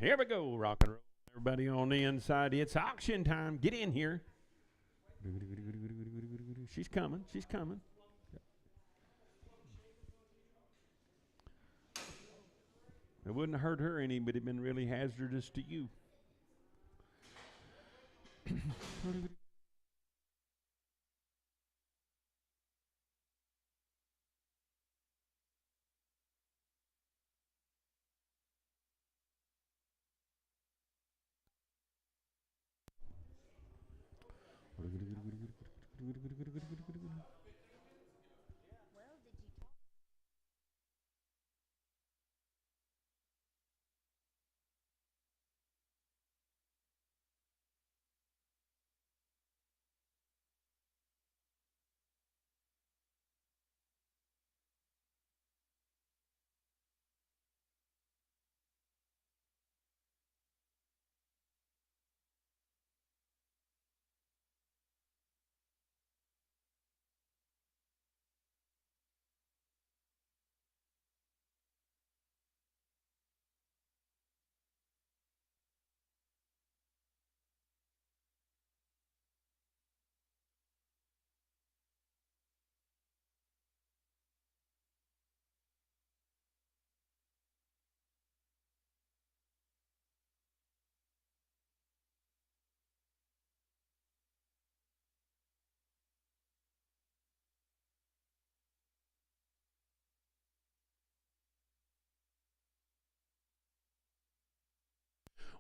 Here we go, rock and roll. Everybody on the inside, it's auction time. Get in here. She's coming. She's coming. It wouldn't hurt her any, but it'd been really hazardous to you.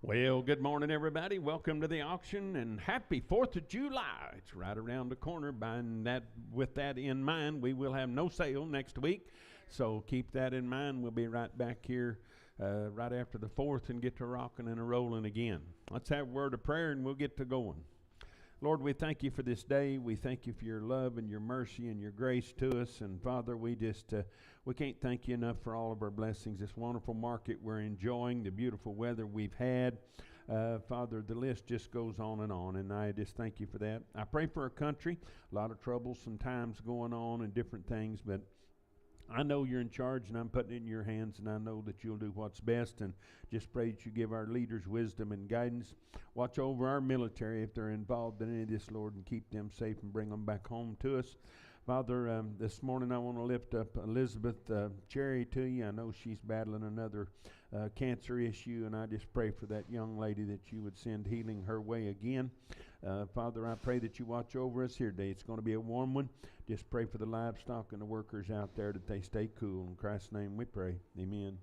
Well, good morning, everybody. Welcome to the auction, and happy 4th of July. It's right around the corner. With that in mind, we will have no sale next week, so keep that in mind. We'll be right back here right after the 4th and get to rocking and rolling again. Let's have a word of prayer, and we'll get to going. Lord, we thank you for this day. We thank you for your love and your mercy and your grace to us. And Father, we can't thank you enough for all of our blessings. This wonderful market we're enjoying, the beautiful weather we've had. Father, the list just goes on, and I just thank you for that. I pray for our country. A lot of trouble sometimes going on and different things, but I know you're in charge, and I'm putting it in your hands, and I know that you'll do what's best, and just pray that you give our leaders wisdom and guidance. Watch over our military if they're involved in any of this, Lord, and keep them safe and bring them back home to us. Father, this morning I want to lift up Elizabeth Cherry to you. I know she's battling another cancer issue, and I just pray for that young lady that you would send healing her way again. Father, I pray that you watch over us here today. It's going to be a warm one. Just pray for the livestock and the workers out there that they stay cool. In Christ's name we pray. Amen.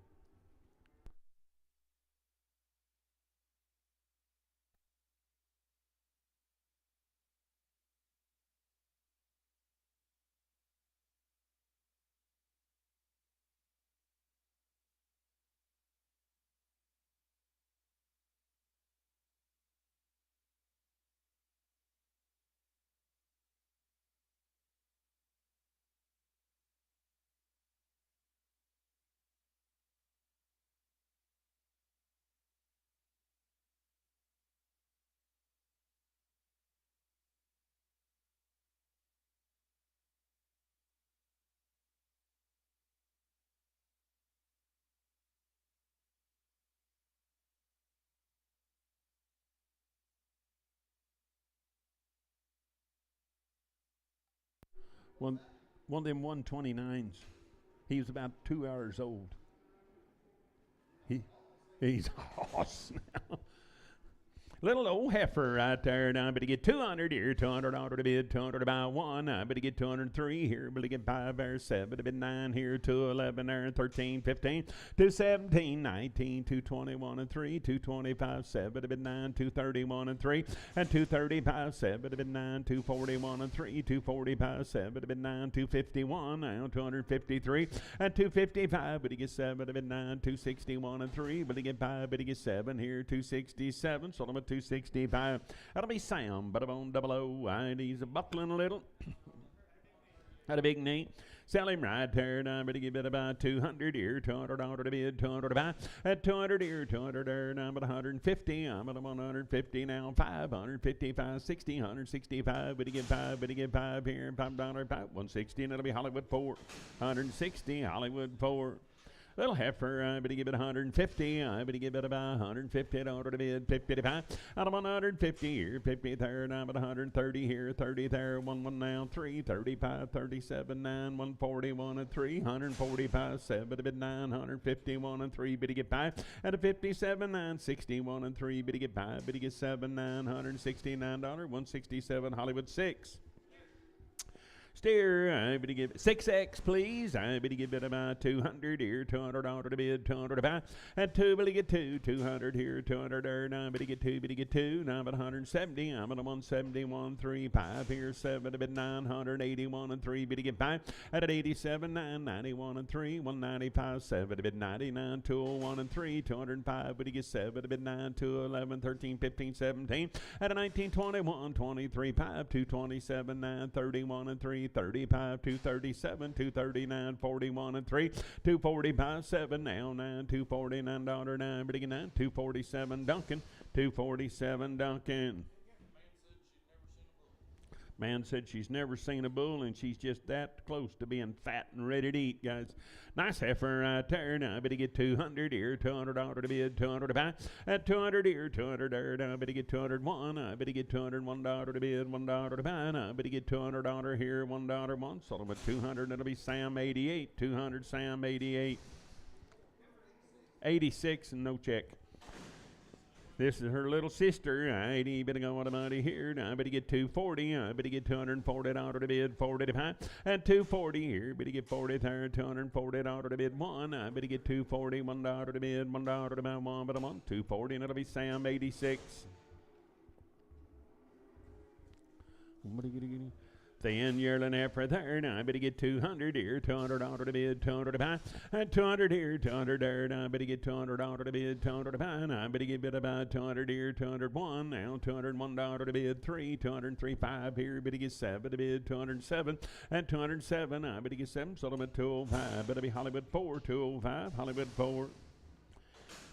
One, one of them 129s. He was about 2 hours old. He, he's awesome now. Little old heifer right there. Now, I better get 200 here, 200 order to bid, 200 about one. I better get 203 here, better get 5 there, 7 to bid 9 here, 211 there, 13, 15, 217, 19, 221 and 3, 225, 7 to bid 9, 231 and 3, and 235, 7 to bid 9, 241 and 3, 245, 7 to bid 9, 251, now 253, and 255, better get 7 to bid 9, 261 and 3, better get 5, better get 7 here, 267, so I'm at 265. That'll be Sam, but I'm on 00. He's a buckling a little. Had a big knee. Sell him right there. Now I'm going to give it about 200 here. 200 to bid. 200 to buy. At 200 here. 200 there. Now I'm at 150. I'm at 150 now. 555, 60, 165. But he get 5. But he get 5 here. $5. 160. And it'll be Hollywood 4. 160. Hollywood 4. Little heifer, I better give it 150. I better give it about 150 order to bid 55. Out of 150 here, 50 there, now about 130 here, 30 there, 1 now, 3, 35, 37, 9, 141 and 3, 145, 7 to bid 9, 151 and 3, better get 5. At a 57, 9, 61 and 3, better get 5, better get 7, $969, 167, Hollywood 6. Steer, I better give it 6X, please. I better give it about 200 here, $200 to bid, 205. At 2, better get 2, 200 here, 200 there. Now better get 2. Now about 170. I'm at a 171, 3, 5 here, 7 to bid 981 and 3, better get 5. At 87, 991 and 3, 195, 7 to bid 99, 201 and 3, 205, better get 7 to bid 9, 211, 13, 15, 17. At a 19, 21, 23, 5, 227, 9, 31 and 3. 35, 237, 239, 41 and 3, 245, 7 now, 9, $249, 9, better get 9, 247 Duncan, 247 Duncan. Man said she's never seen a bull, and she's just that close to being fat and ready to eat, guys. Nice heifer right there. Now I better get 200 here, $200 to bid, 205. At 200 here, 200 there. Now I better get 201. I better get $201 to bid, $1 to buy. Now I better get $200 here, $1 one. Sold them at 200. That'll be Sam 88. 200 Sam 88. 86 and no check. This is her little sister. I ain't even going to money here. Now I better get 240. I better get $240 to bid, 40 to buy. At 240 here, better get 40 there, $240 to bid 1. I better get 240, $1 to bid, $1 to buy 1, but I'm on 240, and it'll be Sam 86. Thin yearling heifer there. Now I better get 200 here, $200 to bid, 200 to buy. At 200 here, 200 there. Now I better get $200 to bid, 200 to buy. Now I better get it about 200 here, 201. Now $201 to bid, 3, 203, 5 here. Better get 7 to bid, 207. At 207, I better get 7. Sold them at 205. Better be Hollywood 4, 205, Hollywood 4.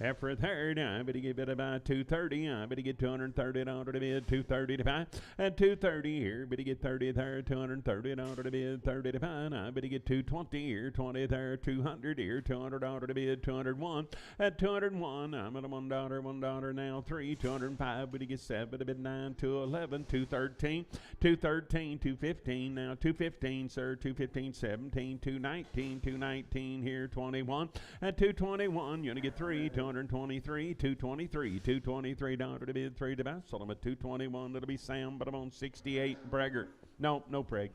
Heifer there, now I better give it about 230. I better get $230 to bid, 230 to buy. At 230 here, better get 30 there, $230 to bid, 30 to buy. I better get 220 here, 20 there, 200 here, $200 to bid, 201. At 201, I'm at a $1 now, 3, 205. Better get 7 to bid 9, 211, 213, 213, 215. Now 215, sir, 215, 17, 219, 219 here, 21. At 221, you're gonna get 3, 223, 223, $223 to bid, 3 to buy. Sold them at 221. That'll be Sam, but I'm on 68. Bragger. No Preg.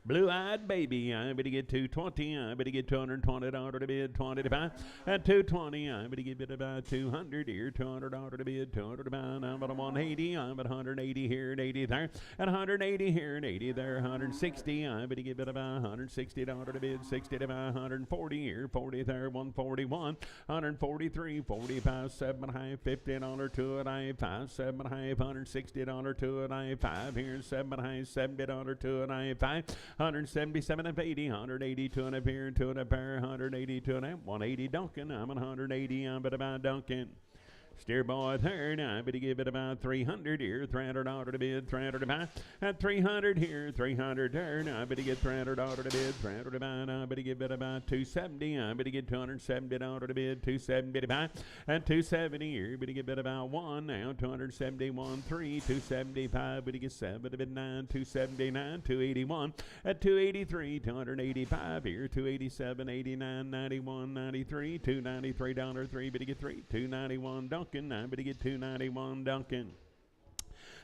Blue-eyed baby, I better get 220. I better get $220 to bid, 20 to buy. At 220, I better give it about 200 here, $200 to bid, 200 to buy. I'm at 180. I'm at 180 here and 80 there. At 180 here and 80 there, 160. I better give it about $160 to bid, 60 to buy. 140 here, 40 there, 141. 143, 45, 7.5, $50 to an I 5, 7.5, $160 to an I 5 here, 7.5, $70 to an I 5. 177 and 80, 180 to an here, to an pair, 180 to an 180 Duncan. I'm at 180. I'm at about Duncan. Steer boy there. Now I better give it about 300 here, $300 to bid, 300 to buy. At 300 here, 300 there. Now I better get $300 to bid, 300 to buy. Now I better give it about 270. I better get $270 to bid, 270 to buy. At 270 here, better give it about 1. Now 271, 3, 275. Better get 7 to bid 9, 279, 281. At 283, 285 here, 287, 89, 91, 93, $293, 3. Better get 3, 291 Duncan. I better get 291 Duncan.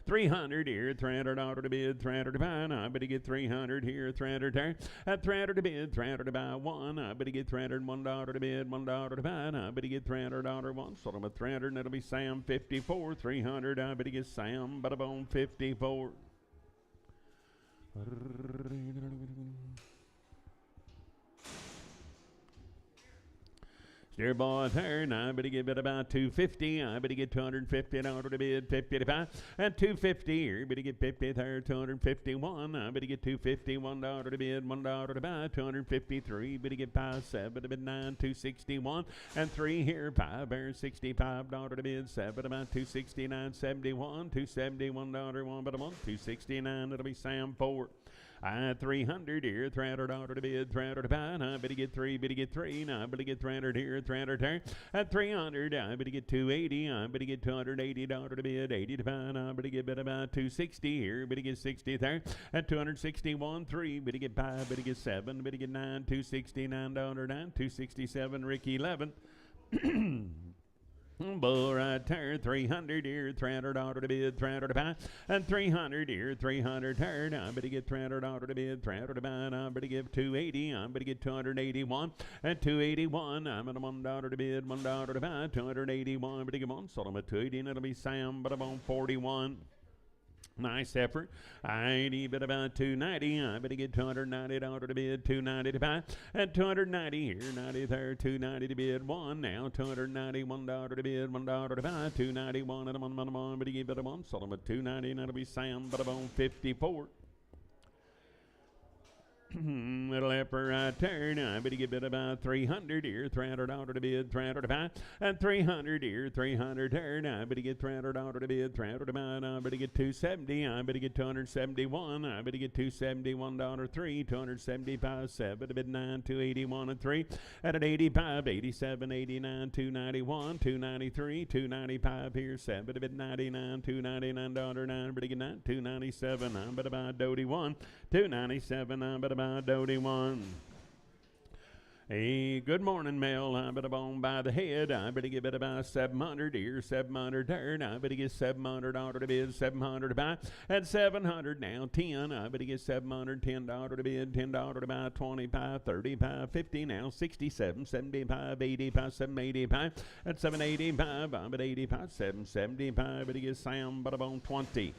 300 here, $300 to bid, 300 to buy. I better get 300 here, 300 there. At 300 to bid, 300 to buy 1. I better get $301 to bid, $1 to buy. I better get $300 one. Sold them at 300, and it'll be Sam 54. 300. I better get Sam, but I'm on 54. Steer boy there. Now I better give it about 250. I better get $250 to bid, 50 to buy. At 250 here, better get 50 there, 251. I better get $251 to bid, $1 to buy. 253. Better get 5, 7 to bid 9, 261. And 3 here, 5 there, $65 to bid, 7 about 269, 71, $271 one, but I'm on 269. It'll be Sam 4. 300 here, $300 to bid, $300 to buy. I better get three, I better get 300 here, 300 there. At 300, I better get 280, I better get $280 to bid, 80 to buy. I better get about 260 here, better get 60 there. At 261, 3, better get 5, better get 7, better get 9, $269, 9, 267, Rick 11. Bull right there, 300 here, $300 to bid, $300 to buy, and 300 here, 300 turn. I better get $300 to bid, $300 to buy, and I better give 280. I better get 281, and 281. I'm at $1 to bid, $1 to buy, 281. Better give one, sold them at 280, and it'll be Sam, but I'm on 41. Nice effort. 80, but about 290. I better get $290 to bid, 290 to buy, and 290 here, 90 there, 290 to bid, one now, $291 to bid, $1 to buy, 291 and I'm on, but he gave it a one, sold him at 290, and that'll be Sam, but I'm on 54. Little effort right there. Now I better give it about 300 here, $300 to bid, $300 to buy, and 300 here, 300 there. Now I better get $300 to bid, $300 to buy. Now I better get 270. I better get 271. I better get $271 3, 275 7 to bid 9, 281 and 3. At 85, 87, 89, 291, 293, 295 here, 7 to bid 99, $299 9. Better get 9, 297. I better buy Doty 1, 297. I better buy Doty 1. Hey, good morning, Mel. I better bone by the head. I better give it about 700 here, 700 there. I better get $700 to bid, 700 to buy, and 700 now, 10. I better get $710 to bid, $10 to buy, 25, 35, 50 now, 67, 75, 85, 785, at 785. I'm at 85, 775. Better get Sam, but I'm on 20.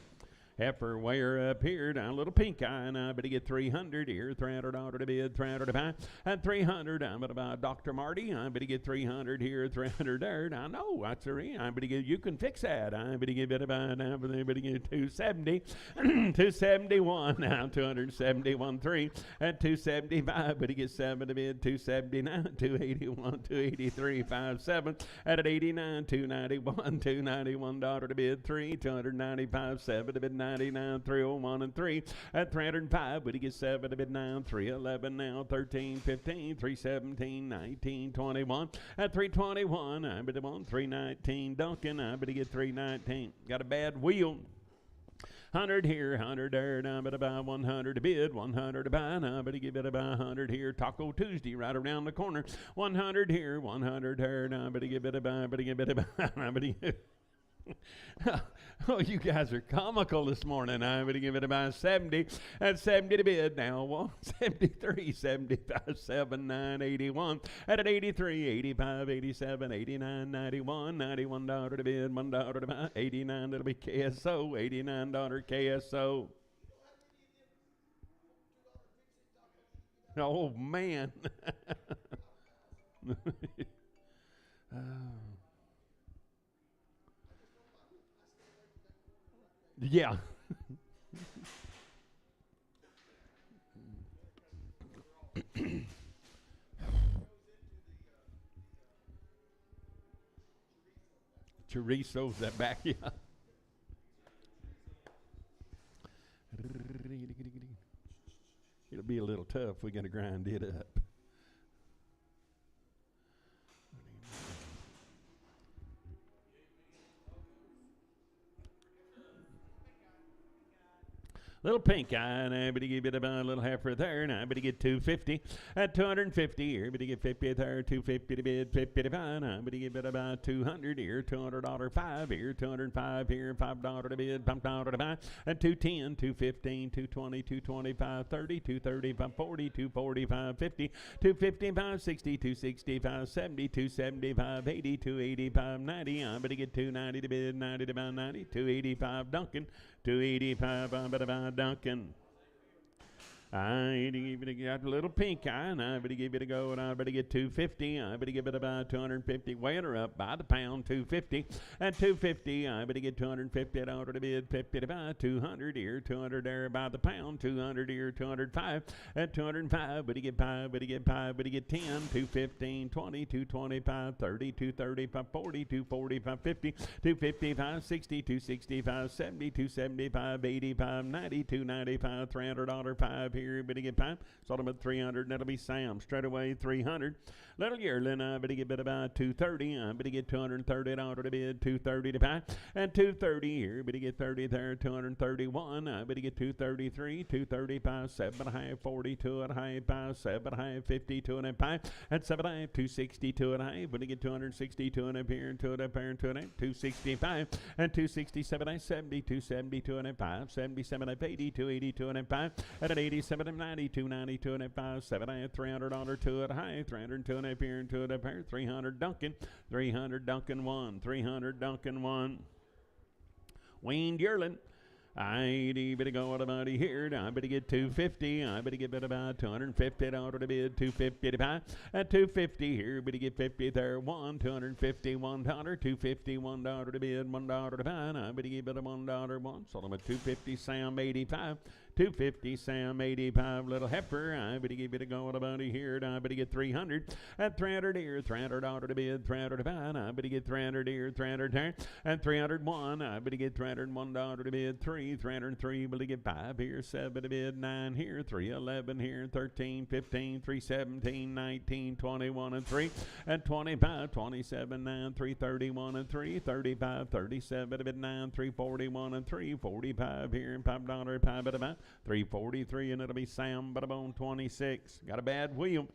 Heifer wire up here, down a little pink eye, and I better get 300 here, $300 to bid, $300 to buy, and 300. I'm going to buy Dr. Marty. I better get 300 here, 300 there. I know that's a I better get. You can fix that. I better get it about. I better get 270, 271. Now 271 3 and 275. Better get 7 to bid, 279, 281, 283, 57. At 89, 291, $291 to bid, 3, 295, 7 to bid. 99, 301 and 3 at 305. But he gets 7 to bid 9, 311 now, 13, 15, 317, 19, 21 at 321. I bid 1, 319. Duncan, I bid he get 319. Got a bad wheel. 100 here, 100 there, now but about 100 to bid, 100 to buy, now but give it about 100 here. Taco Tuesday right around the corner. 100 here, 100 there, now but give it about, now but oh, you guys are comical this morning. I'm going to give it about 70. At 70 to bid now. 73, 75, 79, 81. At 83, 85, 87, 89, 91. $91 to bid, $1 to buy. 89, that'll be KSO. $89 KSO. Oh, man. Yeah. Chorizo's that back, yeah. It'll be a little tough. We're going to grind it up. Little pink eye, and I better give it about a little heifer there, and I better get 250 at 250 here. Better get 50 there, 250 to bid, 50 to buy. I better give it about 200 here, $200 5 here, 205 here, $5 to bid, $5 to buy, and 210, 215, 220, 225, 30, 235, 40, 245, 50, 255, 60, 265, 70, 275, 80, 285, 90. I better get 290 to bid, 90 to buy, 90, 285 Duncan. 285, I'm about Duncan. I got a little pink eye, and I better give it a go, and I better get 250. I better give it about 250. Weighing her up by the pound, 250. At 250, I better get 250. It ought to be at 50 to buy 200 here, 200 there by the pound, 200 here, 205. At 205, better get 5, better get 5, better get 10, 215, 20, 225, 30, 230, 540, 240, 550, 250, 560, 265, 70, 275, 85, 90, 295, $300, 5 here. Better get 5. Sold them at 300. That'll be Sam. Straight away 300. Little yearling, I better get about 230. I better get 230. It ought to be at 230 to buy. And 230 here. Better get 30 there. 231. I better get 233. 235. 7.5. 42 and a half. 5. 7.5. 52 and a half. At 7.5. 262 and a half. Better get 262 and a half here. 2 and a half here. 2 and a half. 265. And 267. 72. 72 and a half. 77 and a half. 82. 82 and a half. At an 87. 92, 92 and a half, 7 and a half, $300, 2 and a half, 302 and a half here, and 2 and a half here, 300 Duncan, 1, 300 Duncan 1. Weaned yearling. I better go about here. I better get 250. I better get about 250. It ought to be at 250 to buy. At 250 here, better get 50 there. 250, $1, 250, $1 to bid, $1 to buy. I better give it a $1 one. Sold them at 250. Sam 85. 250, Sam 85, little heifer. I better give it a go about here. I better get 300. At 300 here, $300 to bid, 300 to buy. I better get 300 here, 300 there. At 301, I better get $301 to bid, 3, 303, better get 5 here, 7 to bid, 9 here, 311 here, 13, 15, 317, 19, 21 and 3. At 25, 27, 9, 331 and 3, 35, 37 to bid, 9, 341 and 3, 45 here, and $5, 5 at about. 343, and it'll be Sam Butterbone 26. Got a bad wheel.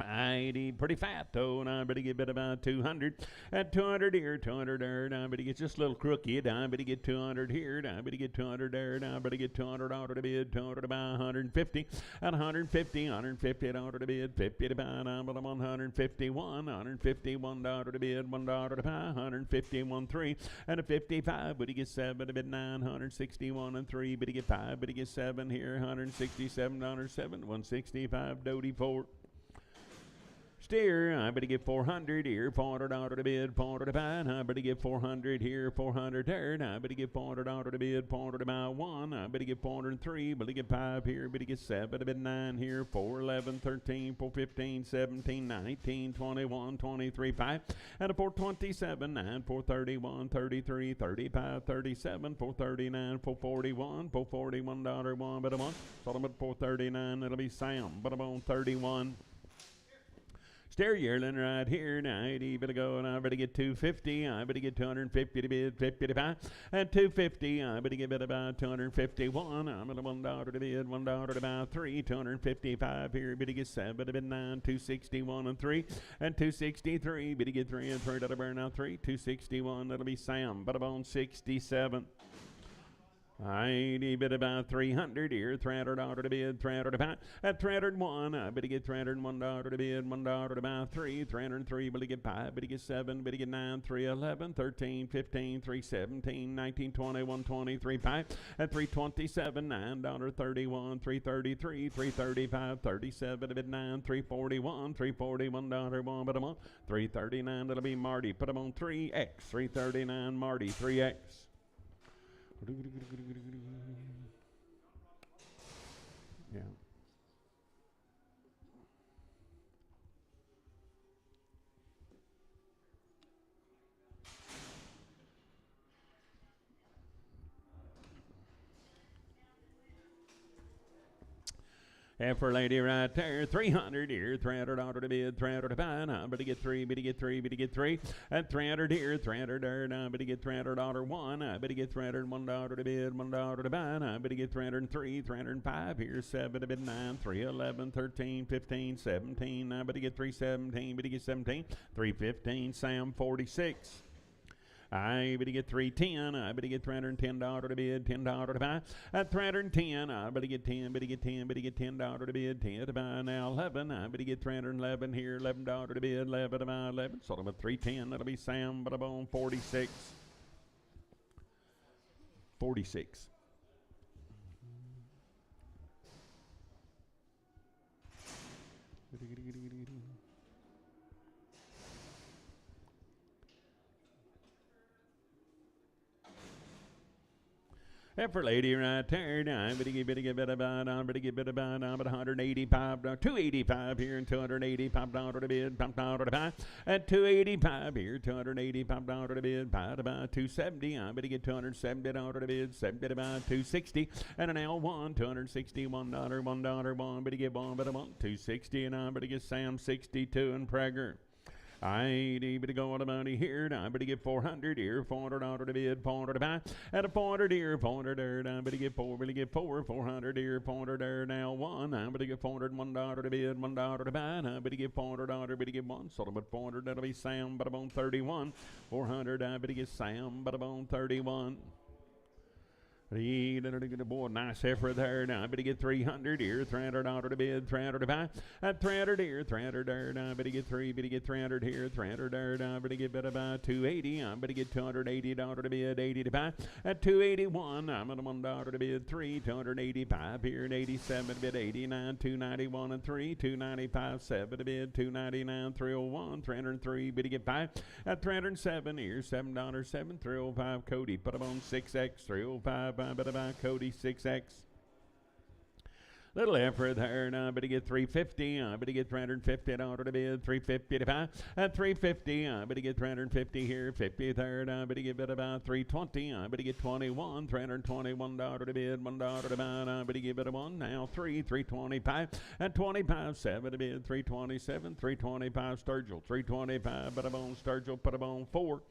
I pretty fat though, and I better get about 200. At 200 here, 200 there, and I better get just a little crooked. I better get 200 here, and I better get 200 there, and I better get 200 out of the bid, 200 to buy 150. At 150, 150 out of the bid, 50 to buy, and I'm 151, $151 to bid, $1 to buy, 151 3, and a 55. Better get 7 to bid, 961 and 3. Better get 5, better get 7 here, $167, 7, 165, Doty 4. Steer, I better get 400 here, $400 to bid, 400 to buy. I better get 400 here, 400 there. I better get $400 to bid, 400 to buy 1. I better get 403, better get 5 here, better get 7 to bid, 9 here, 411, 13, 415, 17, 19, 21, 23, 5. And a 427, 9, 431, 33, 35, 37, 439, 441, $441 1, but a 1. Sold them at 439, it'll be Sam, but I'm on 31. Stair yearling right here. Now, I better go, and I better get 250. I better get 250 to bid, 50 to buy. At 250, I better give it about 251. I'm at $1 to bid, $1 to buy 3. 255 here. Better get 7 to bid 9. 261 and 3. And 263. Better get 3 and 3 to burn out 3. 261. That'll be Sam. But I'm on 67. I bid about 300 here, $300 to bid, 300 to buy. At 301, I better get $301 to bid, $1 to buy 3, 303, better get 5, better get 7, better get 9, 311, 13, 15, 317, 19, 21, 23, 5. At 327, $9.31, 333, 335, 37 to bid 9, 341, $341 1, but I'm on 339. That'll be Marty. Put them on 3X, 339 Marty, 3X. Yeah. Heifer lady right there, 300 here, $300 to bid, 300 to buy. Now, better get 3, better get 3, better get 3. At 300 here, 300 there. Now, better get $300 1. I better get $301 to bid, $1 to buy. Now, better get 303, 305 here, 7 to bid 9, 311, 13, 15, 17. Now, better get 317, better get 17, 315, Sam 46. I better get 310. I better get $310 to bid, $10 to buy. At 310, I better get 10, better get 10, better get $10 to bid, 10 to buy. Now 11, I better get 311 here, $11 to bid, 11 to buy, 11. Sold them at 310. That'll be Sam, but I'm on 46. 46. For lady right there, now, but get about 185, 285 here, and $285 to bid, $5 to buy, at 285 here, $285 to bid, buy to buy, 270, but get $270 to bid, 70 to buy, 260, and an L1, $261, $1, but get one, but a 260, and but get Sam 62 and Prager. I ain't able to go on the money here. Now, but to get 400 here, $400 to bid, 400 to buy. At a 400 here, 400 there. Now, but to get 400 here, 400 there. Now, one. Now, but to get $401 to bid, $1 to buy. Now, but to get $400, but to get one. Sold about 400, that'll be Sam, but about 31. 400, but to get Sam, but about 31. Boy, nice effort there. Now, I better get 300 here, $300 to bid, 300 to buy. At 300 here, 300 there. Now, I better get 300 here, 300 there. Now, I better get better buy 280. I better get $280 to bid, 80 to buy. At 281, I'm at $1 to bid, 285 here, and 87 to bid, 89, 291 and 3, 295, 7 to bid, 299, 301, 303, better get 5. At 307 here, $7, 7, 305, Cody, put them on 6X, 305. By Cody 6X. Little effort there. Now, but to get 350. But to get $350 to bid, 350 to buy. At 350. But to get 350 here, 50 there. But to get bid about 320. But to get 21, $321 to bid, $1 to buy. But to get bid a one. Now 325. At 25, 7 to bid, 327, 325 Sturgill, 325. But a bone Sturgill, put a bone 4.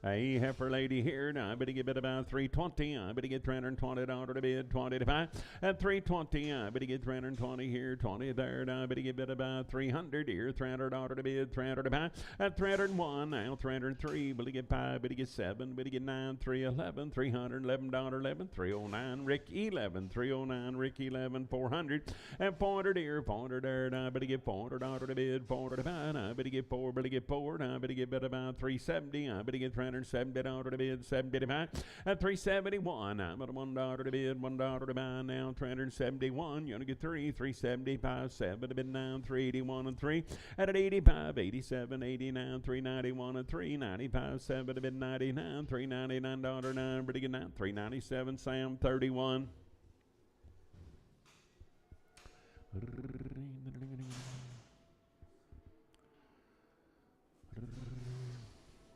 A heifer lady here. Now, I better get bid about 320. I better get $320 to bid, 20 to buy. At 320, I better get 320 here, 20 there. Now, I better get bid about 300 here, $300 to bid, 300 to buy. At 301, now 303, better get 5, better get 7, better get 9, 311, $311, 309, Rick 11, 309, Rick 11, 400. At 400 here, 400 there. Now, I better get $400 to bid, 400 to buy. Now, I better get 4, better get 4. Now, I better get bid about 370. I better get $370 to bid, 75. At 371, I'm at $1 to bid, $1 to buy. Now 371, you want to get 375, 7 to bid, 9, 381 and 3. At 85, 87, 89, 391 and 3, 95, 7 to bid, 99, $399, 9, but again 9, 397, Sam 31.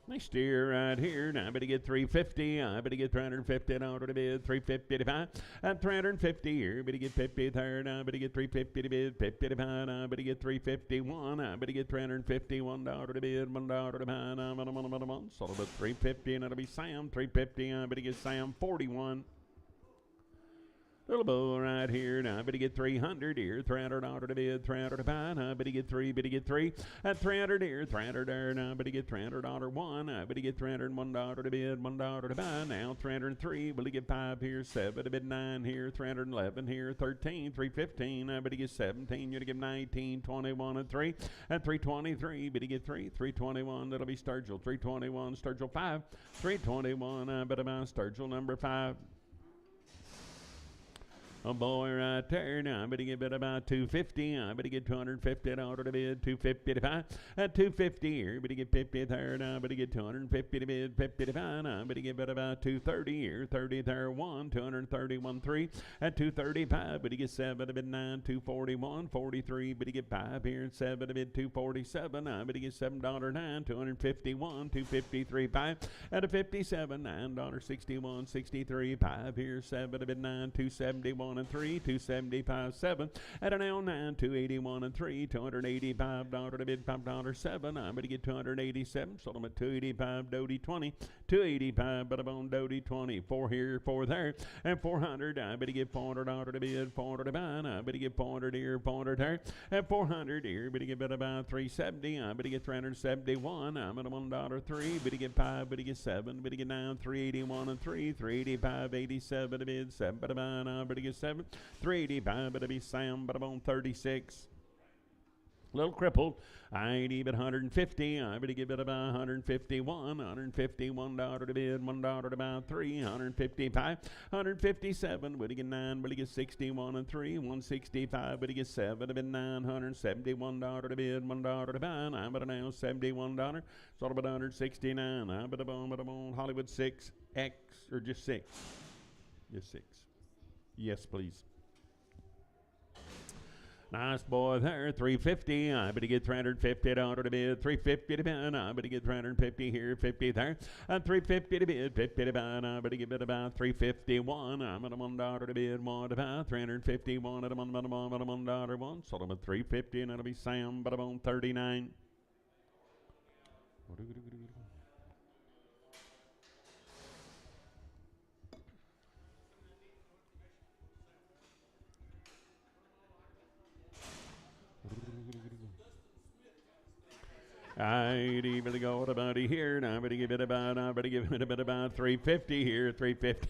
Nice steer right here. Now I better get 350. I better get $350 to bid, 350 to buy. At 350 here, better get 50 there. Now I better get 350 to bid, 50 to buy. Now I better get 351. I better get $351 to bid, $1 to buy. Now I'm on. Sold about 350, and that'll be Sam 350. I better get Sam 41. Little bull right here. Now I better get 300 here, $300 to bid, 300 to buy. Now I better get 3, at 300 here, 300 there. Now I better get $300 one. I better get $301 to bid, $1 to buy. Now 303, better get 5 here, 7 to bid, 9 here, 311 here, 13, 315. I better get 17. You're to give 19, 21 and 3. At 323, better get 3, 321. That'll be Sturgill, 321, Sturgill 5, 321. I better buy Sturgill number 5. Oh boy, right there. Now I better get bid about 250. I better get $250 to bid, 250 to buy. At 250 here, better get 50 there. Now I better get 250 to bid, 50 to buy. Now I better get bid about 230 here, 30 there, 1, 231, 3. At 235, better get 7 to bid, 9, 241, 43. Better get 5 here, 7 to bid, 247. I better get $7, 9, 251, 253, 5. At a 57, $9.61, 63, 5 here, 7 to bid, 9, 271. And 3, 275, 7. At an L9, 281 and 3, $285 to bid, $5, 7. I'm going to get 287. Sold them at 285, Doty 20, 285, but I'm on Doty 20. 4 here, 4 there, and 400. I better get $400 to bid, 400 to buy. I better get 400 here, 400 there, and 400 here. Better get bid about 370. I better get 371. I'm at $1 3. Better get 5. Better get 7. Better get 9, 381 and 3, 385, 87 to bid, 7 to buy. I better get 7, 385, but it'll be Sam, but I'm on 36. A little crippled. I ain't even 150. I better give it about 151. $151 to bid. $1 to about 3. 155. 157. Better get 9. Better get 61 and 3. 165. Better get 7 to bid. $971 to bid. $1 to buy. I better now $71. Sort of about 169. I better bone. Hollywood 6 X or just 6. Just 6. Yes, please. Nice boy there, 350. I better get $350 to bid. 350 to bid. I better get 350 here, 50 there. 350 to bid, 50 to buy. I better give it about 351. I'm at a $1 to bid, 1 to buy. 351 at a $1, 1. Sold him at 350, and it'll be Sam, but I'm on 39. I'd even go to about here, and I better give it about 350 here, 350,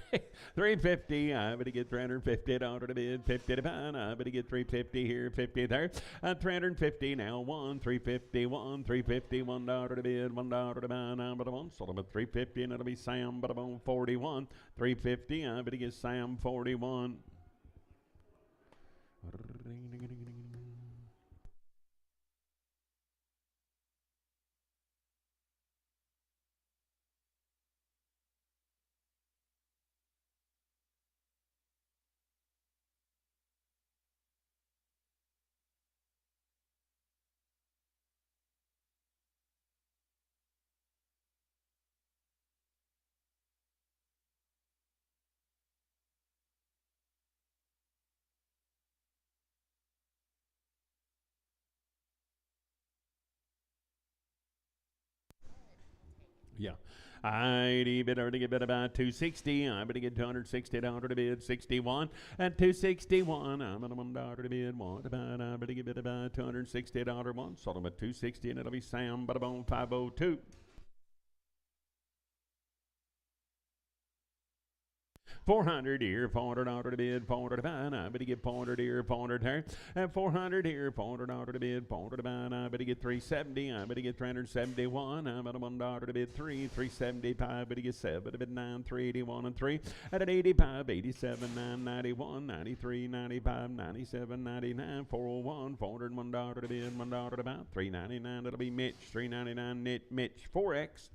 350. I better get $350 to bid, 50 to buy. I better get 350 here, 50 there, 350 now. 351, 350, $1 to bid, $1 to buy. Now, but I want sold them at 350, and it'll be Sam, but I'm on 41, 350. I better get Sam 41. Yeah. I'd even already get bid about 260. I better get $260 to bid, 61. At 261, I'm at a $1 to bid, 1 to buy. I better get bid about $260 one. Sold them at 260, and it'll be Sam, but I'm on 502. 400 here, $400 to bid, 400 to buy. I better get 400 here, 400 here, and 400 here, $400 to bid, 400 to buy. I better get 370. I better get 371. I'm at a $1 to bid, 375. Better get 7 to bid, 9, 381 and 3. At an 85, 87, 991, 93, 95, 97, 99, 401, $401 to bid, $1 to buy, 399. It'll be Mitch, 399. Mitch, 4X.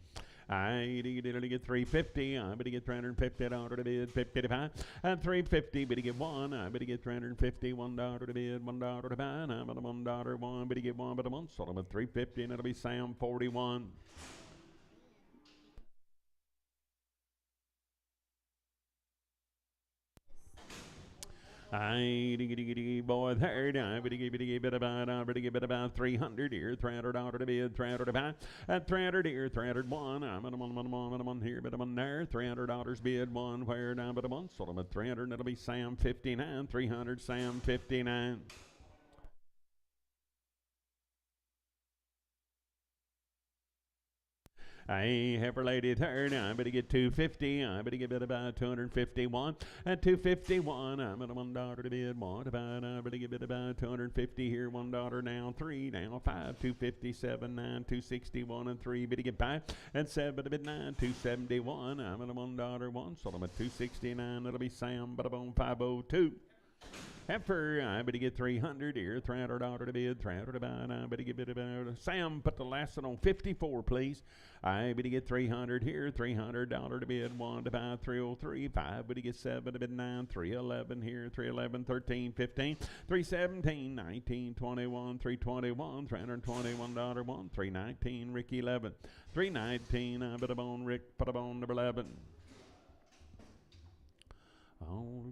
I get 350. I better get $350 to bid, 50 to buy. And 350, better get 1. I better get $350, $1 to bid, $1 to buy. And I'm at a $1, 1. Better get 1, but a month. Sold them at 350, and it'll be Sam 41. I boy there. I better give it about 300 here, $300 to bid, 300 to buy. At 300 here, 301. I'm at a one here, but I'm on there. $300 bid, 1 where down, but a month. Sold them at 300, and it'll be Sam 59. 300 Sam 59. I have related her. Now I better get 250. I better give it about 251. At 251, I'm at a $1 to bid, 1 to buy. I better give it about 250 here, $1 now, 3 now, 5, 257, 9, 261 and 3. Better get by. At 7 to bid 9, 271. I'm at a $1, 1. Sold them at 269. It'll be Sam, but I'm on 502. Heifer, I better get 300 here, $300 to bid, 300 to buy. I better give it about Sam. Put the last one on 54, please. I better get 300 here, $300 to bid, 1 to buy, 303. 5 better get 7 to bid, 9, 311 here, 311, 13, 15, 317, 19, 21, 321, $321 1, 319, Rick 11, 319. I better bone Rick, put a bone number 11. Oh,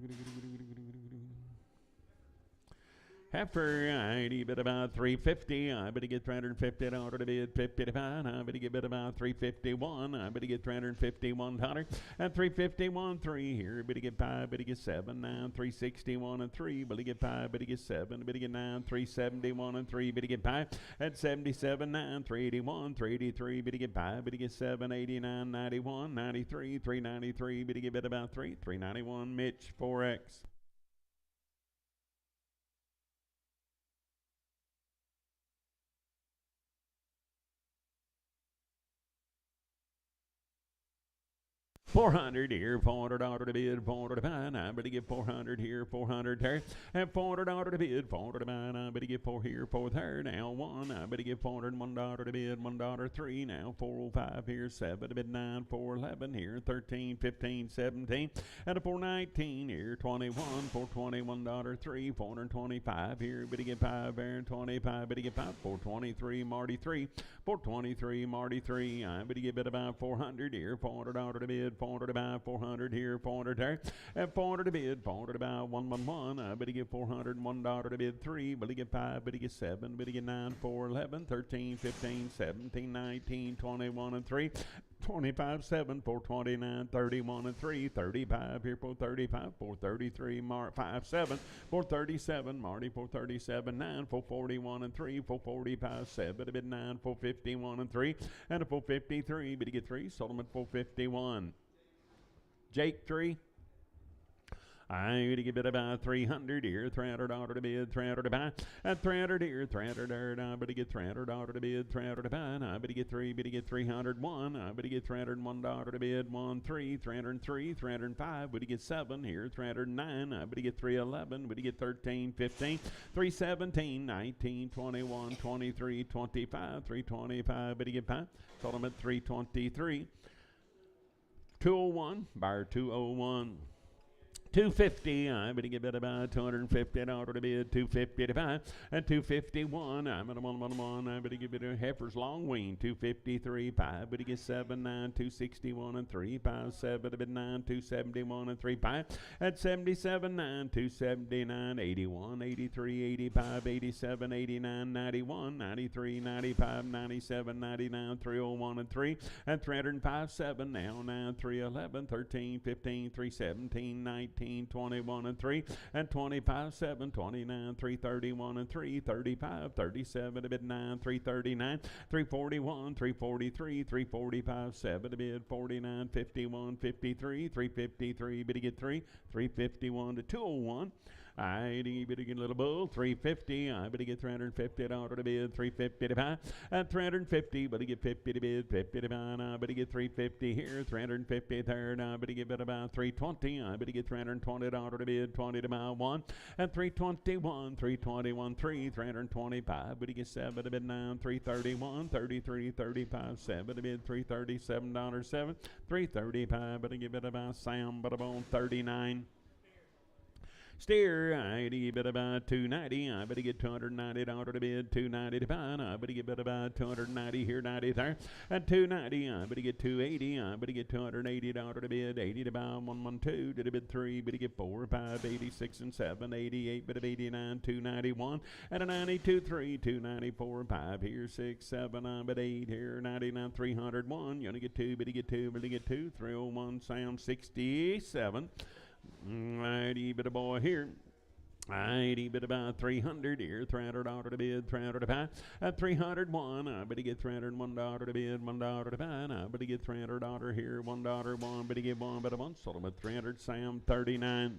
Heifer, I'd bid about 350. I better get $350 to bid, 50 to buy. I better get bid about 351. I better get $351. At 351, 3 here. Better get 5. Better get 7. 9, 361 and 3. Better get 5. Better get 7. Better get 9, 371 and 3. Better get 5. At 77, 9, 381, 383. Better get 5. Better get 7, 89, 91, 93, 393. Better get bid about 3, 391. Mitch, 4X. 400 here, $400 to bid, 400 to buy. I better get 400 here, 400 there, and $400 to bid, 400 to buy. I better get 4 here, 4 there. Now 1, I better get $401 to bid, $1 3. Now 405 here, 7 to bid, 9, 411 here, 13, 15, 17, and a 419 here, 21, $421 3, 425 here. Better get 5 there, 25. Better get 5, 423 Marty 3, 423 Marty 3. I better get bid about 400 here, $400 to bid, 400 to buy, 400 here, 400 there, and 400 to bid, 400 to buy, 111. I better get $401 to bid 3, better get 5, better get 7, better get 9, 4, 11, 13, 15, 17, 19, 21 and 3, 25, 7, 429, 31 and 3, 35 here, 435, 433, 5, 7, 437, Marty 437, 9, 441 and 3, 445, 7, a bit 9, 451 and 3, and a 453, but he get 3, sold him at 451. Jake 3. I would give it about 300 here, $300 to bid, 300 to buy, and 300 here, 300 there. I better get $300 to bid, 300 to buy. I better get 3, better get 301. I better get $301 to bid, 1, 3, 303, 305. Better get 7 here, 309. I better get 311. Better get 13, 15, 317, 19, 21, 23, 25, 325. Better get 5. Told him at 323. 201, buyer 201. 250, I better get bid about $250 to bid, 250 to buy, and 251. I'm at a 111. I better get bid a heifer's long wing, 253, 5, better get 7, 9, 261 and 3, 5, 7 to bid 9, 271 and 3, 5, at 77, 9, 279, 81, 83, 85, 87, 89, 91, 93, 95, 97, 99, 301 and 3, and 305, 7, now 9, 311, 13, 15, 317, 19, 21 and 3, and 25, 7, 29, 331 and 3, 35, 37 to bid 9, 339, 341, 343, 345, 7 to bid 49, 51, 53, 353, bid to get 3, 351 to 201. I better get a little bull, 350. I better get $350 to bid, 350 to buy, and 350. Better get 50 to bid, 50 to buy. I better get 350 here, 350 there. I better get about 320. I better get $320 to bid, 20 to buy 1, and 321, 321, 3, 325. Better get 7 to bid 9, 331, 33, 35, 7 to bid, $337, 7, 335. Better give it about Sam, but about 39. Steer, I bid about 290. I better get $290 to bid, 290 to buy. I better get about 290 here, 90 there, and 290. I better get 280. I better get $280 to bid, 80 to buy, 112 to the bid 3. Better get 4, 5, 86 and 7, 88, bit of 89, 291, and a 92, 3, 294, 5 here, 6, 7, I bid 8 here, 99, 301. You only get 2, better get 2, better get 2, 301, sound 67. Righty, bit of boy here. Righty, bit about 300 here, $300 to bid, 300 to buy, at 301. I better get $301 to bid, $1 to buy. I better get $300 here, $1, 1, better get 1, better 1. Sold them at 300, Sam 39.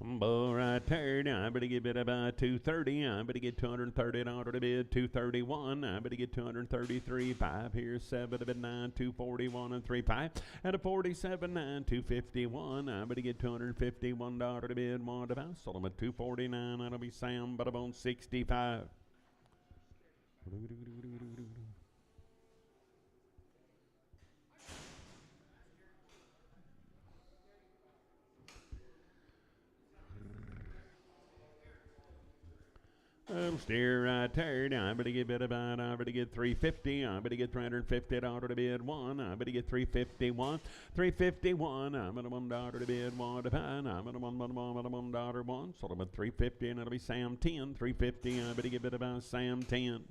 Bull right there. I better get bid about 230. I better get $230 to bid, 231. I better get 233, 5 here, 7 to bid 9, 241 and 3, 5, and a 47, 9, 251. I better get $251 to bid, 1 to buy. Sold them at 249. That'll be Sam, but I'm on 65. Steer right there. I better get bid about, I better get 350. I better get $350 to bid 1. I better get 351. 351. I'm at a $1 to bid 1 to buy. I'm at a $1 1. Sold them at 350, and that'll be Sam 10. 350. I better get bid about Sam 10.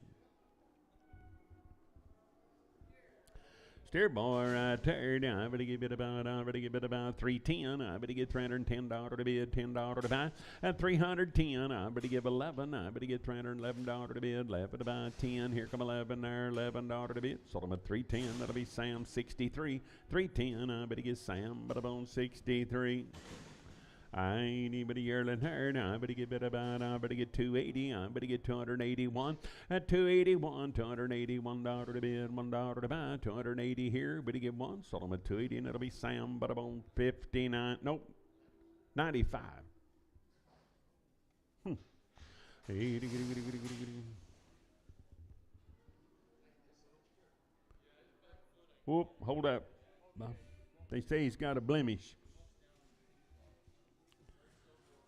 Steer boy right there. I better give it about 310. I better get $310 to bid, $10 to buy, and 310. I better give 11. I better get $311 to bid, 11 to buy, 10. Here come 11 there, $11 to bid. Sold them at 310. That'll be Sam 63. 310. I better get Sam, but I'm on 63. I ain't anybody yearling her. I better get better about. I better get 280. I better get 281. At 281, $281 to bid, $1 to buy. 280 here. Better get one. Sold them at 280, and it'll be Sam. But on 59. Nope. 95. Whoop, hold up. They say he's got a blemish.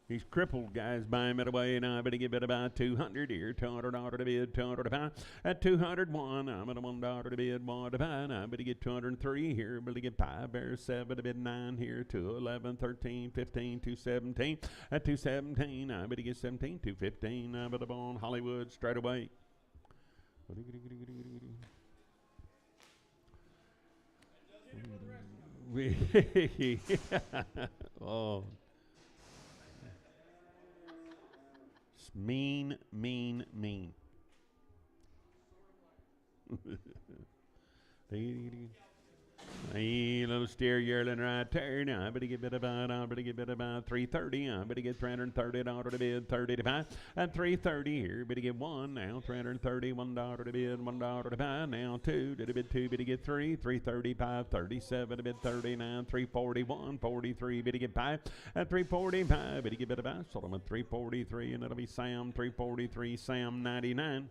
He's crippled, guys. Buy him at away, and I better give it about 200 here. $200 to bid, 200 to buy. At 201, I'm at $1 to bid, 1 to buy. And I better get 203 here. Better get 5 bears, 7 to bid, 9 here. 211, 13, 15, 217. At 217, I better get 17, 215. I better on Hollywood straight away. Oh. Mean, mean, mean. Hey, little steer yearling right there. Now I better get bit about 330. I better get $330 to bid, 30 to buy. At 330 here, better get one now. $330, $1 to bid, $1 to buy. Now two, to bid two, better get three. 335, 37 to bid, 39, 341, 43, better get five. At 345, better get bit about. Sold them at 343, and it'll be Sam 343, Sam 99.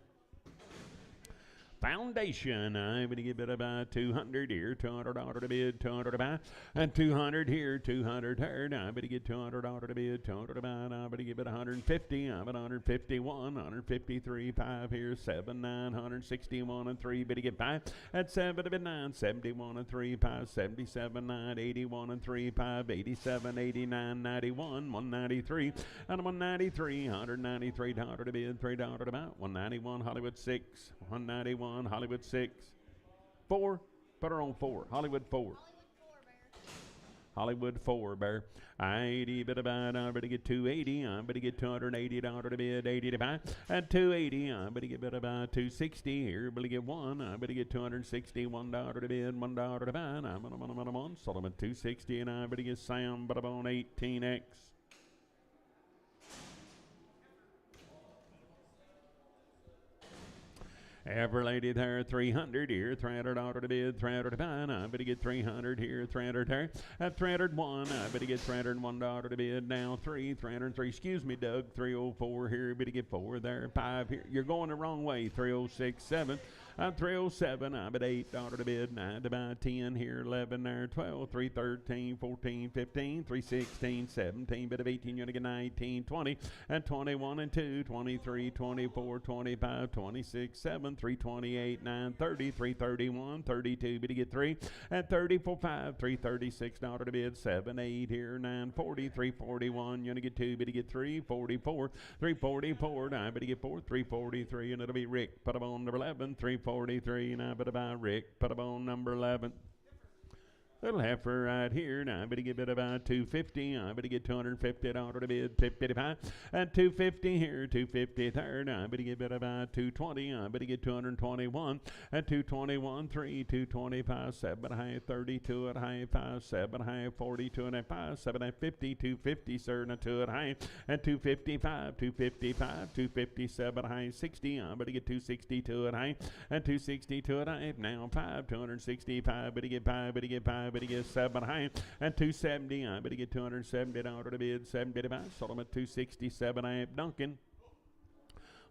Foundation, I'm going to give it about 200 here, $200 to bid, 200 to buy, and 200 here, 200 here. Now I'm going to get $200 to bid, 200 to buy. Now I'm going to give it 150. I'm at 151, 153, 5 here, 7, 9, 161 and 3. Better get 5 at 7 to bid 9, 71 and 3, 5, 77, 9, 81 and 3, 5, 87, 89, 91, 193, and 193, $193 to bid, $3 to buy, 191 Hollywood 6, 191. Hollywood 6, 4, put her on 4, Hollywood 4. Hollywood 4, bear. 80, bit about, I better get 280. I better get $280 to bid, 80 to buy. At 280, I better get bit about 260 here. Better get one. I better get $261 to bid, $1 to buy. And I'm on. Sold them at 260, and I better get Sam, but I'm on 18X. Ever lady there, 300 here, $300 to bid, 300 to buy. I better get 300 here, 300 there. At 301, I better get $301 to bid. Now 303. Excuse me, Doug. 304 here, better get 4 there, 5 here. You're going the wrong way. 306, 7. At 307, I'm at $8 to bid, 9 to buy, 10 here, 11 there, 12, 313, 14, 15, 316, 17, bit of 18, you're going to get 19, 20, and 21 and 2, 23, 24, 25, 26, 7, 328, 9, 30, 331, 32, bit to get 3, at 34, 5, $336 to bid, 7, 8 here, 9, 40, 341, you're going to get 2, bit to get 3, 44, 344, 9, bit to get 4, 343, and it'll be Rick, put them on number 11, 343, and I better buy Rick, put them on number 11. Little heifer right here. Now I better get bid about 250. I better get $250 to bid, 55. At 250 here, 250 third. I better get bid about 220. I better get 221. At 221, 3, 225, 7 high, 32 at high, 5, 7 high, 42 and a 5, 7 at 50, 250, sir, and 2 at high. At 255, 255, 257 high, 60. I better get 262 at high. At 262 at high. Now 5, 265. Better get 5, better get 5. Better get 7 high and 270. I better get $270 to bid, 75. Sold them at 267. I have Duncan.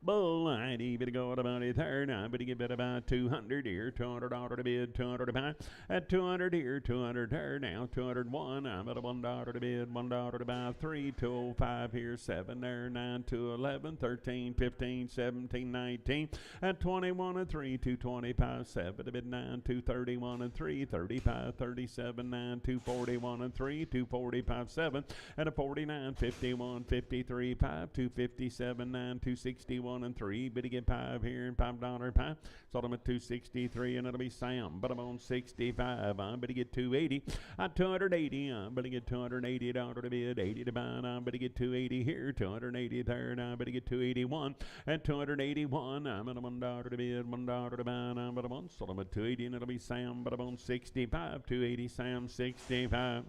Bull, I better go at about a third. I better get about 200 here, $200 to bid, 200 to buy. At 200 here, 200 there. Now 201. I'm at a $1 to bid, $1 to buy. 3, 205 here, 7 there, 9, 211, 13, 15, 17, 19. At 21 and 3, 225, 7 to bid, 9, 231 and 3, 35, 37, 9, 241 and 3, 245, 7. At a 49, 51, 53, 5, 257, 9, 261. And 3, better get 5 here and $5 pie. Sold them at 263, and it'll be Sam. But I'm on 65. I better get 280. At 280, I better get $280 to bid, 80 to buy. And I better get 280 here, 280 there. And I better get 281. At 281, I'm at a $1 to bid, $1 to buy. And I'm at a $1. Sold them at 280, and it'll be Sam. But I'm on 65. 280, Sam, 65.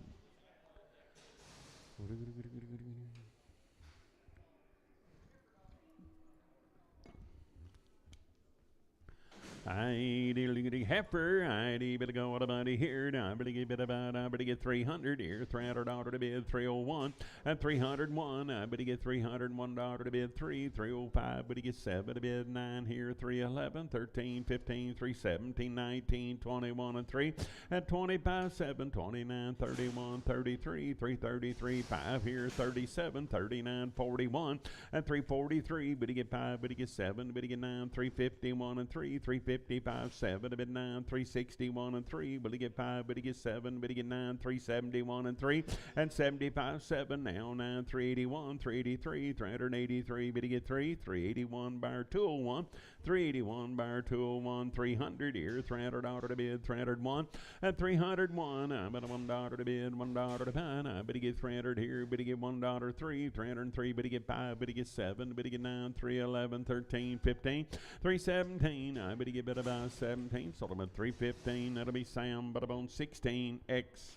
Heifer, I better go what about here? I better get I better get 300 here, $300 to bid 301, and 301. I better get $301 to bid 305, better get 7 to bid 9 here, 311, 13, 15, 317, 19, 21 and 3, and 25, 7, 29, 31, 33, 333, 5 here, 37, 39, 41, and 343, better get 5, better get 7, better get 9, 351 and 3, 355, 7, a bit 9, 361 and 3, but he get 5, but he get 7, but he get 9, 371 and 3, and 75, 7, now 9, 381, 383, 383, but he get 3, 381 bar 201, 381 bar 201, 300 here, $300 to bid, 301, and 301, but $1 to bid, $1 to buy, but he get 300 here, but he get $1, 3, 303, but he get 5, but he get 7, but he get 9, 311, 13, 15, 317, but he get better about 17, sold him at 315, that'll be Sam, but about 16, X.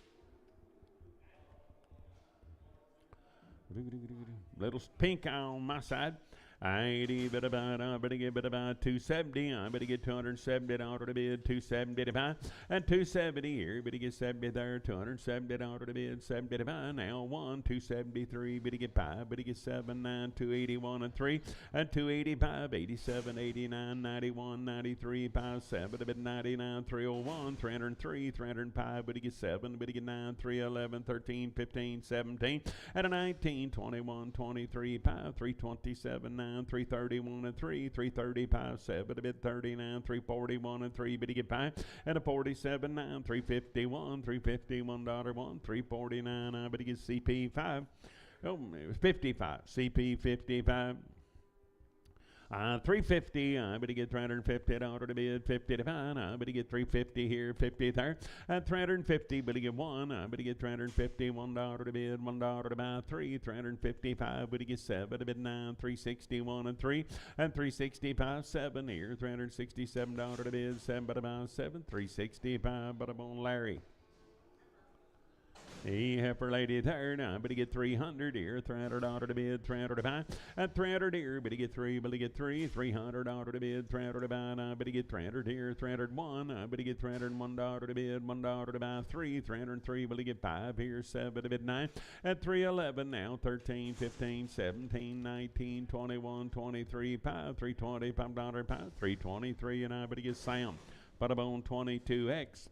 Little pink eye on my side. I better get about 270. I better get $270 to bid, 270 to buy, and 270 here. Better get 70 there, $270 to bid, 70 to buy. Now 1, 273. Better get 5. Better get 7, 9, 281 and 3, and 285, 87, 89, 91, 93, 5, 7, bid 99, 301, 303, 305. Better get 7. Better get 9, 311, 13, 15, 17, and a 19, 21, 23, 5, 327, 9. 331 and 3, 335, 7, a bit 39, 341 and 3, but he get 5, and a 47, 9, 351, $351, 1, 349, I but he gets CP 5. Oh, it was 55, CP 55. 350, but he get $350 to bid, 50 to buy, but he get 350 here, 50 there, and 350, but he get 1, but he get $350, $1 to bid, $1 to buy, 3, 355, but he get 7 to bid 9, 361 and 3, and 365, 7 here, $367 to bid, 7 but about 7, 365, but I'm on Larry. He heifer lady there now, but he get 300 here, $300 to bid, 300 to buy, and 300 here, but he get 3, but he get 3, $300 to bid, 300 to buy, now, but he get 300 here, 301, but he get $301 to bid, $1 to buy, 3, 303, but he get 5 here, 7 to bid 9, and 311 now, 13, 15, 17, 19, 21, 23, 5, $320, $5, 323, and but he gets Sam, but about 22X.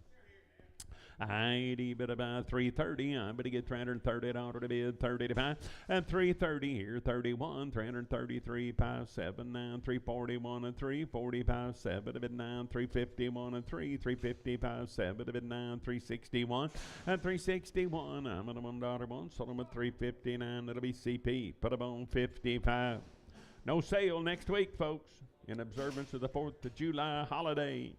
I bid about 330, but he get $330 to bid, 30 to buy, and 330 here, 31, 333, 5, 7, 9, 341 and 3, 45, 7 to bid 9, 351 and 3, 355, 7 to bid 9, 361, and 361, I'm at a $1 one, sold him at 359, that'll be CP, put him on 55. No sale next week, folks, in observance of the 4th of July holiday.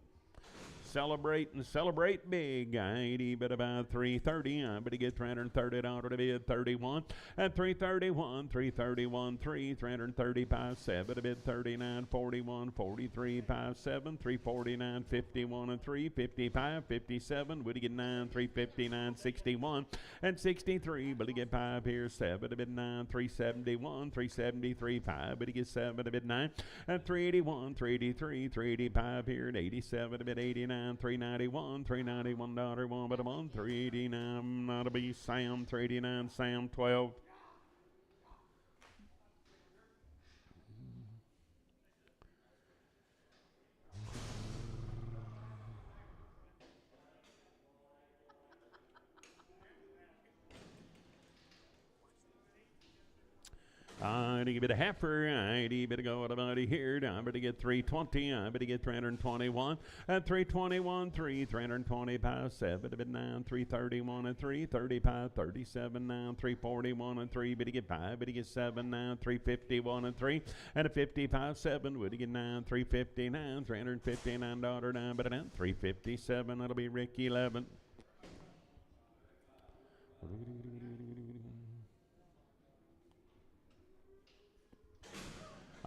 Celebrate and celebrate big. I bid about 330. But he get $330 to bid, 31, and 331, 331, 3, 335, 7 to bid, 39, 41, 43, 5, 7, 349, 51 and 3, 55, 57. Would he get 9, 359, 61, and 63. But he get 5 here, 7 to bid 9, 371, 373, 5. But he get 7 to bid 9, and 381, 383, 385 here, and 87 to bid 89. 391, $391 one, but I'm on 389. That'll be Sam, 389, Sam 12. I bid a heifer, I bid a go out about here, I better get 320, I better get 321, and 321, 3, 325, 7, bid 9, 331 and 3, 35, 37, 9, 341 and 3, better get 5, better get 7, 9, 351 and 3, and a 55, 7, would he get 9, 359, $359, 9, but 357, that'll be Rick 11.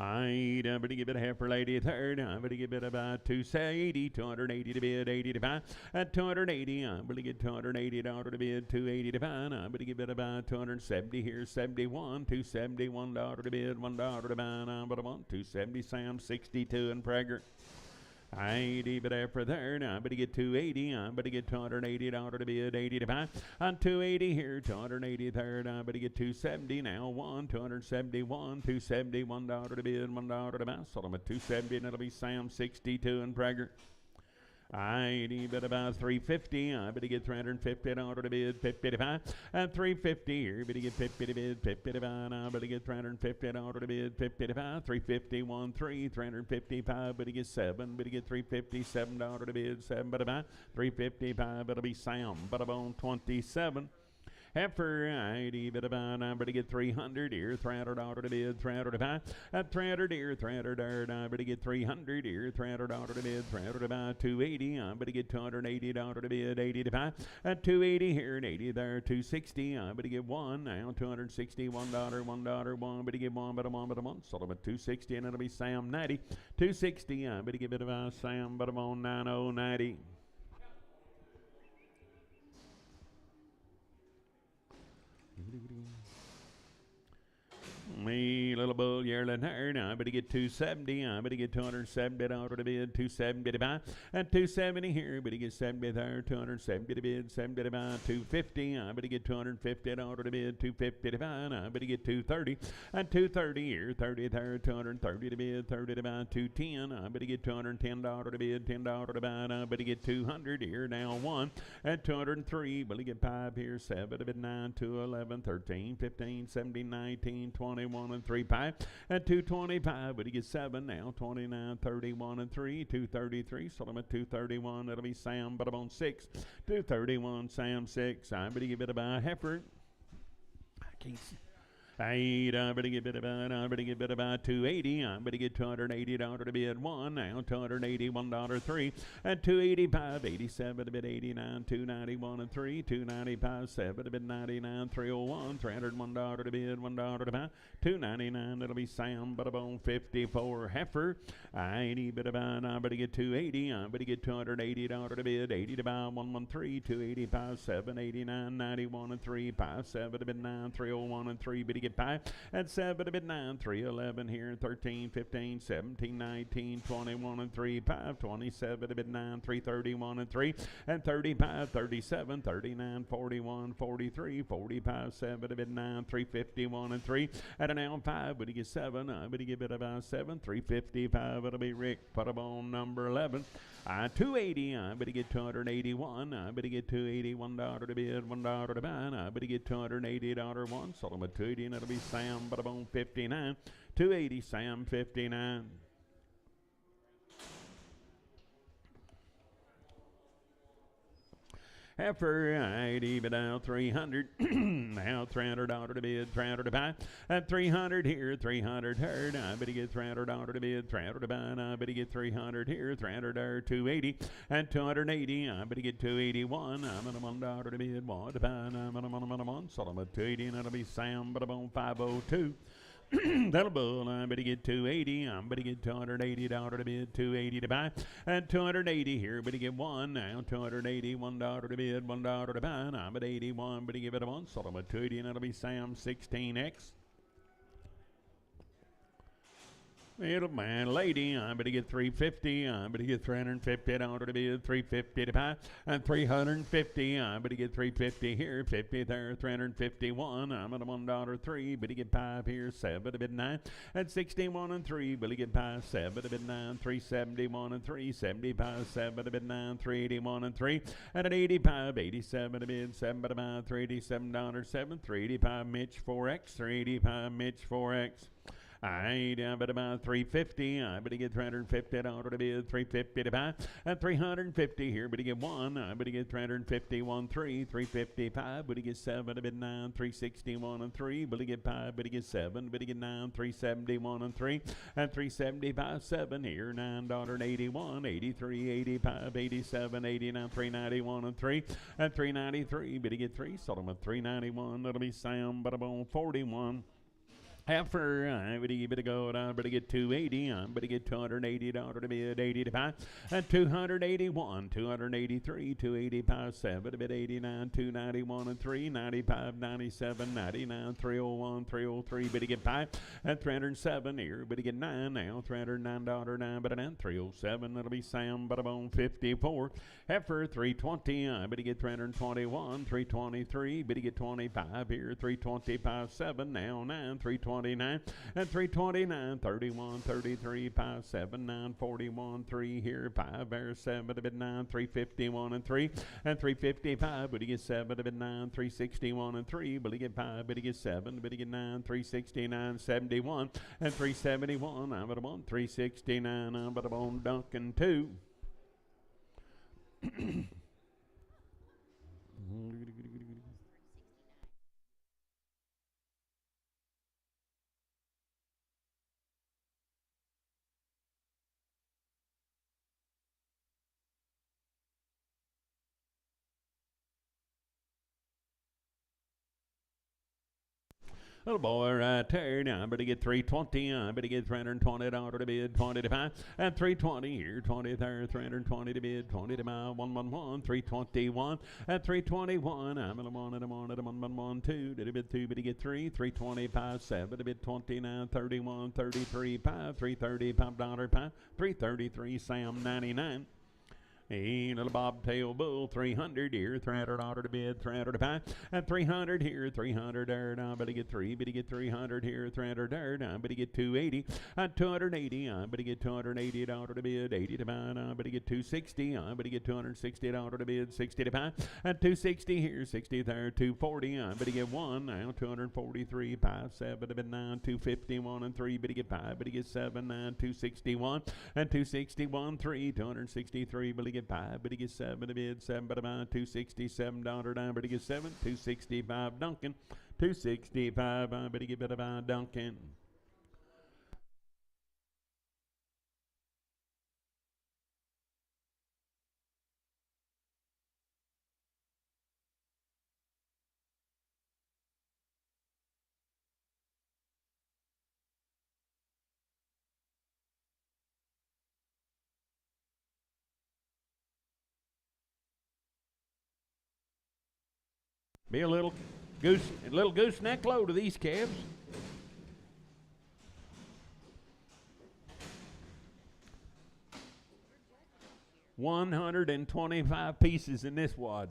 I but give it a half for lady third. I but give it about 280, 280 to bid, 80 to buy. At 280, I but get $280 to bid, 280 to buy. I but give it about 270 here, 71, $271 to bid, $1 to buy. I but I want 270 Sam, 62 and Prager. 80, but after third, I better get 280. I better get $280 to bid, 80 to buy. On 280 here, 280 third. I better get 270 now. 271, $271 to bid, $1 to buy. Sold them at 270, and it'll be Sam 62 and Prager. I bet about 350. I better get $350 to bid, 50 to buy. At 350 here, better get 50 to bid, 50 to buy. I better get $350 to bid, 50 to buy. 350, 1, 3, 355. Better get 7. Better get $357 to bid, 7 to buy. 355. It'll be Sam. But about 27. Heifer, 80, but about I better get 300 here, $300 to bid, 300 to buy. At 300 here, 300 I better get 300 here, $300 to bid, 300 to buy. 280, I better get $280 to bid, 80 to buy. At 280 here and 80 there, 260, I better get 1 now, $260, $1, $1, better get 1, but a 1, but a 1. Sold them at 260, and it'll be Sam 90. 260, I better get a bit of Sam, but I'm on 90. Me little bull yearling herd. I better get 270. I better get $270 to bid, 270 to buy. At 270 here, better get 70 there, 270 to bid, 70 to buy. 250. I better get $250 to bid, 250 to buy. I better get 230. At 230 here, 30 there, 230 to bid, 30 to buy. 210. I better get $210 to bid, $10 to buy. I better get 200 here. Now 1 at 203. Better get 5 here, 7 to bid, 9, 2, 11, 13, 15, 17, 19, 21 and 3 pie. At 225, but he gets 7 now. 29, 31 and 3, 233. Sold him at 231. That'll be Sam, but I'm on 6. 231, Sam 6. I better give it about heifer. I can't see. I better get bit about 280. I better get $280 to bid 1 now. $281 3 at 285, 87 to bid 89, 291 and 3, 295 7 to bid 99, 301, $301 to bid, $1 to buy, 299. That'll be Sam, but about 54 heifer. I better get 280. I better get $280 to bid, 80 to buy, 113, 285 7, 89, 91 and 3, 57 to bid 9, 301 and 3. Better get 5 at 7 to bid 9, 311 here, 13, 15, 17, 19, 21 and 3, 5, 27 to bid 9, 331 and 3, and 35, 37, 39, 41, 43, 45, 7 to bid 9, 351 and 3, at an L 5, but he gets 7, but he give it about 7, 355, it'll be Rick, put him on number 11. 280, I better get 281. I better get $281 to bid, $1 to buy. I better get $280 one. Sold him at 280, and it'll be Sam, but I'm on 59. 280, Sam 59. Heifer, 80, but now 300. Now $300 to bid, $300 to buy. At 300 here, 300 herd. I better get $300 to bid, $300 to buy. I better get 300 here, 300 there, 280. At 280, I better get 281. I'm at $1 to bid, $1 to buy. I'm at $1. Sold them at 280, and it'll be Sam, but I'm on 502. That'll bull. I better get 280. I better get $280 to bid, 280 to buy. At 280 here, better get 1 now. 280, $1 to bid, $1 to buy. I'm at 81. Better give it a 1. Sold them at 280, and it'll be Sam 16X. Little man, lady, I better get 350. I better get $350 to bid, 350 to buy, and 350. I better get 350 here, 50 there, 351. I'm at $1 3. Better get 5 here, 7 to bid 9. At 61 and 3. Better get 5, 7 to bid 9, 371 and 3, 75, 7 to bid 9, 381 and 3. And at 85, 87 to bid, 7 to buy, $387 7, 385 Mitch 4X, 385 Mitch 4X. I bet about 350. I better get $350 to bid, 350 to buy. At 350 here, better get 1. I better get 351 3, 355. Better get 7 to bid 9, 361 and 3. Better get 5. Better get 7. Better get 9, 371 and 3. At 375 7 here, $9.81, 83, 85, 87, 89, 391 and 3. At 393, better get 3. Sold them at 391. That'll be Sam, but I'm on 41. Heifer, I'm going to go, I'm going to get 280, I'm going to get $280 to bid, 80 to buy, at 281, 283, 285, 7 to bid, 89, 291 and 3, 95, 97, 99, 301, 303, bid to get 5, at 307 here, bid to get 9 now, $309, 9 bid and 307, that'll be Sam, but on 54, Heifer, 320, I'm going to get 321, 323, bid to get 25 here, 325, 7 now, 9, 329 and 329, 31, 33, 5, 7, 9, 41, 3 here, 5 there, 7 to bid 9, 351 and 3, and 355, but he gets 7 to bid 9, 361 and 3, but he get 5, but he get 7, but he get 9, 369, 71, and 371, I'm at a 1, 369, I'm at a bone, Duncan 2. Little boy right there. Now I'm going to get 320. I'm going to get $320 to bid, 20 to 5. And 320 here, 20 there, 320 to bid, 20 to buy, 111, 321. And 321. I'm going to want it, 111, 2. Did a bid 2, but he get 3, 325, 7 to bid, 29, 31, 33, 5, $335, 5, 333, Sam 99. Hey, little bobtail bull, 300 here, $300 to bid, 300 to buy, and 300 here, 300 there, now but he get 3, but he get 300 here, 300 there, now but he get 280, and 280, but he get $280 to bid, 80 to buy, now but he get 260, but he get $260 to bid, 60 to buy, and 260 here, 60 there, 240, but he get 1, now 243, 5, 7 to bid 9, 251 and 3, but he get 5, but he get 7, 9, 261, and 261, 3, 263, but he get 5, but he gets 7 to bid, 7 but about $267 down, but he gets 7, 265 Duncan, 265, but he get better by Duncan. Be a little gooseneck low to these calves. $125 pieces in this wad.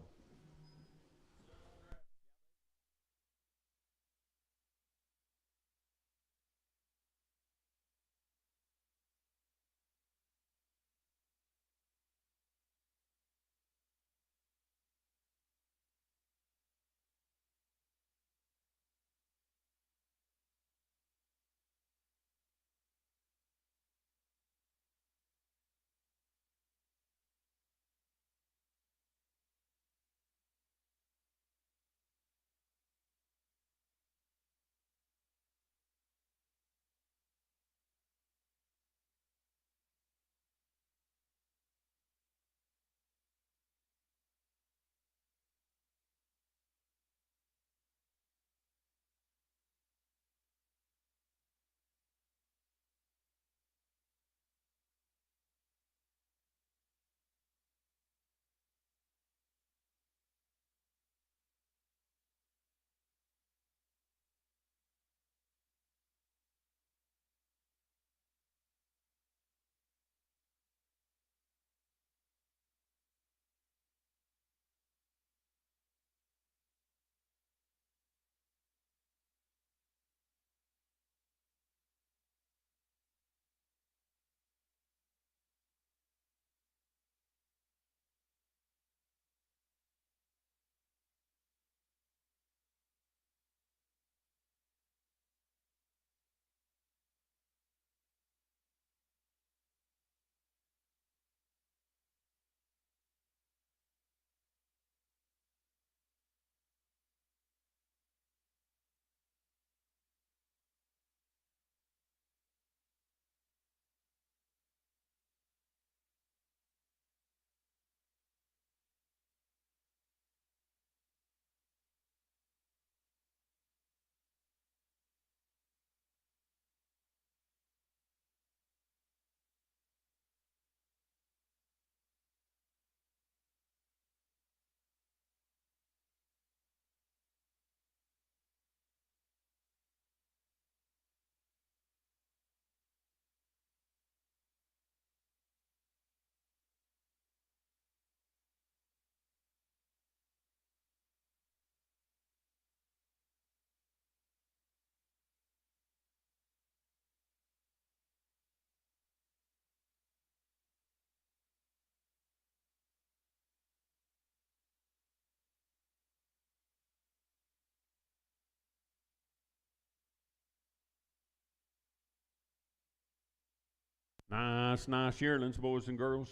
Nice yearlings, boys and girls.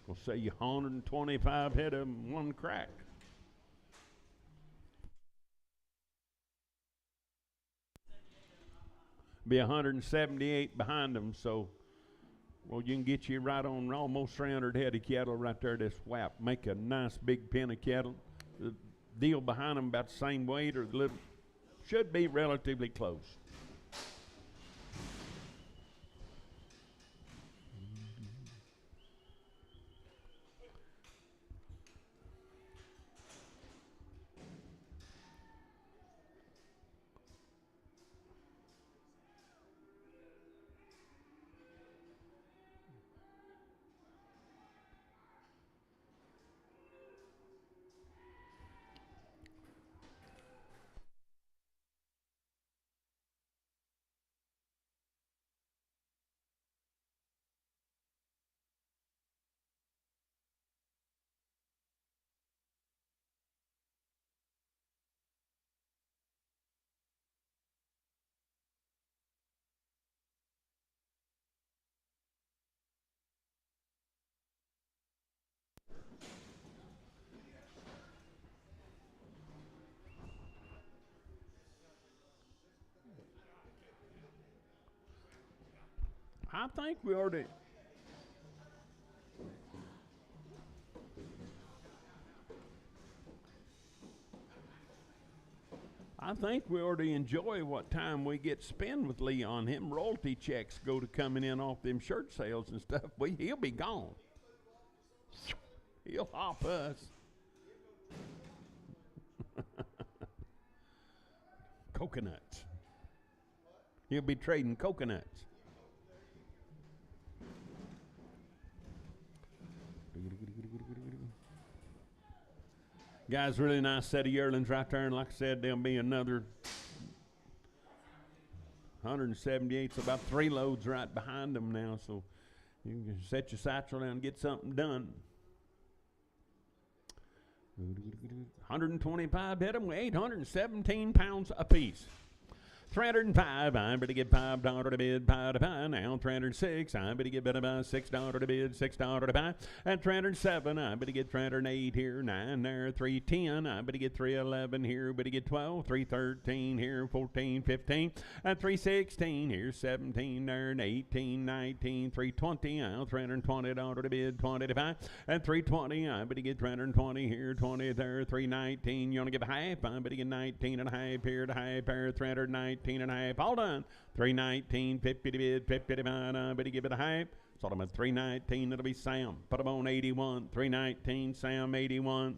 We'll say you 125 head of them, one crack. Be 178 behind them, so well, you can get you right on almost 300 head of cattle right there. This whap, make a nice big pen of cattle. The deal behind them about the same weight or the little, should be relatively close. I think we already. I think we already enjoy what time we get spend with Leon. Him royalty checks go to coming in off them shirt sales and stuff. He'll be gone. He'll hop us. Coconuts. He'll be trading coconuts. Guys, really nice set of yearlings right there, and like I said, there'll be another 178, so about 3 loads right behind them now, so you can set your satchel down and get something done. 125 hit them with 817 pounds apiece. 305, I'm going to get $5 to bid, $5 to buy. Now 306, I'm going to get $6 to bid, $6 to buy. And 307, I'm going to get 308 here, 9 there, 310, I'm going to get 311 here, I'm going to get 12, 313 here, 14, 15, and 316 here, 17 there, and 18, 19, 320, now $320 to bid, 20 to buy. And 320, I'm going to get 320 here, 20 there, 319, you want to give a half, I'm going to get 19 and a half here, to half here, 319. And a half, all done. 319, 50 to bid, 50 to buy, but give it a half. So I'm at 319, it'll be Sam. Put him on 81, 319, Sam 81.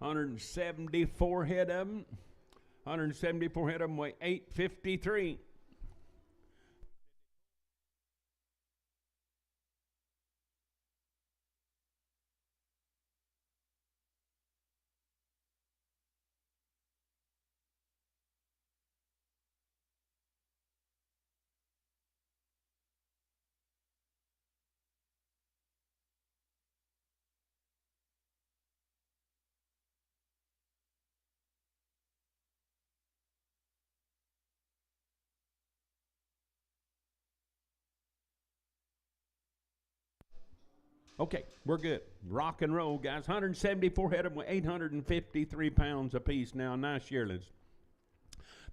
$174 head of them. 174 head of them weigh 853. Okay, we're good. Rock and roll, guys. 174 head of them with 853 pounds apiece now. Nice yearlings.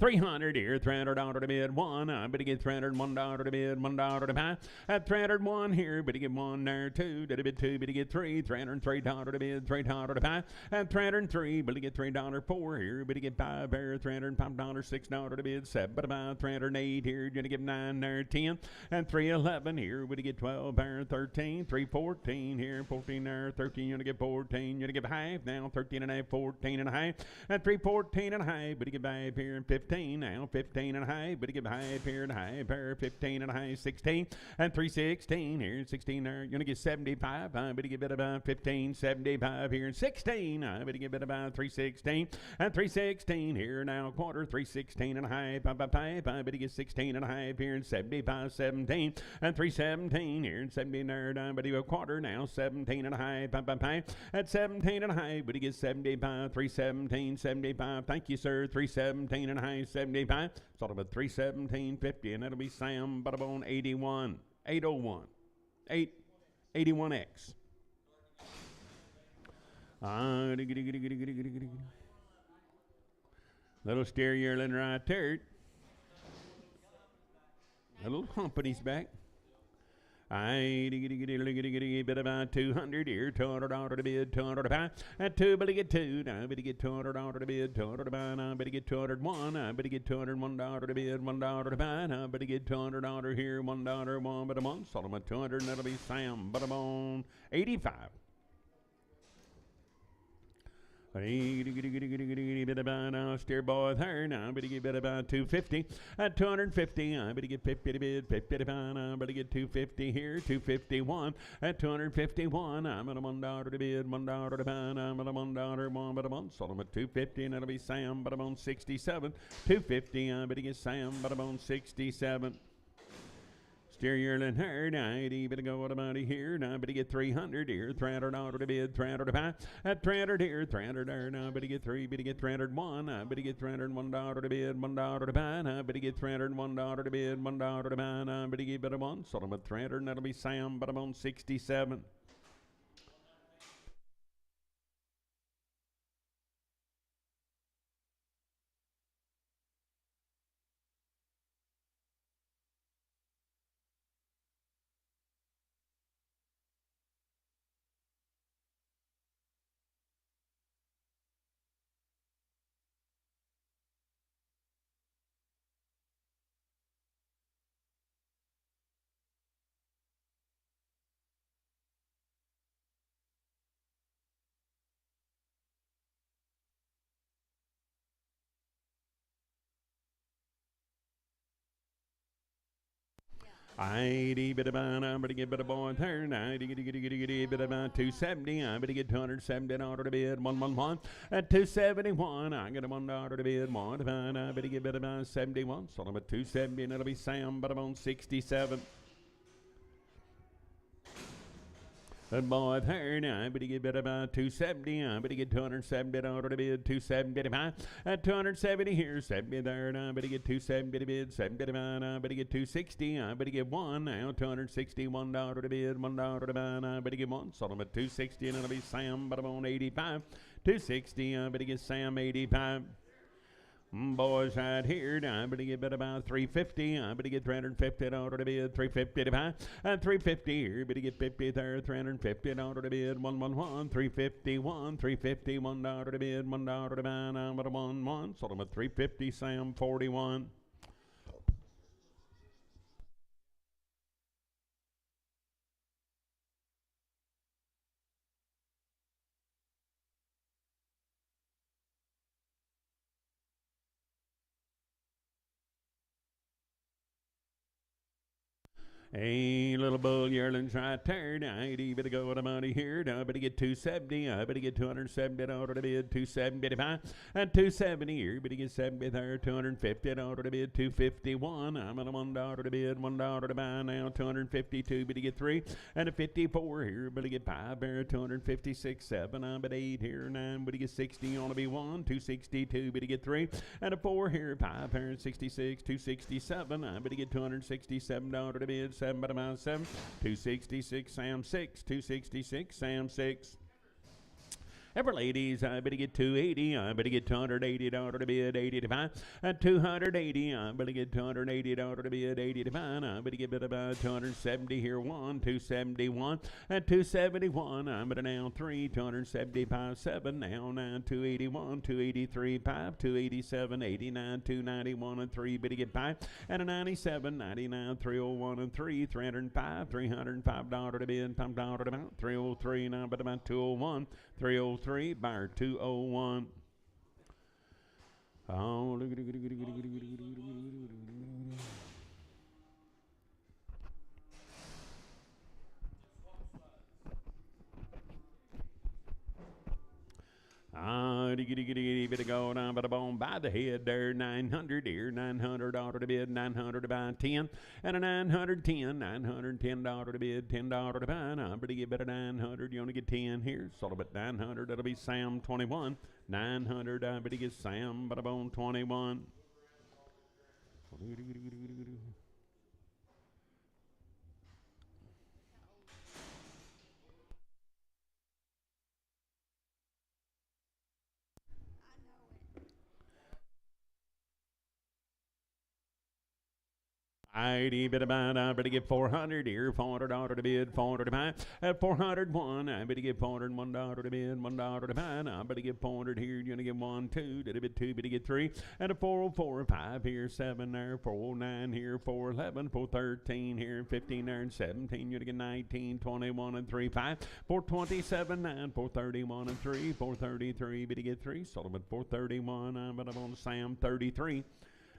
300 here, $300 to bid one. I better get $301 to bid, $1 to buy. At 301 here, better get one there, two. Did a bid two, better get three. $303 to bid, $3 to buy. At 303, better get $3.04 here, better get five there, $305, $6 to bid, seven to buy. 308 here, gonna get nine there, 10. And 311 here, better get 12 there, 13. 314 here, 14 there, 13. You're gonna get 14. You're gonna get half now, 13 and a half, 14 and a half. At 314 and a half, better get five here and 15 now, 15 and a half, but give half here and a half here, 15 and a half, 16, and 316 here, 16 there, you're gonna get 75, I better give it about 15, 75 here, and 16, I better give it about 316, and 316 here now, quarter, 316 and a half, I better get 16 and a half here, and 75, 17, and 317 here, and 17 there, I better give a quarter now, 17 and a half, at 17 and a half, better get 75, 317, 75, thank you sir, 317 and a half, 75, sort of a 317.50, and that'll be Sam Butterbone 81, 801, 881X. Little steer yearling right there. A little humpany's back. I bit about 200 here, $200 to bid, $200 to buy. At two, better get two. Now, better get $200 to bid, $200 to buy. Now, better get 201. I better get $201 to bid, $1 to buy. Now, better get $200 here, $1, one but a month. Sold them at 200, and that'll be Sam Butterbone 85. Bit about steer boy there. Now, better get bit about 250. At 250, I better get 50 to bid, 50 to buy. Now, better get 250 here, 251. At 251, I'm at a $1 to bid, $1 to buy. Now, I'm at a $1, one but a month. Sold them at 250, and that'll be Sam Butterbone 67. 250, I better get Sam Butterbone 67. Steer yearling here, now, better go what about here, now, better get 300 here, $300 to bid, $300 to buy, at 300 here, 300 there, now, better get 301, now, better get $301 to bid, $1 to buy, now, better get $301 to bid, $1 to buy, now, better get better one, sold them at 300, and that'll be Sam Butterbone 67. I bit about I'm gonna get better boy there. I bit about 270. I better get $270 to bid, 111. At 271, I get a $1 to bid, one to buy. I better get better about 71. So I'm at 270, and it'll be Sam Butterbone 67. That boy there, now I better get better about 270. I better get $270 to bid, 270 to buy. At 270 here, 70 there, now I better get 270 to bid, 70 to buy. Now I better get 260. I better get one now, $261 to bid, $1 to buy. Now I better get one. Sold them at 260, and it'll be Sam Butterbone 85. 260. I better get Sam 85. Boys right here, now I better get about 350. I better get $350 to bid, 350 to buy. At 350 here, better get 50 there, $350 to bid, 111, 351, $351 to bid, $1 to buy. Now I'm at a 1-1, sold them at 350, Sam 41. Hey, little bull yearlings right there. Now, I better go with the money here. Now, I better get 270. I better get 270 out of the bid. 275 and 270 here. Better get 70 there. 250 out of the bid. 251. I'm at a $1 to bid. $1 to buy now. 252. Better get 3 and a 54 here. Better get 5 there. 256. 7. I'm at 8 here. 9. Better get 60 on to be 1. 262. Better get 3 and a 4 here. 5 here. 66. 267. I better get $267 to bid. 7 but about 7, 266, Sam 6, 266, Sam 6. Ever ladies, I better get 280. I better get $280 to bid, 80 to buy. At 280, I better get $280 to bid, 80 to buy. I better get about 270 here, 1, 271. At 271, I'm at now 3, 275, 7. Now 9, 281, 283, 5, 287, 89, 291 and 3. Better get 5 and a 97, 99, 301 and 3, 305, $305 to bid, $5 to buy. 303 now, but about 201. 303, buyer 201. Oh, better go down by the bone by the head there. 900 here, $900 to bid, 900 to buy 10, and a 910, $910 to bid, $10 to buy. Now, better get better 900. You only get 10 here, so about 900. That'll be Sam 21. 900. I better get Sam by the bone 21. I better get 400 here, $400 to bid, 400 to buy. At 401, I better get $401 to bid, $1 to buy. Now I better get 400 here. You're gonna get 1, 2, did a bit 2, better get 3, and a 404, 5 here, 7 there, 409 here, 411, 413 here, 15 there, and 17. You're gonna get 19, 21 and 3, 5, 427, 9, 431 and 3, 433, better get 3. Sullivan 431. I'm on Sam 33.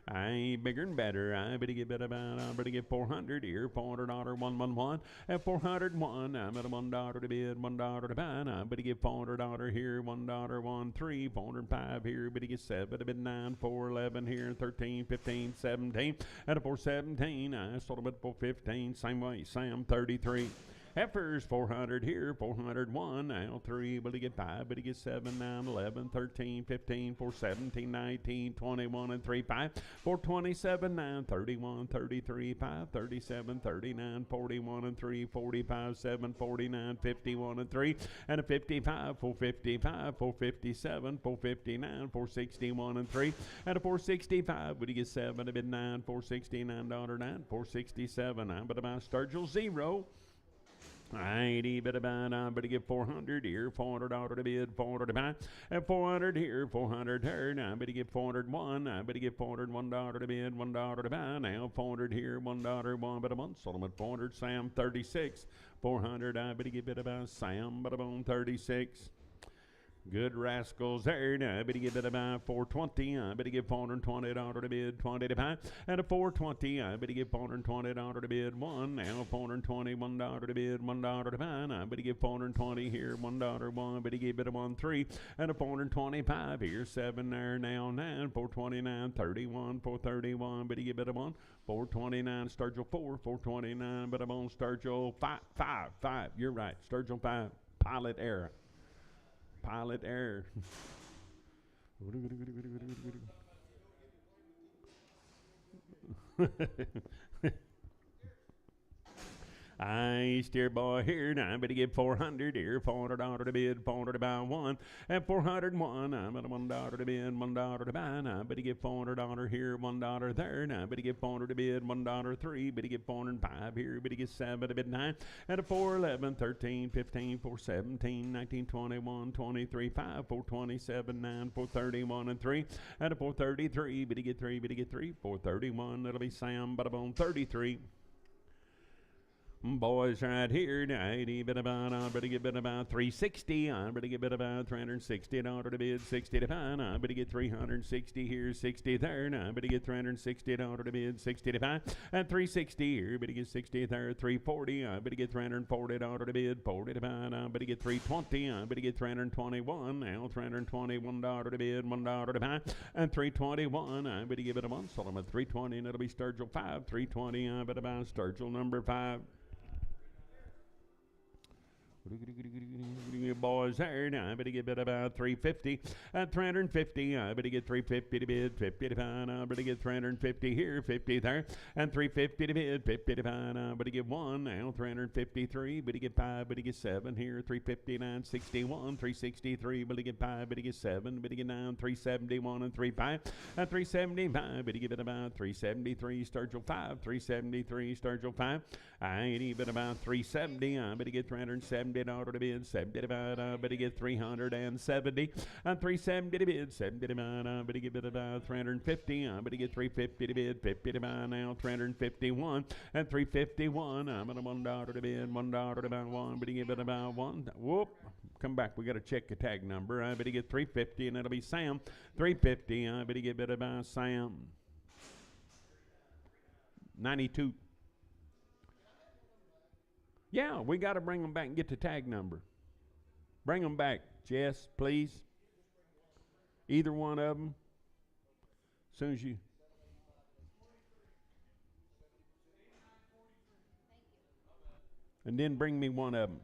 I bigger and better. I better get better about. I better get 400 here. $400 111 at 401. I'm at a $1 to bid, $1 to buy. I better get $400 here. $1 13. 405 here. Better get 7. A bid 9. 411 here. 13, 15, 17 at a 417. I sold them at 415. Same way. Sam 33. Heifers 400 here, 401, now 3, but he get 5, but he get 7, 9, 11, 13, 15, 417, 19, 21, and 3, 5, 427, 9, 31, 33, 5, 37, 39, 41, and 3, 45, 7, 49, 51, and 3, and a 55, 455, 457, 459, 461, and 3, and a 465, but he get 7, a bid 9, $469, 9, 467, I'm but about Sturgill 0. Righty, better get 400 here, $400 to bid, 400 to buy, and 400 here, 400 here. Now I better get 401. I better get $401 to bid, $1 to buy. Now 400 here, $1, 1 but a month. Sold them at 400. Sam 36, 400. I better get about Sam, but I'm on 36. Good rascals there. Now I better get it about 420. I better get $420 to bid, 20 to buy. And a 420. I better get $420 to bid, 1. Now $421 to bid, $1 to buy. And I better get 420 here, $1, 1. Better get it a 1, 3. And a 425 here, 7 there. Now 9, 429, 31, 431. Better get it a 1. 429, Sturgill 4, 429. But I'm on Sturgill 5. You're right, Sturgill 5. Pilot error. Pilot error. I steer boy here. Now I better get 400 here. $400 to bid, 400 to buy 1. At 401, I'm at a $1 to bid, $1 to buy. Now I better get $400 here, $1 there. Now I better get 400 to bid, $1 3. Better get 405 here. Better get 7 to bid 9. At a 411, 13, 15, 417, 19, 21, 23, 5, 427, 9, 431 and 3. At a 433, better get 3. Better get 3. 431. That'll be Sam, but I'm on 33. Boys right here, $90, bit about, better get bit about $360, better get bit about $360 to bid, 60 to find, better get $360 here, 60 there, better get $360 to bid, 60 to find, and $360 here, better get 60 there, $340, better get $340 to bid, 40 to find, better get $320, better get $321, now $321 to bid, $1 to find, and $321, better give it a one, Solomon $320, and it'll be Sturgill 5, $320, better buy Sturgill number 5. Boys there now, better get bid about $350 and $350. Better get $350 to bid, $50 to find. Better get $350 here, $50 there, and $350 to bid, $50 to find. Better get one now, $353. Better get 5, better get 7 here, $359, $61, $363. Better get 5, better get 7, better get 9, $371 and $35 and $375. Better get bid about $373. Sturgill 5, $373. Sturgill 5. I ain't even about $370. Better get $370 to bid, 75. Better get $370 and $370 to bid, 75. Better get bid about $350. Better get $350 to bid, 50 to buy now, $351 and $351. I'm at $1 to bid, $1 to buy one. Better get bid about one. Whoop. Come back. We got to check the tag number. I better get $350 and it'll be Sam. $350. I better get bid about Sam. 92. Yeah, we got to bring them back and get the tag number. Bring them back, Jess, please. Either one of them. As soon as you. And then bring me one of them.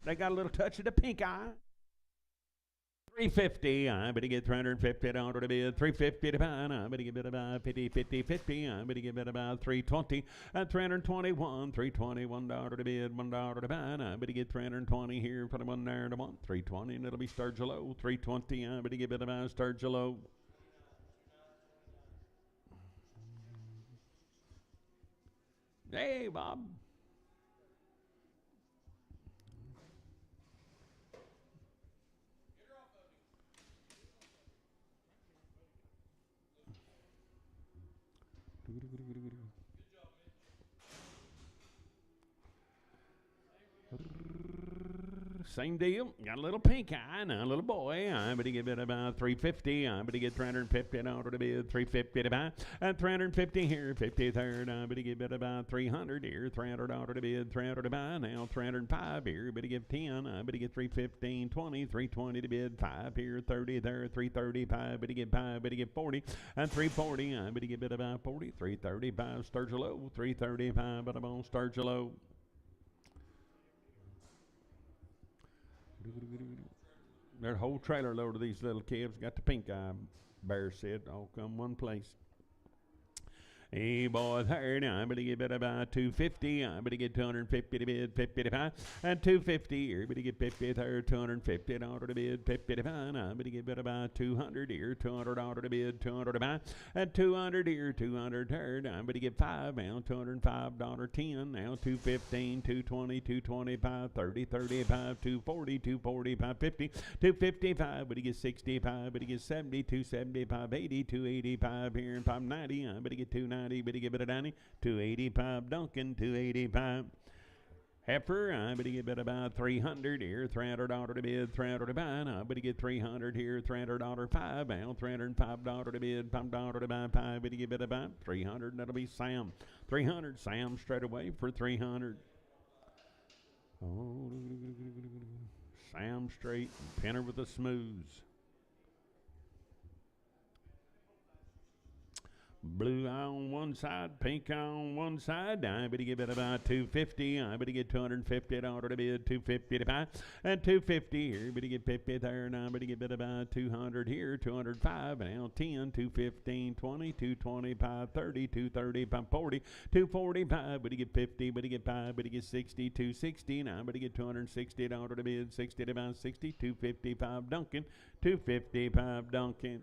They got a little touch of the pink eye. $350. I better get $350 to bid. $350 to buy. I better get about $50, $50, $50. I better get about $320 and $321. $321 to bid. $1 to buy. I better get $320 here for the one there to one. $320 and it'll be Sturgill. $320. I better get about Sturgill. Hey, Bob. Same deal. Got a little pink eye now, a little boy. I better get it about $350. I better get $350 to bid, $350 to buy, and $350 here, 53rd. I better get it about $300 here, $300 to bid, $300 to buy. Now $305 here. Better get 10. I better get $315, 20, $320 to bid, 5 here, 30 there, $335. Better get 5. Better get 40 and $340. I better get it about 40, $335. Sturgill, $335. But I'm on Sturgill. There's a whole trailer load of these little calves. Got the pink eye, Bear said. All come one place. Hey, boys, here now. I better get bid about $250. I better get $250 to bid, $50 to buy, and $250 here. I better get $50 there, $250 to bid, $50 to buy. I better get bid about $200 here, $200 to bid, $200 to buy, and $200 here, $200 there. I better get 5 now, $205, 10 now, $215, $220, $225, $30, $35, $240, $240, $550, $255. Better get 65. Better get 70, $275, $80, $285 here, and $590. I better get $290. Better give it a Donnie. $285 Duncan, $285 Heifer. I better get it about $300 here, $300 to bid, $300 to buy. I better get $300 here, $300 5 now, $305 to bid, $5 to buy, 5. Better give it about $300. That'll be Sam. $300. Sam straight away for $300. Oh, Sam straight and pin her with the smooths. Blue on one side, pink on one side. I better give it about 250. I better get $250 to bid, 250 to buy, and 250 here. Better get 50 there, and I better give it about 200 here, 205. Now 10, 215, 20, 225, 30, 235, 40, 245. Better get 50. Better get 5. Better get 60, 260. Now better get $260 to bid, 60 to buy, 60, 255 Duncan, 255 Duncan.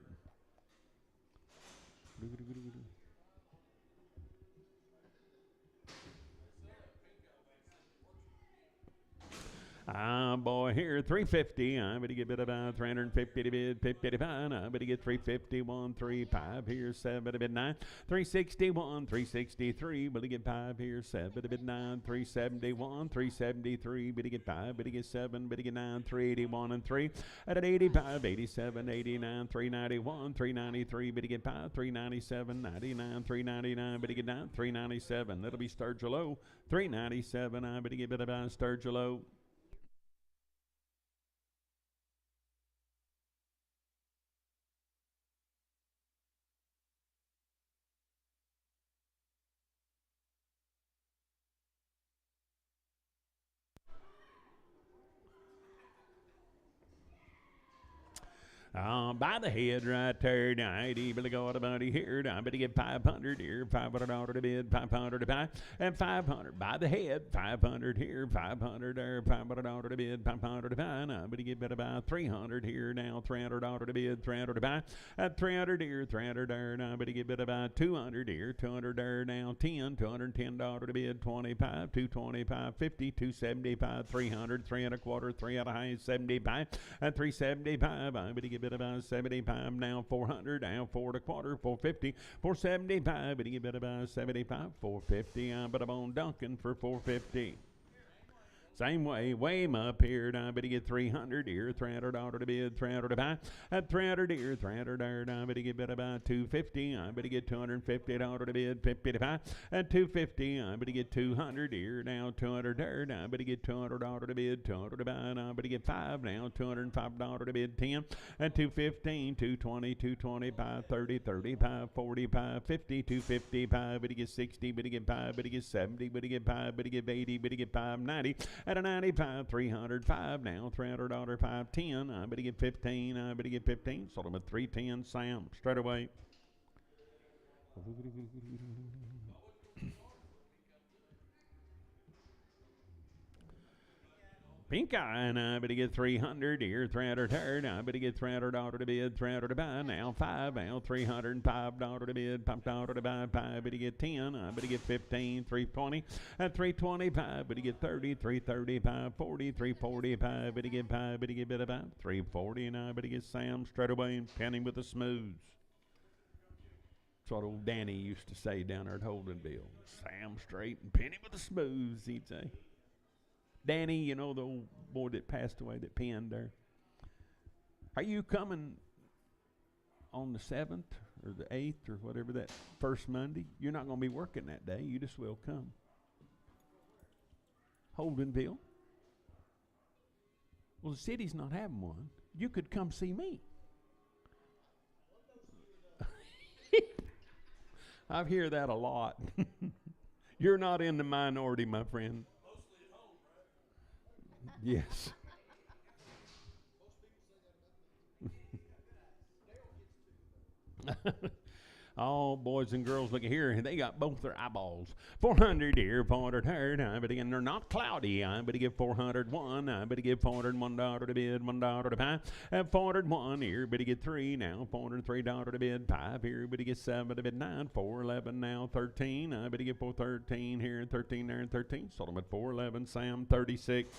Ah, boy, here, 350. I better get bid about 350 to bid, 50 to buy. I better get 351, 35 here, 7 to bid 9. 361, 363. Better get 5 here, 7 to bid 9. 371, 373. Better get 5. Better get 7. Better get 9. 381 and 3. At an 85, 87, 89, 391, 393. Better get 5. 397, 99, 399. Better get 9. 397. That'll be Sturgelow. 397. I better get bid about Sturgelow. By the head right there, now 80, better go out about here. I better get 500 here, $500 to bid, 500 to buy, and 500 by the head, 500 here, 500 there, $500 to bid, 500 to buy. I better get about 300 here now, $300 to bid, 300 to buy, and 300 here, 300 there. Now I better get about 200 here, 200 there now, 10, $210 to bid, 25, 225, 50, 275, 300, 3 and a quarter, 3 at a high, 75, and 375. I better get about 75 now, 400 now, 4 and a quarter, 450, 475. But you get about 75, 450. But I'm on Duncan for 450. Same way up here. Now I better get 300 here, $300 to bid, 300 to buy, at 300 here, 300 there. Now I better get about 250. I better get $250 to bid, 50 to buy, at 250. I better get 200 here, now 200 there. Now I better get $200 to bid, 200 to buy. Now I better get 5 now, $205 to bid, 10, at 215, 220, 225, 30, 35, 45, 50, 255. Better get 60, better get 5, better get 70, better get 5, better get 80, better get 5, 90. At a 95, 305 now, $300, 510. I better get 15. I better get 15. Sold him at 310. Sam, straight away. Pink eye, and I better get 300 here, 300 third. I better get $300 to bid, 300 to buy. Now 5, now $305 to bid, $5 to buy. 5, better get 10. I better get 15, 320. At 325, better get 30, 335, 40, 345. Better get 5, better get bid about 340. And I better get Sam straight away and penny with the smooths. That's what old Danny used to say down there at Holdenville. Sam straight and penny with the smooths, he'd say. Danny, you know, the old boy that passed away that penned there. Are you coming on the 7th or the 8th or whatever, that first Monday? You're not going to be working that day. You just will come. Holdenville. Well, the city's not having one. You could come see me. I hear that a lot. You're not in the minority, my friend. Yes. All boys and girls, look here, they got both their eyeballs. 400 here, 400 here. I better get, they're not cloudy. I better give 401. I better give $401 to bid, $1 to buy. At 401 here, better get 3 now, $403 to bid, 5 here, better get 7 to bid, 9, 411 now, 13. I better get 413 here, 13 there, and 13. Sold them at 411. Sam, 36.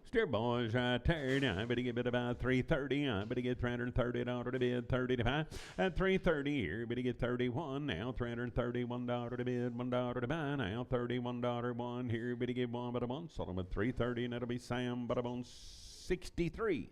Steer boys right there. Now I better get bid about 330. I better get $330 to bid, 30 to buy. At 330 here, better get 31 now, $331 to bid, $1 to buy. Now $31 one here, better get 1 but a 1. Sold them at 330, and that'll be Sam but a bone 63.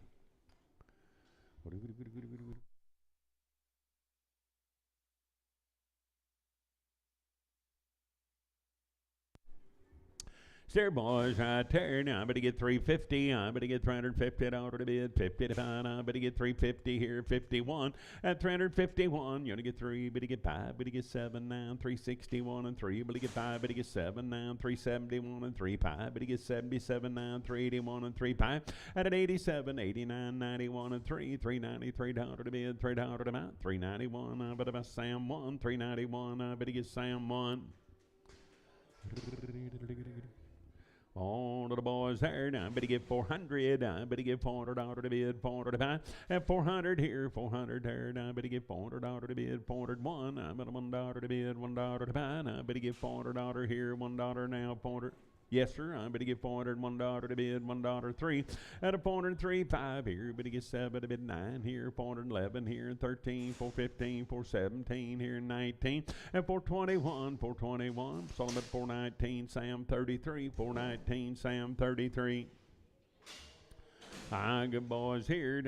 Steer boys right there. Now, but to get 350. But to get 350 out of the bid. 50 to 5. But to get 350 here. 51 at 351. You're gonna get 3. But to get 5. But to get 7 now. 361 and 3. But to get 5. But to get 7 now. 371 and 3. 5. But to get 77 now. 381 and 3. 5 at an 87, 89, 91 and 3. 393 down to the bid. 3 down to the mount. 391. But about Sam 1. 391. But to get Sam 1. All of the boys there. Now, better get 400. Better get 400 out of the bid. 400 to 5. And 400 here. 400 there. Now, better get 400 out of the bid. 401. Better $1 to the bid. $1 to 5. Better get 400 out of here. $1 now. 400. Yes, sir. I better get $401 to bid, $1 3 at a 403 5 here. Better get 7 to bid 9 here, 411 here, 13, 415, 417 here, 19 and 421, 421. Solomon 419, Sam 33, 419, Sam 33. Good boys here.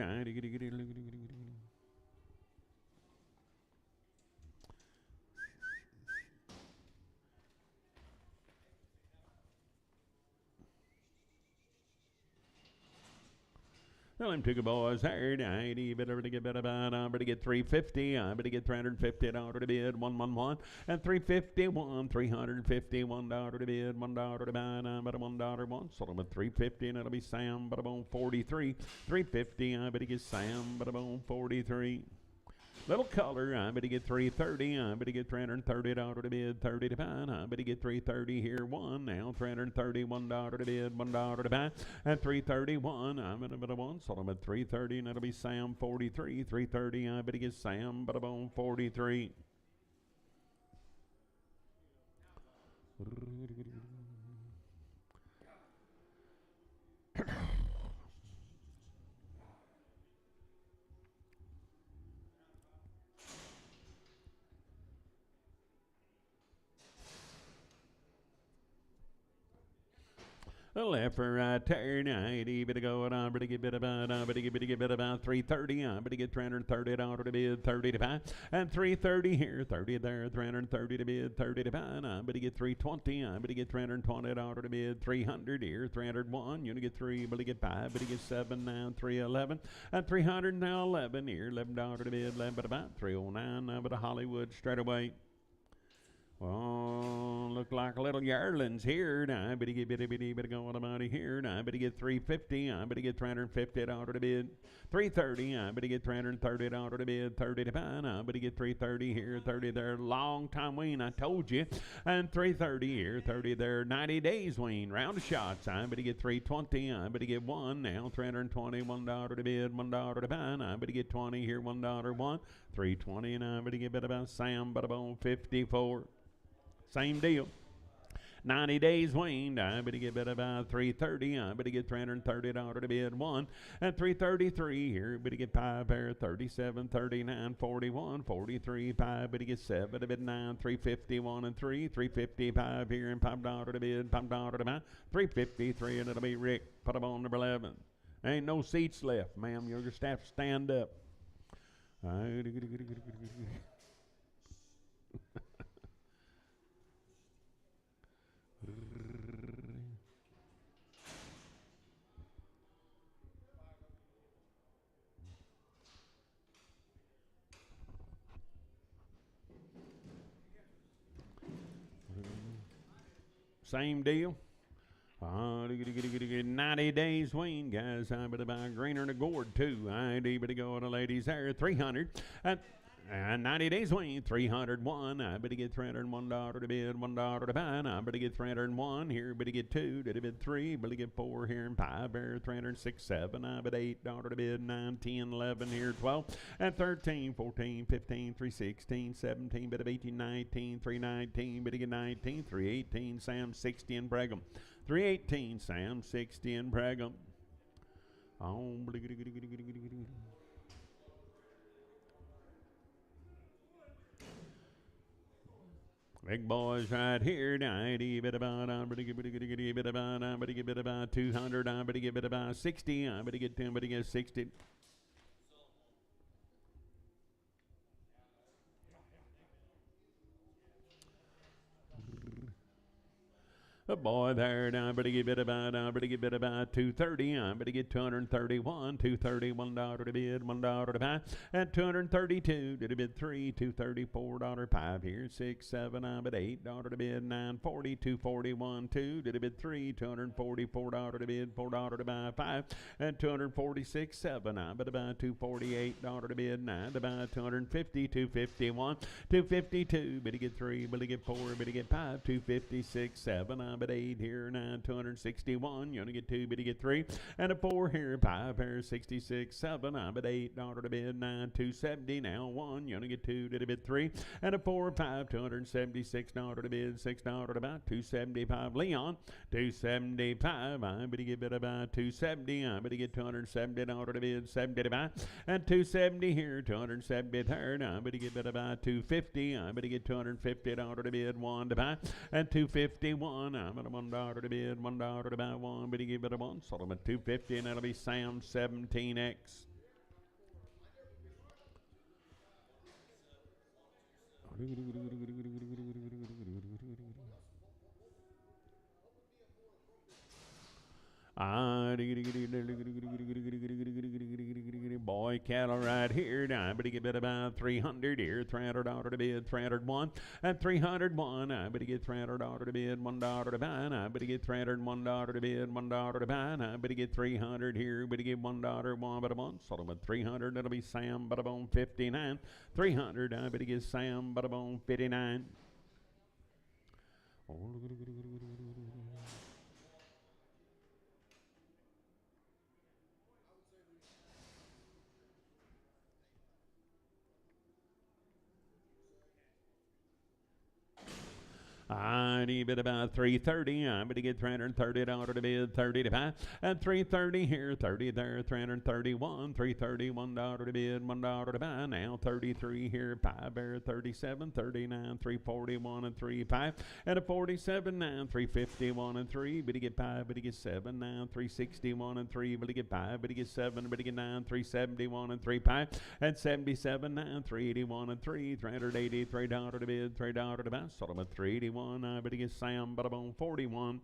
Tell him to go boys there. Better get better better get 350. Better get 350 out of the bid. 111 and 351. $351 to bid. $1 to buy. Better $1 one. Sold him at 350 and it'll be Sam. But about 43. 350. Better get Sam. But about 43. Little color, I better get 330. I better get 330 to the bid, 30 to buy. I better get 330 here, one now, $331 to the bid, $1 to buy. At 331, I'm at a one, sold them at 330, and that'll be Sam 43, 330. I better get Sam, but I'm 43. The left or right turn, better go on, better get about 330, better get 330 out of the bid, 30 to 5, and 330 here, 30 there, 330 to bid, 30 to 5, better get 320, better get 320 out of the bid, 300 here, 301, you get 3, better get 5, better get 7 now, 311, and 300 now 11 here, 11 out of the bid, 11 but about 309, but a Hollywood straight away. Oh, look like a little yearlings here. Now, I better get better go on about here. Now, I better get 350. I better get 350 out of the bid. 330. I better get 330 out of the bid. 30 to 5. I better get 330 here. 30 there. Long time wean, I told you. And 330 here. 30 there. 90 days wean. Round of shots. I better get 320. I better get 1 now. 320. $1 to the bid. $1 to 5. I better get 20 here. $1 1. 320. And I better get better about Sam, but about 54. Same deal. 90 days weaned. I better get better about 330. I better get 330 out of the bid 1 and 333 here. Better get 5 there. 37, 39, 41, 43. 5. Better get 7 to bid 9. 351 and 3. 355 here and $5 to the bid. $5 to buy. 353 and it'll be Rick. Put them on number 11. Ain't no seats left, ma'am. You'll just have to stand up. Same deal. 90 days wean, guys. I better buy a greener and a gourd too. I better go to ladies there. 300. And 90 days wean, 301. I better get $301 to bid, $1 to buy. I better get 301 here. Better get 2 to bid 3. Better get 4 here and 5 there. 306, 7. I bet $8 to bid, 9, 10, 11 here, 12 and 13, 14, 15, 316, 17. Better 18, 19, 319. Better get 19, 318. Sam 60 in Brigham. 318. Sam 60 in Brigham. Oh, big boys right here. Better get about 200. I better get about 60. I better get 10. Better get 60. A boy there, I better get about, 230. I better get 231, $231 to bid, $1 to buy, and 232 to bid 3, $234 here, 6, 7, I bet $8 to bid, 940, 241, 2 to bid 3, $244 to bid, $4 to buy 5, and 246, 7, I bet about $248 to bid, 9 to buy, 250, 251, 252, better get 3, better get 4, better get 5, 256, 7, I bet 8 here, 9, 261, you only get 2, better get 3, and a 4 here, 5 here, 66, 7, I bet $8 to bid, 9, 270, now 1, you only get 2, to bid 3, and a 4, 5, $276 to bid, $6 to buy, 275, Leon, 275, I better get bid about 270, I better get $270 to bid, 70 to buy, and 270 here, 273rd, I better get bid about 250, I better get $250 to bid, 1 to buy, and 251, I'm at a $1 to bid, $1 to buy, 1, better get bid a 1, sold them at 250, and that'll be Sam 17X. Boy cattle right here. I better get bid about 300 here. $300 to bid, 301, and 301. I better get $300 to bid, $1 to buy. I better get $301 to bid, $1 to buy. I better get 300 here. Better get $1, 1 but a 1. Sold them at 300. That'll be Sam Butterbone 59. 300. I better get Sam Butterbone 59. I need bid about 330. I'm going to get $330 to bid, 30 to buy, and 330 here, 30 there, 331, $331 to bid, $1 to buy. Now 33 here, 5 there, 37, 39, 341 and 3, 5, and a 47 now, 351 and 3. But to get 5, but to get 7 now, 361 and 3. But to get 5, but to get 7, but to get 9, 371 and 3, 5, and 77 now, 381 and 3, $383 to bid, $3 to buy. Sold them at 381. I better get Sam Butterbone 41.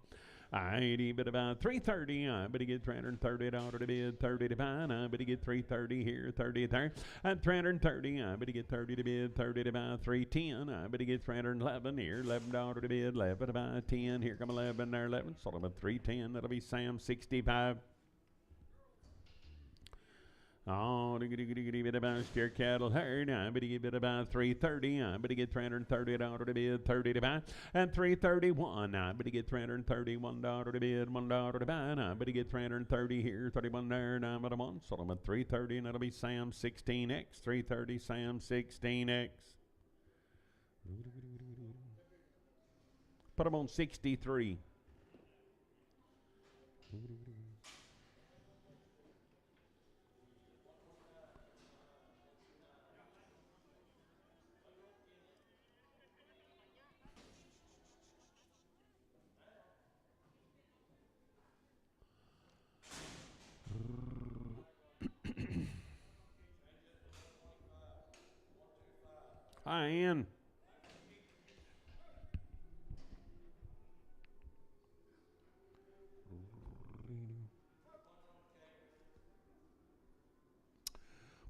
I ain't bid about 330. I better get $330 to bid, 30 to buy. I better get 330 here, 30 there, and 330. I better get 30 to bid, 30 to buy, 310. I better get 311 here, $11 to bid, 11 to buy, 10. Here come 11 there, 11. Sold them at 310. That'll be Sam 65. Oh, bit about steer cattle herd. I better get bid about 330. I better get $330 to bid, 30 to buy, and 331. I better get $331 to bid, $1 to buy. And I better get 330 here, 31 there, and I'm at a month. Sold them at 330, and that'll be Sam 16X. 330 Sam 16X. Put them on 63. Hi, Ann.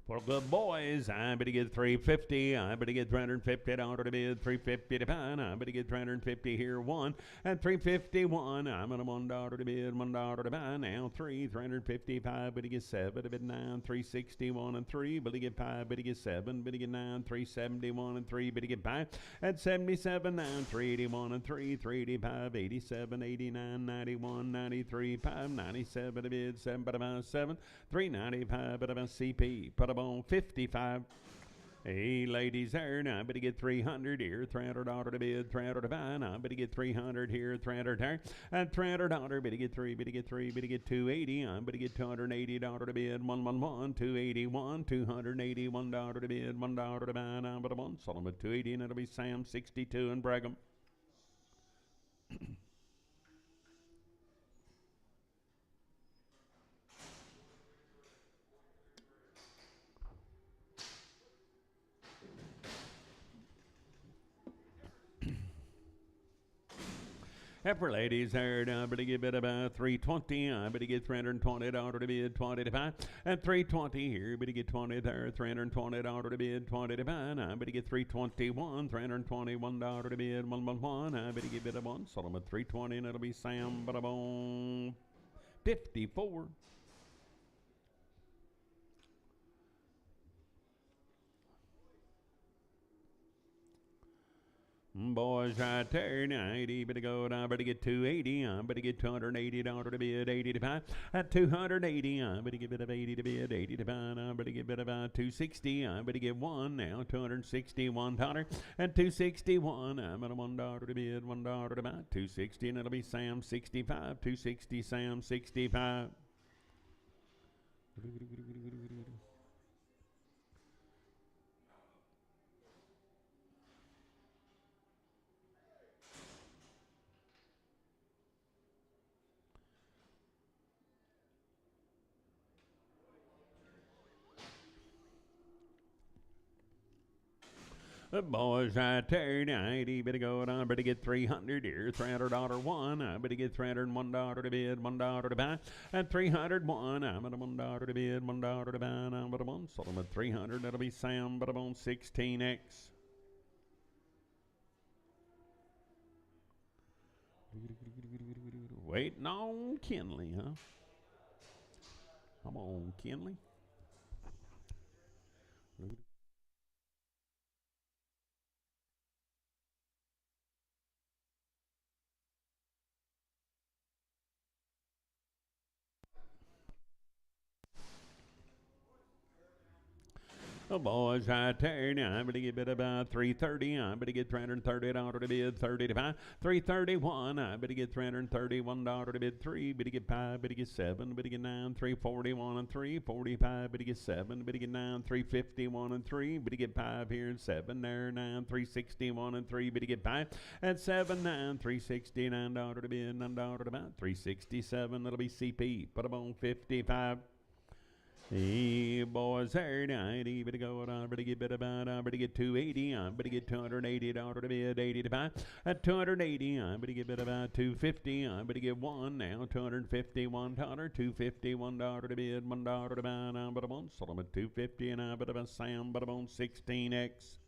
For good boys, I better get 350. I better get $350 to bid, 350 to buy. I better get 350 here, 1, and 351. I'm at a $1 to bid, $1 to buy. Now 355. Better get 7 to bid, 9, 361 and 3. Better get 5. Better get 7. Better get 9, 371 and 3. Better get 5 at 77, 9, 381 and 3, 385, 87, 89, 91, 93, 5, 97 to bid, 7 but about 7, 395 but about CP. Put up on 55. Hey, ladies there, now I better get 300 here, $300 to bid, $300 to buy. Now I better get 300 here, 300 there, and $300. Better get 3, better get 3, better get 280. I better get $280 to bid, 111, 281, $281 to bid, $1 to buy. Now but a one, sold them at 280, and it'll be Sam 62 and Brigham. Heifer ladies heard, but give it about 320. But get $320 to bid 20 to buy. At 320 here, but get 20 there, $320 to bid 20 to buy. But get 321, $321 to bid 111. But give it a one, sold them at 320, and it'll be Sam, but I'm 54. Boys right there, 90, but go down, better get 280, better get $280 to bid, 80 to buy, at 280, better get bit of 80 to bid, 80 to buy, better get bit about 260, better get one now, $261, at 261, I'm at $1 to bid, $1 to buy, 260, and it'll be Sam 65, 260, Sam 65. The boys right there, 90, better go down, better get 300 here, $300 one, better get $301 to bid, $1 to buy, at 301, I'm at $1 to bid, $1 to buy, I'm at one, sold them at 300, that'll be Sam, but I'm on 16X. Waiting on Kinley, huh? Come on, Kinley. The boys right there, now I'm going to get bid about 330. I'm going to get $330 to bid, 30 to buy. 331. I'm going to get $331 to bid, 3. But to get 5. But to get 7. But to get 9. 341 and 3. 45. But to get 7. But to get 9. 351 and 3. But to get 5 here and 7 there. 9. 361 and 3. But to get 5 at 7. 9. $369 to bid, $9 to buy. 367. That'll be CP. Put them on 55. Hey, boys, there, 90, better go on, better get bit about, better get 280, better get $280 to bid, 80 to buy, at 280, better get bit about 250, better get one now, $251, $251 to bid, $1 to buy, but I'm on, sold them at 250, and I bet about Sam, but I'm on 16X.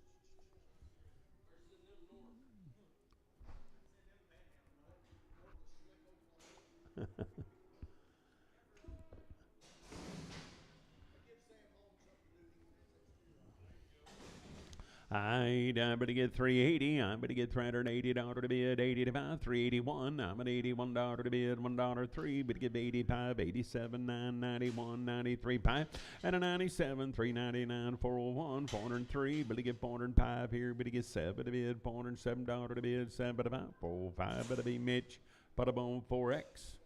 I better get 380. I'm better get $380 to bid, 80 to buy, 381. I'm at $81 to bid, $1 3. Better get 85, 87, 991, 93 5, and a 97, 399, 401, 403. Better get 405 here. Better get 7 to bid, $407 to bid, 7 to buy, 405. Better be Mitch. Put up on 4X.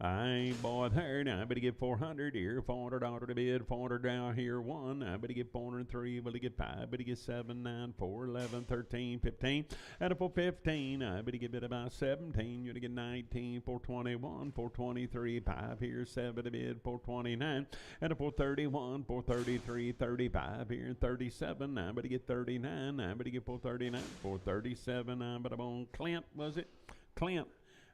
I boy there now. I better get 400 here, $400 to bid, 400 down here, 1. I better get 403, better get 5, better get 7, 9, 4, 11, 13, 15. And for 15, I better get bid about 17. You're to get 19, 421, 423, 5 here, 7 to bid, 429. And for 31, 433, 35 here, 37. I better get 39. I better get 439, 437. I better on Clint, was it? Clint.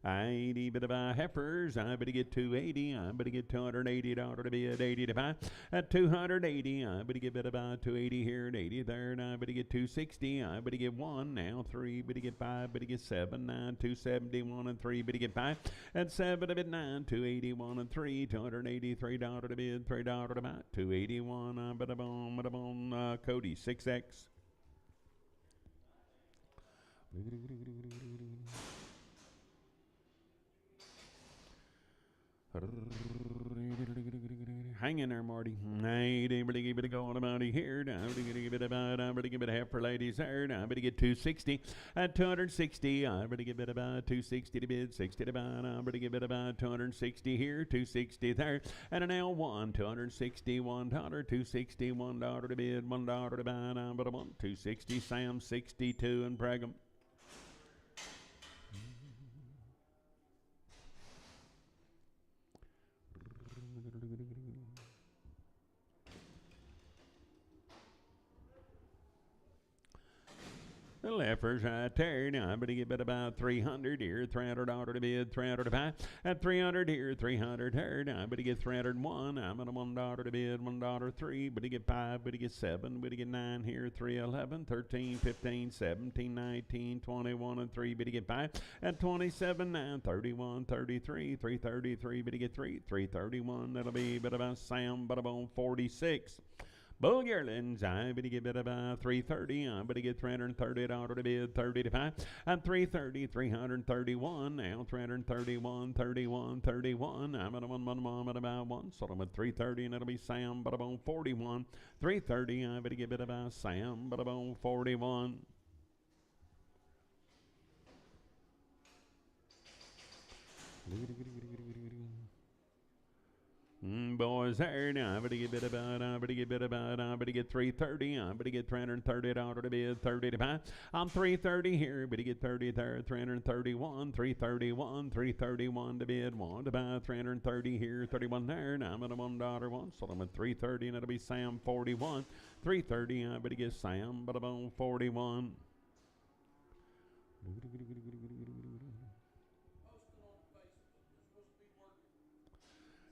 I ain't even to buy heifers. I better get 280. I better get $280 to bid, 80 to buy. At 280, I better get bid about 280 here and 80 there. And I better get 260. I better get 1 now, 3. Better get 5. Better get 7, 9, 271 and 3. Better get 5. At 7 to bid 9, 281 and 3. $283 to bid, $3 to buy. 281. I better on Cody 6X. Hang in there, Marty. I better give it a go on about here. I better give it about. I better give it a half for ladies there. I better get 260 at 260. I better give it about 260 to bid, 60 to buy. I better give it about 260 here, 260 there, and an L1, $261, $261 to bid, $1 to buy. I better want 260. Sam 62 and Brigham. The leffers right there. Now I'm going to give it about 300 here. $300 to bid, 300 to buy. At 300 here, 300 here. Now I'm going to get 301. I'm at $1 to bid, $1.03. But to get 5, but to get 7, but to get 9 here, 311, 13, 15, 17, 19, 21, and 3. But to get 5 at 27, 9, 31, 33, 333. But to get 3, 331. That'll be but about Sam, but about 46. Bull yearlings, I better give it about 330. I better get $330 to bid, 30 to 5. At 330, 331. Now 331, 31, 31. I'm at one at about 1. So I'm at 330, and it'll be Sam, but about 41. 330, I better give it about Sam, but about 41. Boys, there now. I'm going to get about, I'm going to get 330. I'm going to get $330 to bid, 30 to buy. I'm 330 here, but to get 30 there, 331, 331, 331 to bid, 1 to buy, 330 here, 31 there. Now I'm at $1 so I'm at 330, and it'll be Sam 41. 330, I'm going to get Sam, but about 41.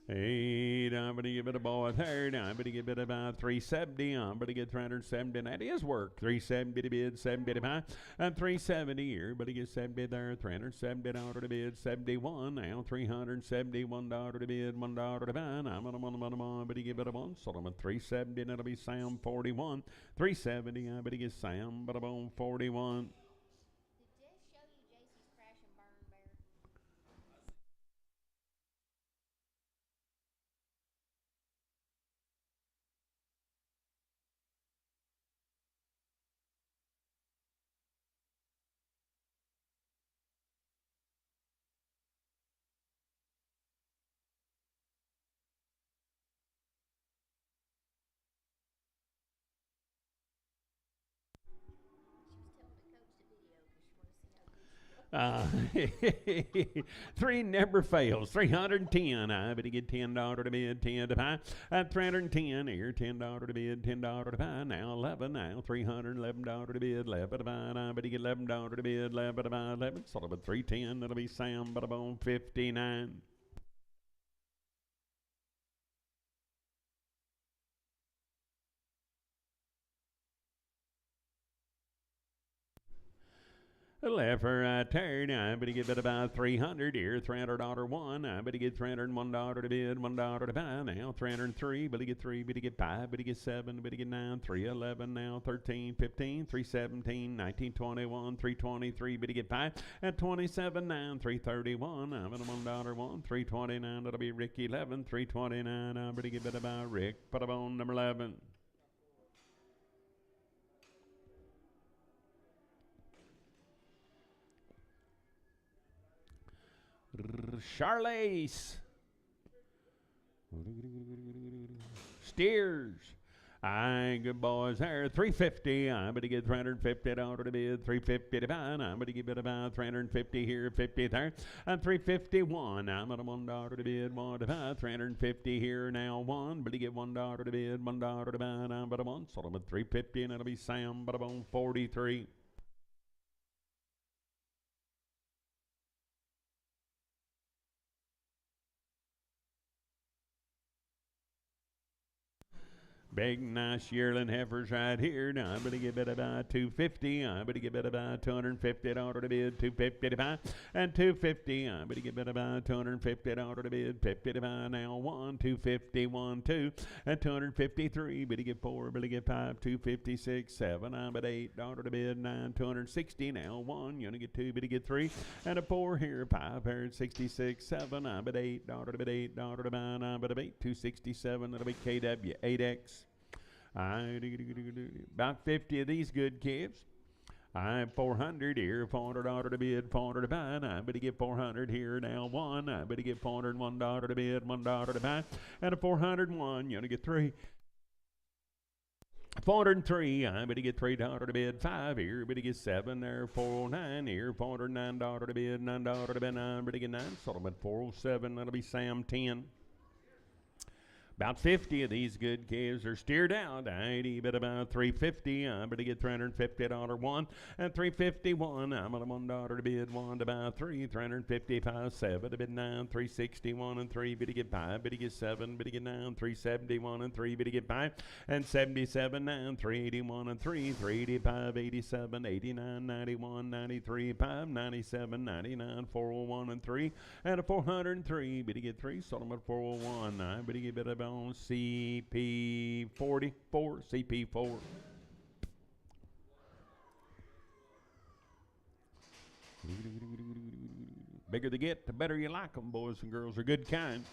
Hey, I'm going to give it a boy third. I'm going to give it about 370. I'm going to get 370. That is work. 370 to bid, 70 to buy. And 370 here, but to get 70 there. $370 to bid, 71. Now $371 to bid, $1 to buy. And I'm going to but to give it a 1. So I'm at 370, and it'll be Sam 41. 370. I'm going to get Sam, but about 41. Uh, 3 never fails. 310. I better get $10 to bid, 10 to buy. At 310 here, $10 to bid, $10 to buy. Now 11. Now $311 to bid, 11 to buy. I better get $11 to bid, 11 to buy, 11. Sort of a 310. That'll be Sam, but about 59. Left or right turn. I'm going to get about 300 here. $300 one. I'm going to get $301 to bid, $1 to buy. Now 303. But to get 3. But to get 5. But to get 7. But to get 9. 311. Now 13, 15. 317. 19, 21. 323. But to get 5. At 27. 9. 331. I'm at $1 one. 329. That'll be Rick 11. 329. I'm going to give it about Rick. Put up on number 11. Charlace. Steers. Aye, good boys there. 350. I'm going to get $350 to bid, 350 to buy. I'm going to give it about 350 here, 50 there. And 351. I'm at $1 to bid, 1 to buy. 350 here now, 1. But to get $1 to bid, $1 to buy. And I'm at a 1. So I'm at 350, and it'll be Sam, but I'm on 43. Big, nice yearling heifers right here. Now I'm going to give it about 250. I'm going to give it about $250 to bid, 250 to buy, and 250. I'm going to give it about $250 to bid, 50 to buy. Now 1, 250, 1, 2, and 253. But to get 4, but to get 5, 256, 7. I'm at $8 to bid, 9, 260. Now 1, you're going to get 2, but to get 3, and a 4 here, 5 here, 66, 7. I'm at $8 to bid, $8 to buy, and I'm at 8, 267. That'll be KW 8X. About 50 of these good calves. I'm 400 here, $400 to bid, $400 to buy. And I'm going to get 400 here now, 1. I'm going to get $401 to bid, $1 to buy. And a 401, you're going to get 3. 403, I'm going to get $3 to bid, 5 here. I'm going to get 7 there, 409 here, $409 to bid, $9 to bid. I'm going to get 9. So I'm at 407, that'll be Sam 10. About 50 of these good calves are steered out. 80, but about 350. I'm going to get $350 one and 351. I'm on $1 to bid one to about three. 355, 7 to bid 9. 361 and 3 bid to get 5. Bid to get 7. Bid to get 9. 371 and 3 bid to get 5 and 77 9. 381 and 3. 385, 87, 89, 91, 93, 5, 97, 99, 401 and 3 and a 403. Bid to get 3. Sold them at 401. I bid to get bid on CP 44. CP4. Bigger they get, the better you like them, boys and girls. Are good kind.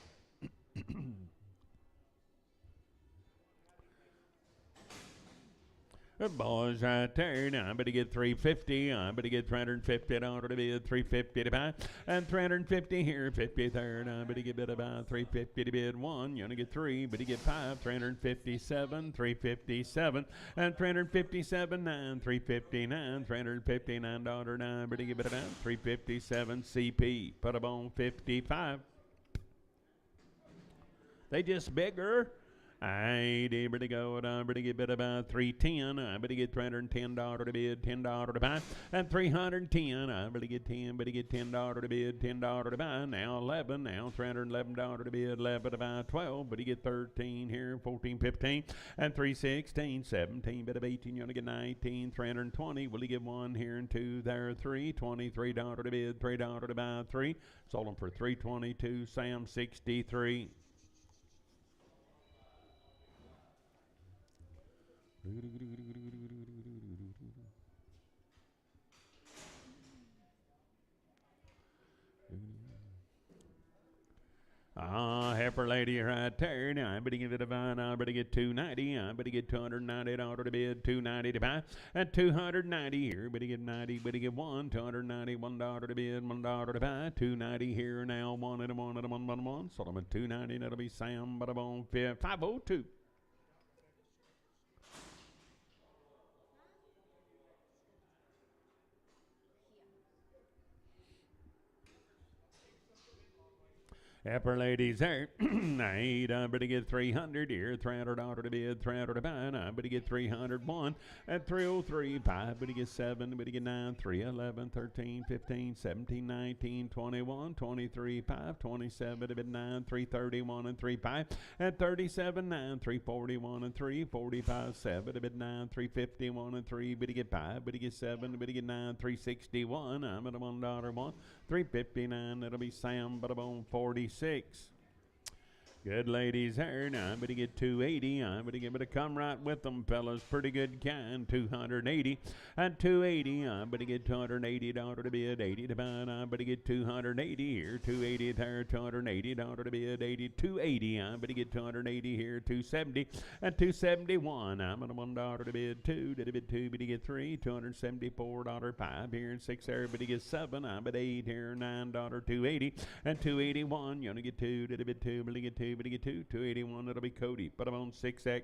Good boys right there. Now I'm going to get 350. I'm going to get $350 to bid, 350 to buy, and 350 here, 53rd. I'm going to get bid about 350 to bid one. You're going to get 3, but you get 5, 357, 357, and 357, 9, 359, $359 now. But you get it out, 357 CP. Put them on 55. They just bigger. I did to go, and I'm going to get bid about 310. I'm going to get $310 to bid, $10 to buy, and 310. I'm going to get 10, but to get $10 to bid, $10 to buy. Now 11, now $311 to bid, 11 to buy, 12, but you get 13 here, 14, 15, and 316, 17, bit of 18. You're going to get 19, 320. Will you get 1 here and 2 there, 3, $23 to bid, $3 to buy, 3. Sold them for 322. Sam 63. Heifer lady right there. Now I'm going to give it a vine. I'm going to get 290. I'm going to get $290 to bid, 290 to buy, and 290 here. But to get 90, but to get one, $291 to bid, $1 to buy, 290 here now, 1 and a 1 and a 1 and a 1. Sold them at 290. That'll be Sam, but I'm on 502. Upper ladies there. 8, I'm going to get 300 here. $300 to bid, $300 to buy. I'm going to get 301 at 303. 5, but to get 7, but to get 9, 3, 11, 13, 15, 17, 19, 21, 23, 5, 27, to bid 9, 331 and 3, 5, at 37, 9, 341 and 3, 45, 7, to bid 9, 351 and 3, but to get 5, but to get 7, but to get 9, 361. I'm at a $1 one. 359. That'll be Sam, but I'm on 46. Good ladies there. Now I'm going to get 280. I'm going to give it a come right with them, fellas. Pretty good kind. 280 and 280. I'm going to get $280 to bid, 80 to buy. I'm going to get 280 here. 280 there. $280 to bid, 80. 280. I'm going to get 280 here. 270 and 271. I'm on $1 to bid, 2 to bid 2, but you get 3. $274. 5 here and 6 there, but you get 7. I'm at 8 here. $9. 280 and 281. You're going to get 2 to bid 2, but you get 2. But you get 281. That'll be Cody. Put them on 6X.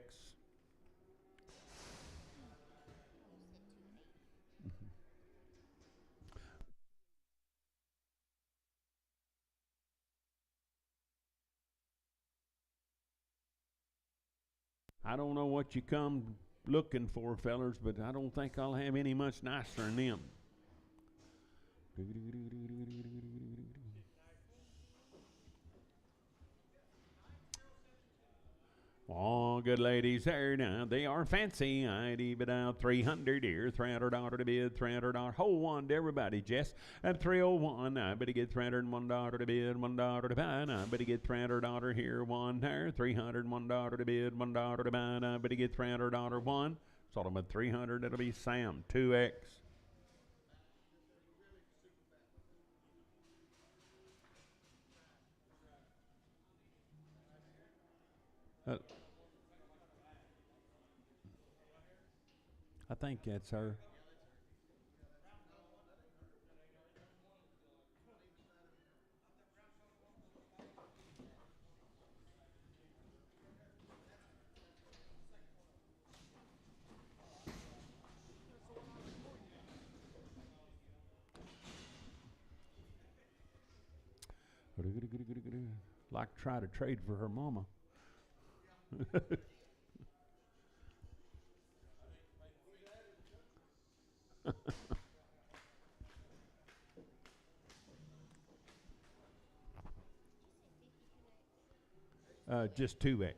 I don't know what you come looking for, fellers, but I don't think I'll have any much nicer than them. Oh, good ladies there now. They are fancy. I'd even out 300 here. $300 to bid, $300. Hold one to everybody, Jess. At 301. I better get $301 to bid, $1 to buy. I better get $300 here, 1 there. $301 to bid, $1 to buy. I better get $300 one. Sold them at 300. That'll be Sam, 2X. I think that's her. Like to try to trade for her mama. Just 2X.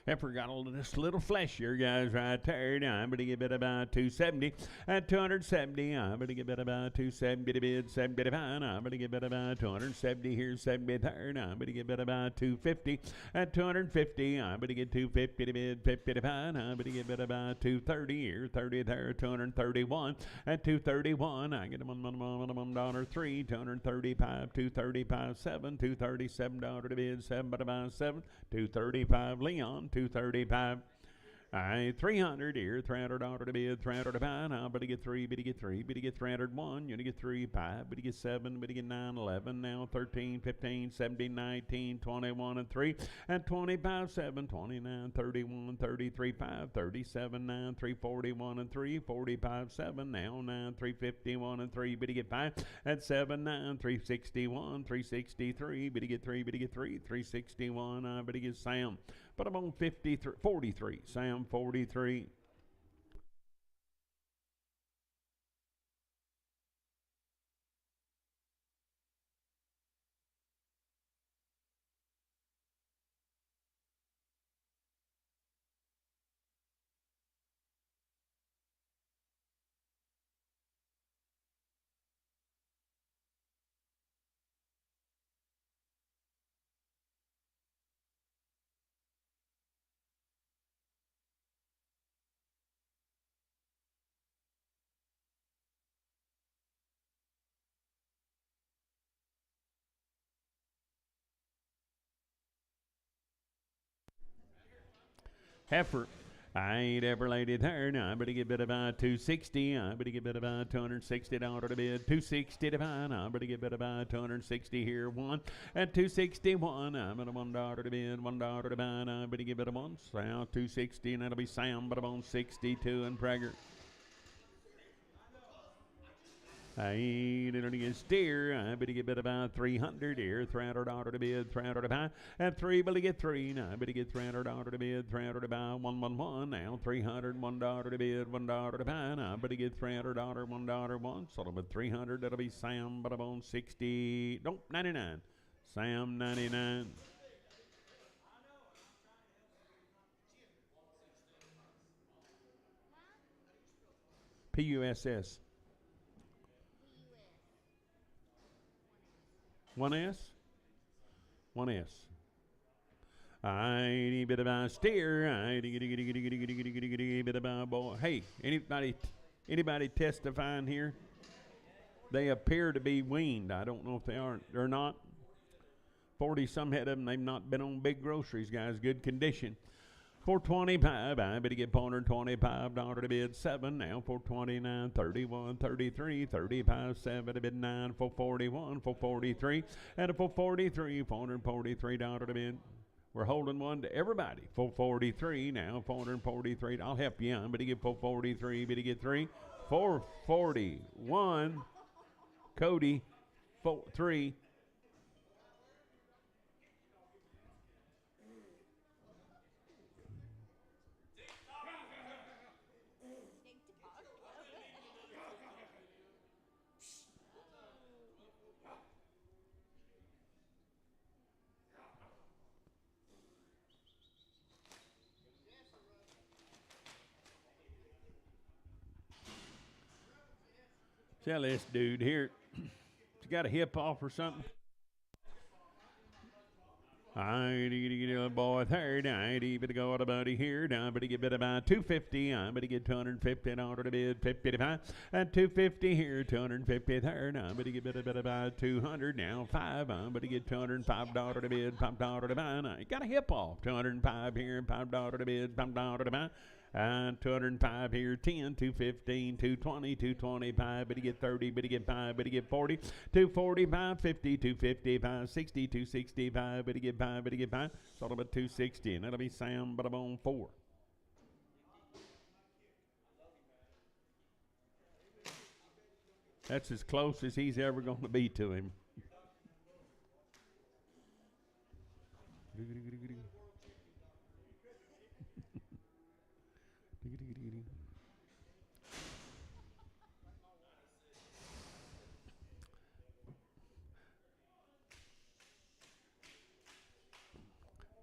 Heifer got this little fleshier, guys, right there. Now I'm going to give it about 270. At 270, I'm going to give it about 270 to bid, 75. I'm going to give it about 270 here, 70 there. Now I'm going to give it about 250. At 250, I'm going to get 250 to bid, 55. I'm going to give it about 230 here, 30 there, 231. At 231, I get a $1.3, 235, 235, 7, $237 to bid, 7 but about 7, 235 Leon. 235. I 300 here, $300 to bid, 300 to buy. Now, but to get 3, but to get 3, but to get 301, you to get 3, 5, but to get 7, but to get 9, 11, now 13, 15, 17, 19, 21, and 3, and 25, 7, 29, 31, 33, 5, 37, 9, 341, and 3, 45, 7, now 9, 351, and 3, but to get 5, at 7, 9, 361, 363, but to get 3, but to get 3, 361, but to get Sam. But I'm on 53, 43. Sam 43. Heifer. I ain't ever laid it there. Now I better get bid about 260. I better get bid about $260 to bid. 260 to buy. I better get bid about 260 here. 1 at 261. I'm at $1 to bid. $1 to buy. I better get bid a 1. So 260, and that'll be Sam. But I'm on 62 and Prager. I ain't gonna get steer. I better get bid about 300 here. $300 to bid, 300 to buy. At 3, better get 3. Now I better get $300 to bid, 300 to buy. 111. Now 300, $1 to bid, $1 to buy. Now I better get $300, $1 once. So it'll be 300. That'll be Sam. But I'm on 60. Nope, 99. Sam 99. PUSS. 1S? 1S. I bit about steer. I bit about boy. Hey, anybody testifying here? They appear to be weaned. I don't know if they aren't or not. 40 some head of them. They've not been on big groceries, guys. Good condition. 425, I better get $425 to bid 7 now. 429, 31, 33, 35, 7 to bid 9, 441, 443, and a 443, $443 to bid. We're holding one to everybody. 443 now, 443. I'll help you. I'm better get 443, better get 3, 441. Cody, 3. Tell this dude here, he's got a hip off or something. I get a boy third. I better go to buddy here. Now I better get bid about 250. I better get $250 to bid 55. At 250 here, 250 third. I better get bid about 200. Now 5. I better get $205 to bid, $5 to buy. Now you got a hip off. 205 here, $5 to bid, $5 to buy. 205 here, 10, 215, 220, 225, but he get 30, but he get 5, but he get 40, 245, 50, 255, 60, 265, but he get 5, but he get 5, sort of a 260, and that'll be Sam Butterbone 4. That's as close as he's ever going to be to him.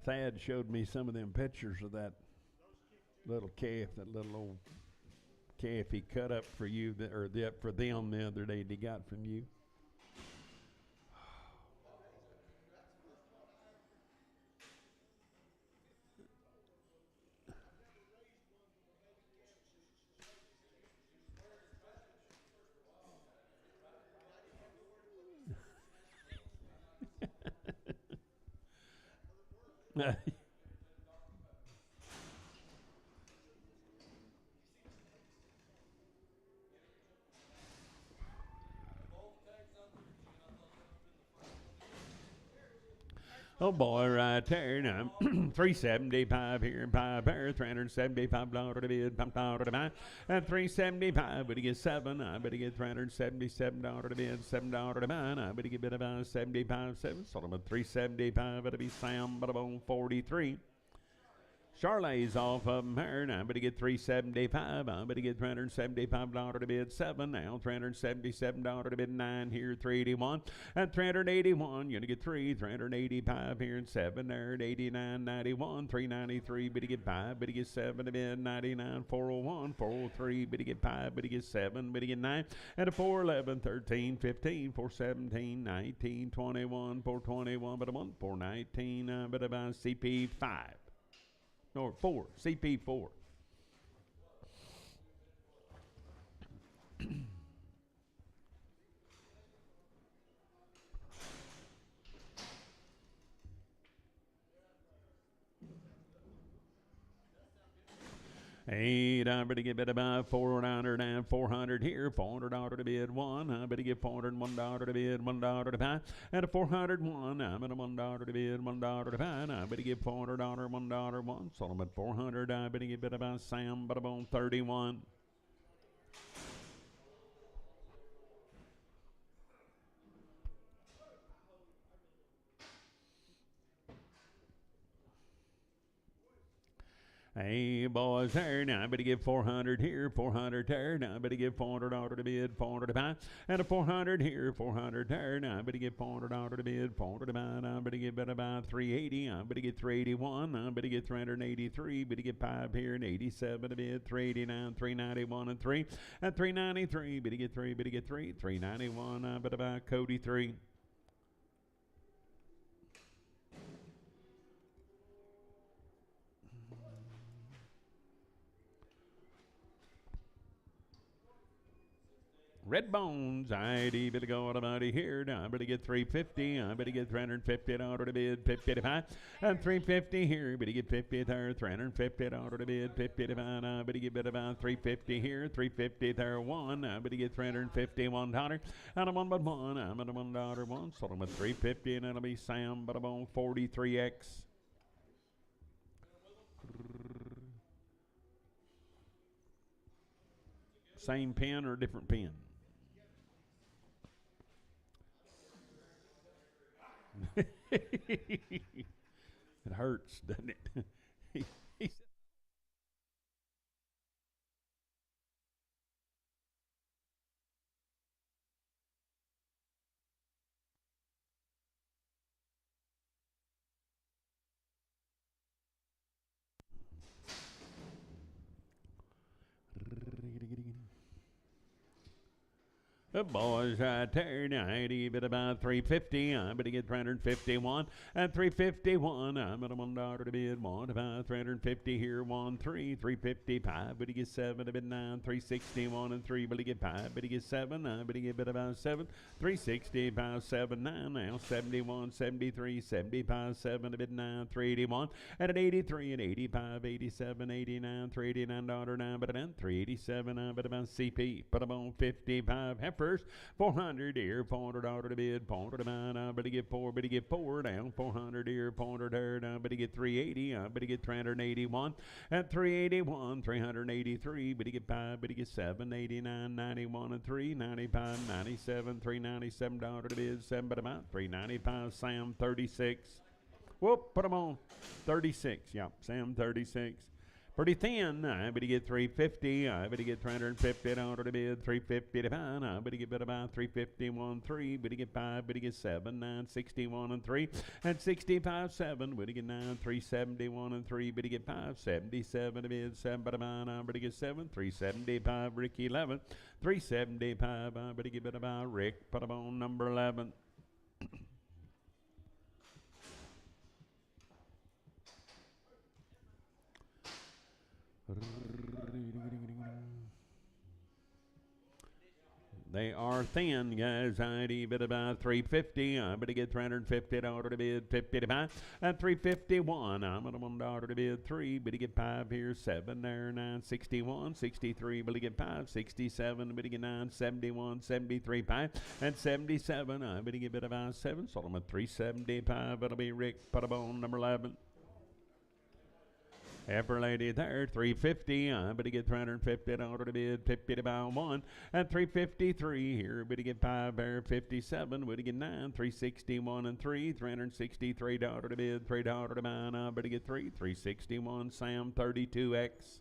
Thad showed me some of them pictures of that little calf, that little old calf he cut up for you, for them the other day that he got from you. Oh boy, right there now. 375 here, 5 pair, 375 dollar to bid, pump dollar to buy. At 375, but he gets 7. I bet he get $377 to bid, $7 to buy. I bet he get bid about 75, 7. Sort of a 375. It'll be Sam Butterbone 43. Charlotte's off of him here now, but he get $375. But he get $375 to bid 7 now. $377 to bid 9 here, 381. At 381, you're gonna get 385 here and 7 there at 89.91. 393, but he get 5, but he get 7 to bid 99. 401, 403, but he get 5, but he get 7, but he get 9. At a 411, 13, 15, 417, 19, 21, 421, but a 1, 419, but about CP 5. Or 4, CP 4. Eight, I better get bid about 400 and 400 here, $400 to bid 1. I better get $401 to bid, $1 to buy. At a 401, I'm at a $1 to bid, $1 to buy. I better get $400, $1, 1. So I'm at 400. I better get bid about Sam Butterbone 31. Hey, boys, there now. I better give 400 here, 400 there. Now I better give $400 to bid, 400 to buy. And a 400 here, 400 there. Now I better give $400 to bid, 400 to buy. Now I better give it about 380. I better get 381. I better get 383. Better get 5 here and 87 to bid, 389, 391 and 3. At 393, better get 3, better get 3. 391. I better buy Cody 3. Red Bones, I'd better go about here. Now I better get 350. I better get $350 to bid, 50 to buy. And 350 here. Better get 50 there, $350 to bid, 50 to buy. I better get bid about 350 here, 350 there, 1. I better get $351. And I'm on but 1. I'm at a $1 1. So I'm at 350, and that'll be Sam Butterbone 43X. Same pen or different pen? It hurts, doesn't it? Boys right there, 90, bit about 350. I'm going to get 351 and 351. I'm at a $1 to bid. 1 about 350 here. 1 3 355. But he gets 7 a bit 9 361 and 3. But he get 5. But he gets 7. But he get bit about 7 360 about 7 9 now 71 73 75 7 a bit 9 381 and an 83 and 85 87 89 389 $9 but about 387 but about CP put them on 55 heifers 400 here $400 to bid 400 about but he get 4 but he get 4 down 400 here 400 there down but he get 380 but he get 381 and 381 383 but he get 5 but he get 7 89 91 and 3 95 97 $397 to bid 7 but about 395 Sam 36 whoop put them on 36 yep Sam 36 pretty thin. I bet he get 350. I bet he get 350 $1 to bid 350 to 5. I bet he get about 351 3. But he get 5. But he get 7 9 61 and 3 and 65 7. But he get 9 371 and 3. But he get 5 77 to bid 7. But he get 7 375 Rick 11 375. But he get about Rick put him on number 11. They are thin, guys. ID bid about 350. I'm going to get $350 to bid 50 to 5 and 351. I'm going to $1 to bid 3. But he get 5 here, 7 there, 9 61 63. But he get 5 67. But he get 9 71 73 5 and 77. I'm going to get bid about 7. Sold him at 375. It'll be Rick Puttabone number 11. Heifer lady there, 350. But he get $350 to bid 50 to buy 1 and 353 here. But he get 5 there, 57. But he get 9 361 and 3 $363 to bid $3 to buy. But he get 3 361 Sam 32X.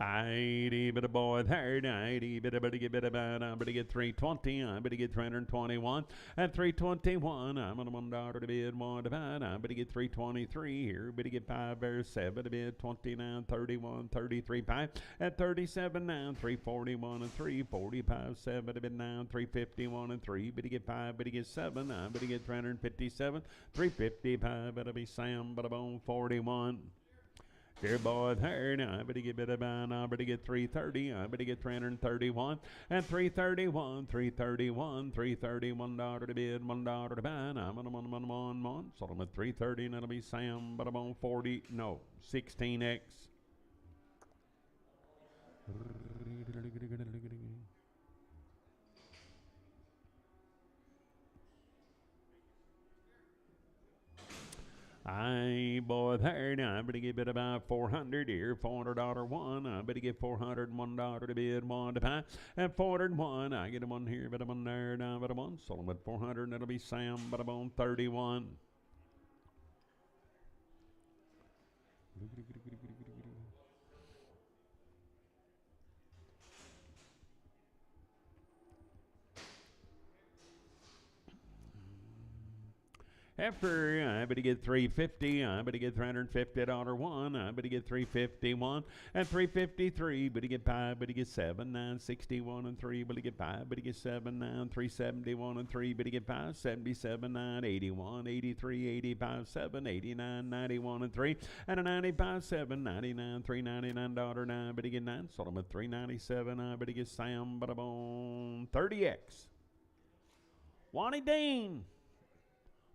I'd bit a boy there, I'd bit a bit about, I'm gonna get 320, I'm gonna get 321, and 321, I'm on $1 to bid, 1 to buy, I'm gonna get 323 here, but to get 5 there, 7 to bid, 29, 31, 33, 5, and 37, 9, 341, and 3, 45, 7 to bid, 9, 351, and 3, but to get 5, but to get 7, I'm gonna get 357, 355, that'll be Sam, but I'm 41. Dear boy, there now, I better get bit about, I better get 330, I better get 331, and 331, 331, $331 to bid, $1 to buy, I'm on 1, sold them at 330, and that'll be Sam, but I'm on 40, no, 16X. I boy there now, I better get bid about 400 here, $400 one, I better get $401 to bid, 1 to buy, and 401, I get a 1 here, but I'm on there now, but I'm on, sold them at 400, and that'll be Sam, but I'm on 31. Heifer, I better get 350, I better get $350 one, I better get 351 and 353, better get 5, better get 7, 9, 61 and 3, better get 5, better get 7, 9, 371 and 3, better get 5, 77, 9, 81, 83, 85, 7, 89, 91 and 3, and a 95, 7, 99, $399, 9, better get 9, sold them at 397, I better get Sam, but I'm on 30X. Wani Dean.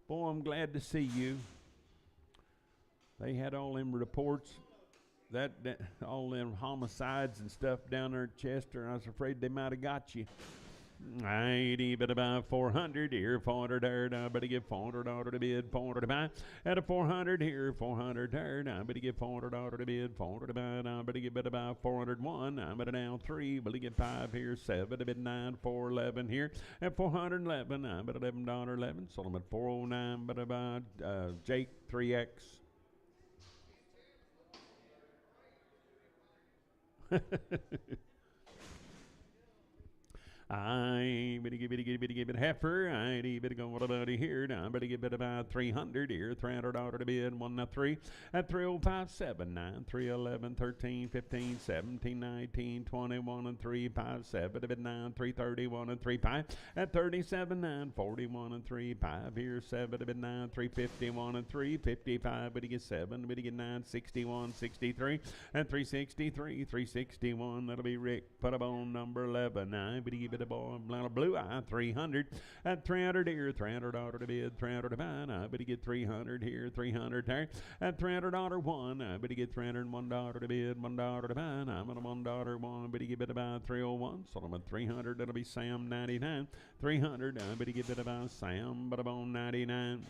Boy, I'm glad to see you. They had all them reports, that all them homicides and stuff down there at Chester, and I was afraid they might have got you. 80, but about 400 here, 400 there, now better get 400 order to bid, 400 to buy. At a 400 here, 400 there, now better get 400 order to bid, 400 to buy. Now better get about 401, now better down 3, better get 5 here, 7 to bid 9, 411 here. At 411, now better $11.11, sold them at 409, but about Jake 3X. I better give it heifer. I better go what about here now? Better give it about 300 here. $300 to bid. 1 now 3 at 305 7 9 3 11 13 15 17 19 21 and 3 5 7 to bid 9 331 and 3 5 at 37 9 41 and 3 5 here 7 to bid 9 351 and 3 55 but he gets 7 but he get 9 61 63 and 363 361 that'll be Rick put up on number 11 9 but he give it a boy blue eye 300 at 300 here 300 order to bid 300 to buy but he get 300 here 300 there at $300 one but he get $301 to bid $1 to buy I'm on a $1 one but he give it about 301 sold him at 300 that'll be Sam 99 300 but he give it about Sam but about 99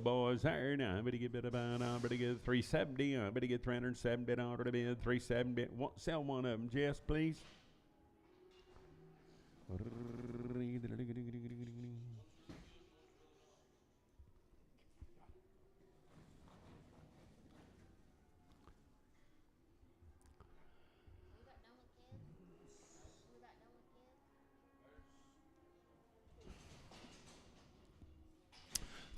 boys there now, but he get about, but he get 370, but he get $370 to bid, 370. Sell one of them, Jess, please.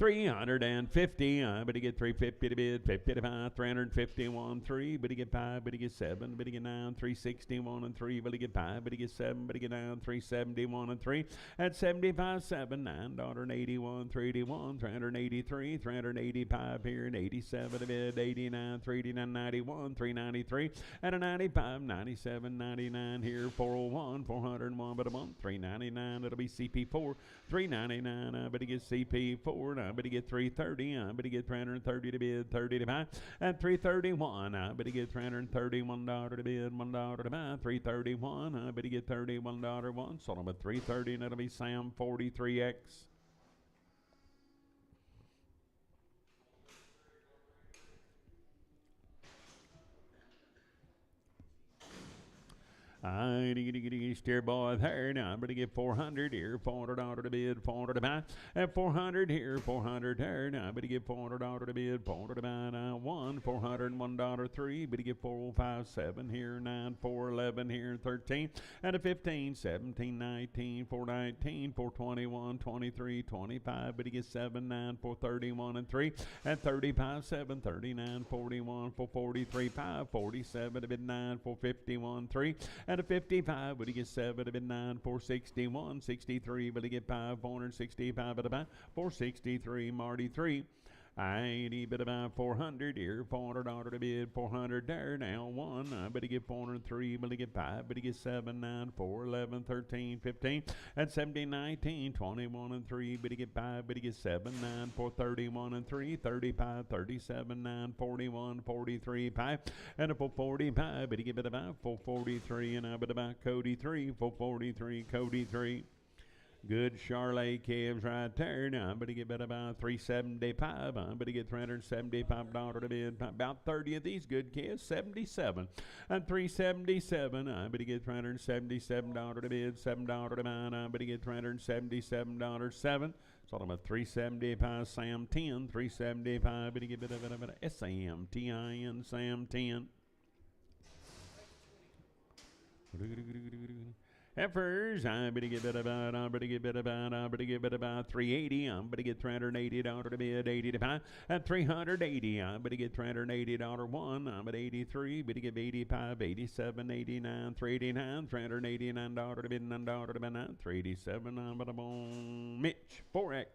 $350, but he get $350 to bid, 50 to buy, $351, 3, but he get 5, but he get 7, but he get 9, $361 and 3, but he get 5, but he get 7, but he get 9, $371 and 3, at 75, 7, $9.81, $381, $383, $385 here, and 87 to bid, 89, $389, $91, $393, at a 95, $97, $99 here, 401, $401, but a month, $399, it'll be CP4, $399, but he gets CP4, but he get 330, but he get 330 to bid, 30 to buy, at 331, but he get $331 to bid, $1 to buy, 331, but he get $31 one, sold him at 330, and that'll be Sam 43X. Steer boy there now, but he get 400 here, $400 to bid, $400 to buy. At 400 here, 400 there now, but he get $400 to bid, $400 to buy. Now $401 3, but he get 4057 here, 9 411 here, 13 and a 15, 17, 19, 419, 421, 23, 25, but he gets 7 9 431 and 3 at 35 7 39 41 443 5 47 to bid 9 451 3 at a 55, but he gets 7 to bid 9 461 63, but he get 5 465 at about 463 Marty 3. 80 bid about 400 here, $400 to bid, 400 there now 1, but he get 403, but he get 5, but he get 7 9 4 11 13 15 at 70 19 21 and 3, but he get 5, but he get 7 9 4 31 and 3 35 37 9 41 43 5 and a 445, but he get about 443 and I bid about Cody 3 443 Cody 3. Good Charlotte calves right there now, but he get about 375, but he get $375 to bid. About 30 of these good calves, 77 and 377, but he get $377 to bid, $7 to buy, but he get $377 7. Sold him at 375 Sam 10, 375, but he get about SAMTIN Sam 10. Heifers, but he get about, but he get about 380, but he get $380 to bid, 80 to buy, at 380, but he get $380 one, but 83, but he get 85, 87, 89, 389, $389 to bid, $9 to buy, 387, but I'm on Mitch 4X.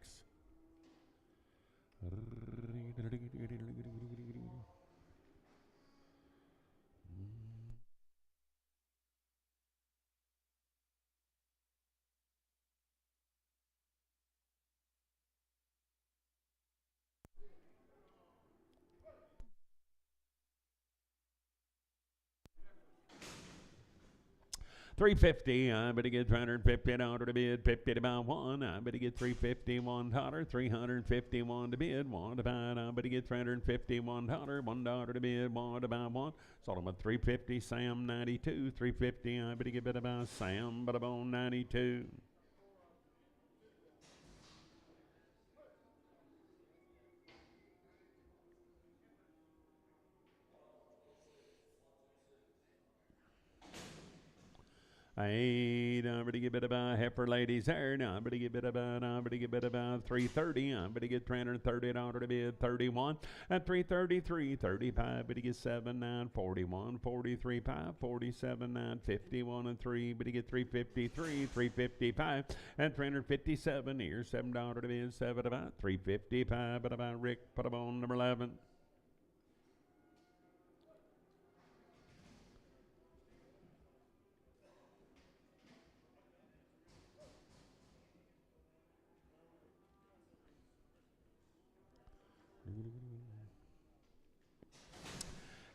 350, I better get $350 to bid, 50 to buy one, I better get $351, $351 to bid, one to buy, I better get $351, $1 to bid, one to buy one. Sold him at 350, Sam 92, 350, I better get better buy Sam, but about 92. I better get bit about heifer ladies there. I better get bit about 330. I better get $330 to bid 31. At 333, 35. Better get 79, 41, 43, 5, 47, 9, 51 and 3. Better get 353, 355 and 357. Here's $7 to bid 7 about 355. But about Rick put up on number 11.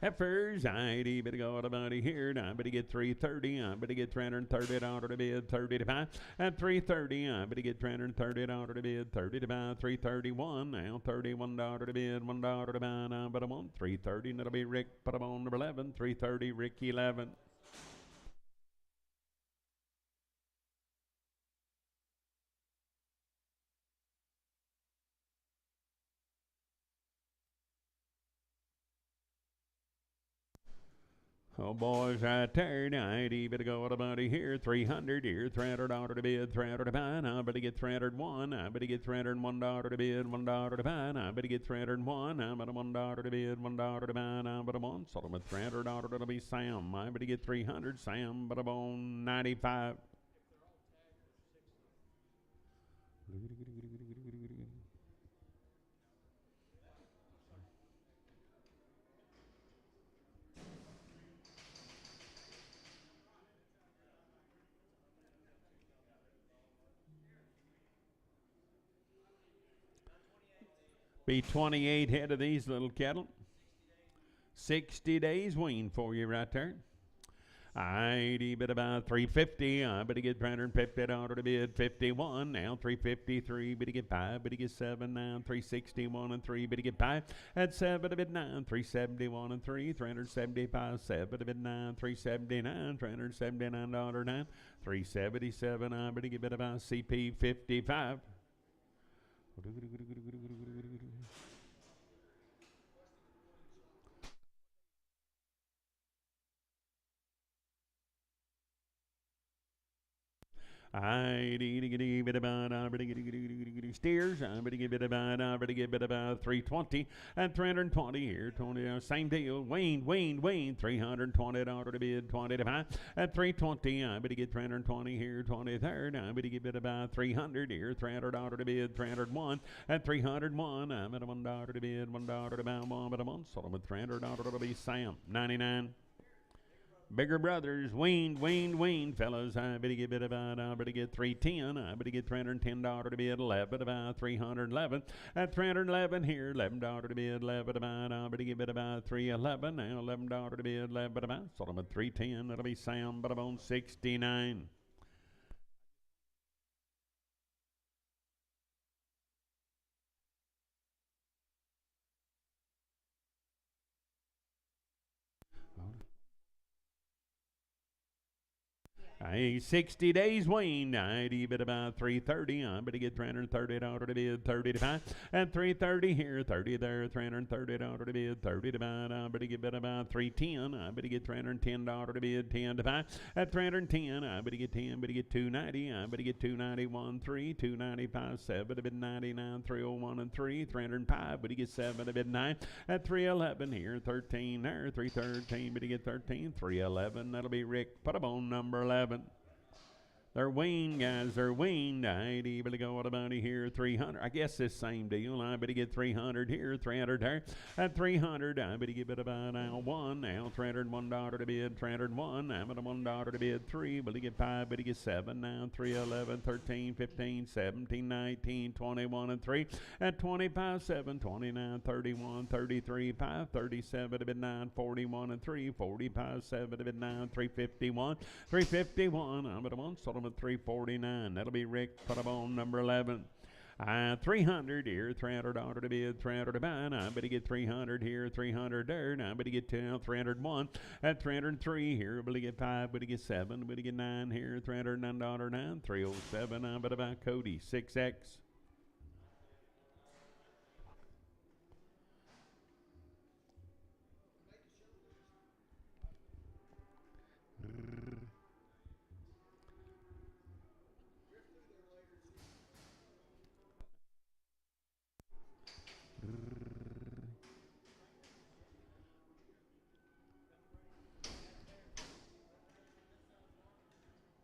Heifers, I better go out about here. I better get 330. I better get $330 to bid 30 to buy. At 330, I better get $330 to bid 30 to buy. 331. Now $31 to bid, $1 to buy. Now but I want 330. And it'll be Rick. Put him on number 11. 330. Rick 11. Oh, boys, right there. I better go out about here. 300 here. $300 to bid, $300 to buy. I better get 301. I better get $301 to bid, $1 to buy. I better get 301. I better $1 to bid, $1 to buy. I better one. Sold him at $300 to be Sam. I better get 300. Sam, but I'm on 95. Be 28 head of these little cattle. 60 days wean for you right there. I bid about 350. I better get $350 to bid 51. Now 353. Better get 5. Better get 7. Now 361 and 3. Better get 5. At 7 to bid 9. 371 and 3. 375. 7 to bid 9. 379. $379 9. 377. I better get bid about CP 55. I bit about steers. I better get bit about 320 and 320 here. 20 same deal. Wayne. $320 to bid 20 to buy at 320. I better get 320 here. 23rd. I better get bit about 300 here. $300 to bid 301 at 301. I'm at $1 to bid, $1 to buy one, but a month. Sold them at $300 to be Sam 99. Bigger brothers, weaned, fellas. I better get bit about, I better get 310. I better get $310 to bid 11 about 311. At 311 here, $11 to bid 11 about. I better get bit about 311. Now $11 to bid 11 about. Sold them at 310. That'll be Sam, but I'm on 69. Hey, 60 days weaned. I bid about 330. I better get $330 to bid 30 to buy. At 330 here, 30 there, $330 to bid 30 to buy. I better get bid about 310. I better get $310 to bid 10 to buy. At 310, I better get 10. Better get 290. I better get 291 3, 295 7 to bid 99 301 and 3, 305. Better get 7 to bid 9. At 311 here, 13 there, 313. Better get 13, 311. That'll be Rick. Put up on number 11. They're weaned, guys. They're weaned. I ain't able to go what about here. 300. I guess this same deal. I better get 300 here, 300 there. At 300, I better give it about now one. Now $301 to bid, 301. I'm at $1 to bid, 3. Better get 5, better get 7. Now 3, 11, 13, 15, 17, 19, 21, and 3. At 25, 7, 29, 31, 33, 5, 37 to bid 9, 41, and 3. 45, 7 to bid 9, 351. 351. I'm at a one. Sold at 349. That'll be Rick. Put up on number 11. 300 here, $300 to bid, 300 to buy. I better get 300 here, 300 there. Now I better get 301 at 303 here. Better get 5, better get 7, better get 9 here, $309 9, 307. I better buy Cody 6X.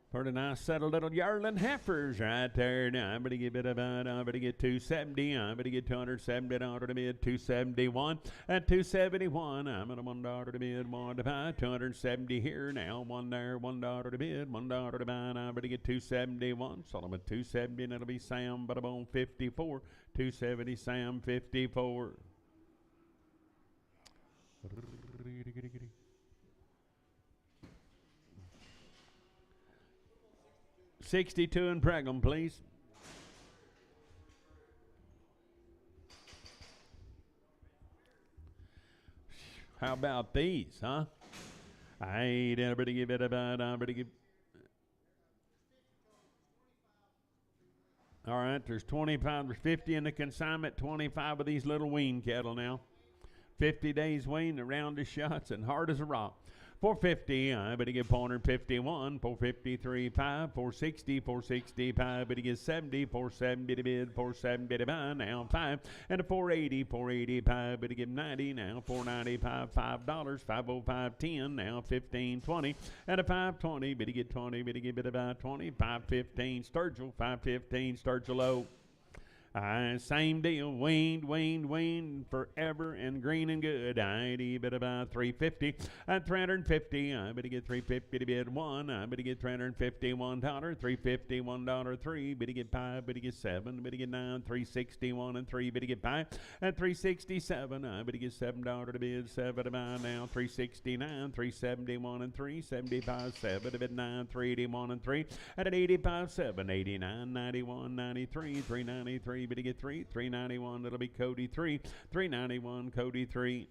Pretty nice set of little yearling heifers right there. Now I better give it about, I better get 270. I better get $270 to bid, 271. At 271, I'm at a $1 to bid, 1 to buy, 270 here. Now one there, $1 to bid, $1 to buy. And I better get 271. Sold them at 270, and it'll be Sam, but I'm on 54. 270, Sam, 54. 62 and Pregnum, please. How about these, huh? I ain't everybody give it about, everybody give. All right, there's 25, there's 50 in the consignment, 25 of these little wean cattle now. 50 days wean, the round as shots and hard as a rock. 450, I better get 451, 453, 5, 460, 465, better get 70, 470 to bid, 470 to buy, now 5, and a 480, 485, better get 90, now 495, $5, 505, 10, now 15, 20, and a 520, better get 20, better get about 20, 515, Sturgill, 515, Sturgill low. Same deal, weaned forever and green and good. I'd bet about 350 at 350. I better get 350 to bid 1. I better get $351, $351, 3. Better get 5, better get 7, better get 9, 361 and 3. Better get 5 at 367. I better get $7 to bid, 7 to buy now. 369, 371 and 3. 75, 7 to bid 9, 381 and 3. At 85, 7, 89, 91, 93, 393. Better get 3, 391. It'll be Cody 3, 391, Cody 3.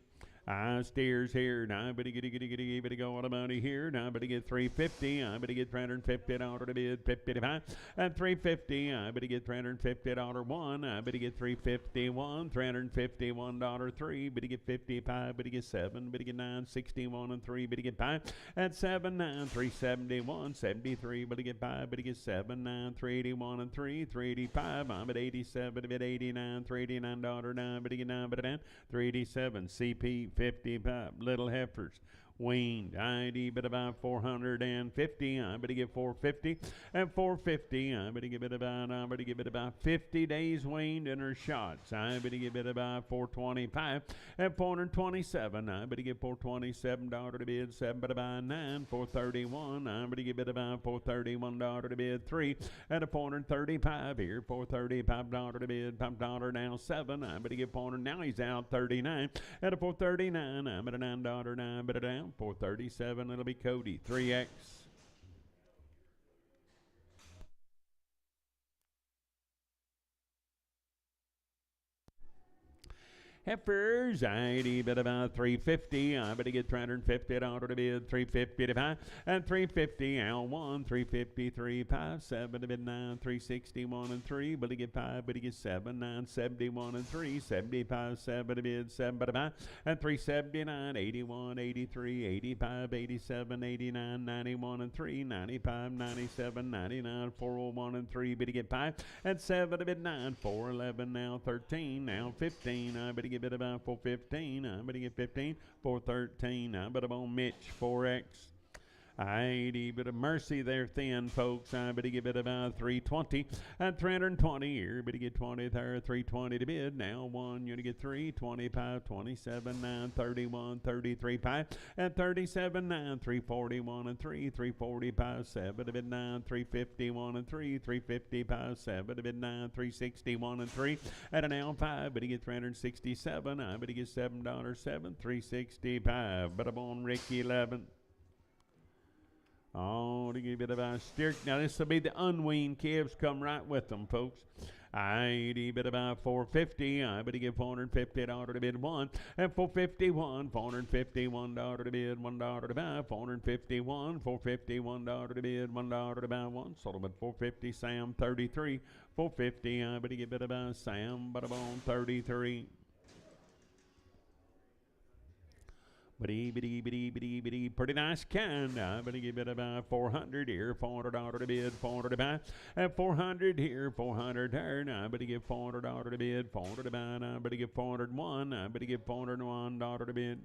Steers here. Now I better get go on about here. Now I better get 350. I better get $350 to bid, 55 at 350. I better get $350 1. I better get 351, $351 3. Better get 55. Better get 7. Better get 9, 61 and 3. Better get 5 at 7, 9, 371, 73. Better get 5. Better get 7, 9, 381 and 3, 385. I'm at 87. Better get 89, $389 9. Better get 9. Better down 387. CP 55 little heifers weaned. I'd bet about 450. I better get 450 and 450. I better give it about 50 days weaned in her shots. I better give it about 425 and 427. I better get $427 to bid, 7 but about 9, 431. I better give it about $431 to bid, 3 and a 435 here, $435 to bid, $5 now 7. I better get 400. Now he's out 39 at a 439. I'm at a $9 9, but down. 437, it'll be Cody 3X. Heifers, I'd bet about 350. I better get $350 to bid, 350 to buy, and 350 L1, 353, 5, 7 to bid 9, 361 and 3. Better get 5, better get 7, 9, 71 and 3, 75, 7 to bid, 7 to buy, and 379, 81, 83, 85, 87, 89, 91 and 3, 95, 97, 99, 401 and 3. Better get 5 and 7 to bid 9, 411 now 13, now 15. I better get bid about 415. I better get 15, 413. I bet I'm on Mitch 4X. 80 bit of mercy there thin, folks. I better give it about 320 and 320 here. Better get 20 there, 320 to bid. Now one, you to get 325, 27, 9, 31, 33 5 and 37, 9, 341 and 3, 345, 7 to bid 9, 351 and 3, 355, 7 to bid 9, 361 and 3 at an L 5. Better get 367. I better get $7, 7, 365. But I'm on Rick 11. Oh, to give it about steer. Now, this will be the unweaned calves come right with them, folks. 80 bit about 450. I better give $450 to bid one. And $451, $451 to bid $1 to buy. $451, $451 to bid $1 to buy one. Sold them at $450. Sam 33. $450. I better give it about Sam, but I'm on 33. Pretty nice kind. I'm going to give it about 400 here, $400 to bid, 400 to buy, and 400 here, 400 there. Now I'm going to give $400 to bid, 400 to buy. Now I'm going to give 401. I'm going to give $401 to bid.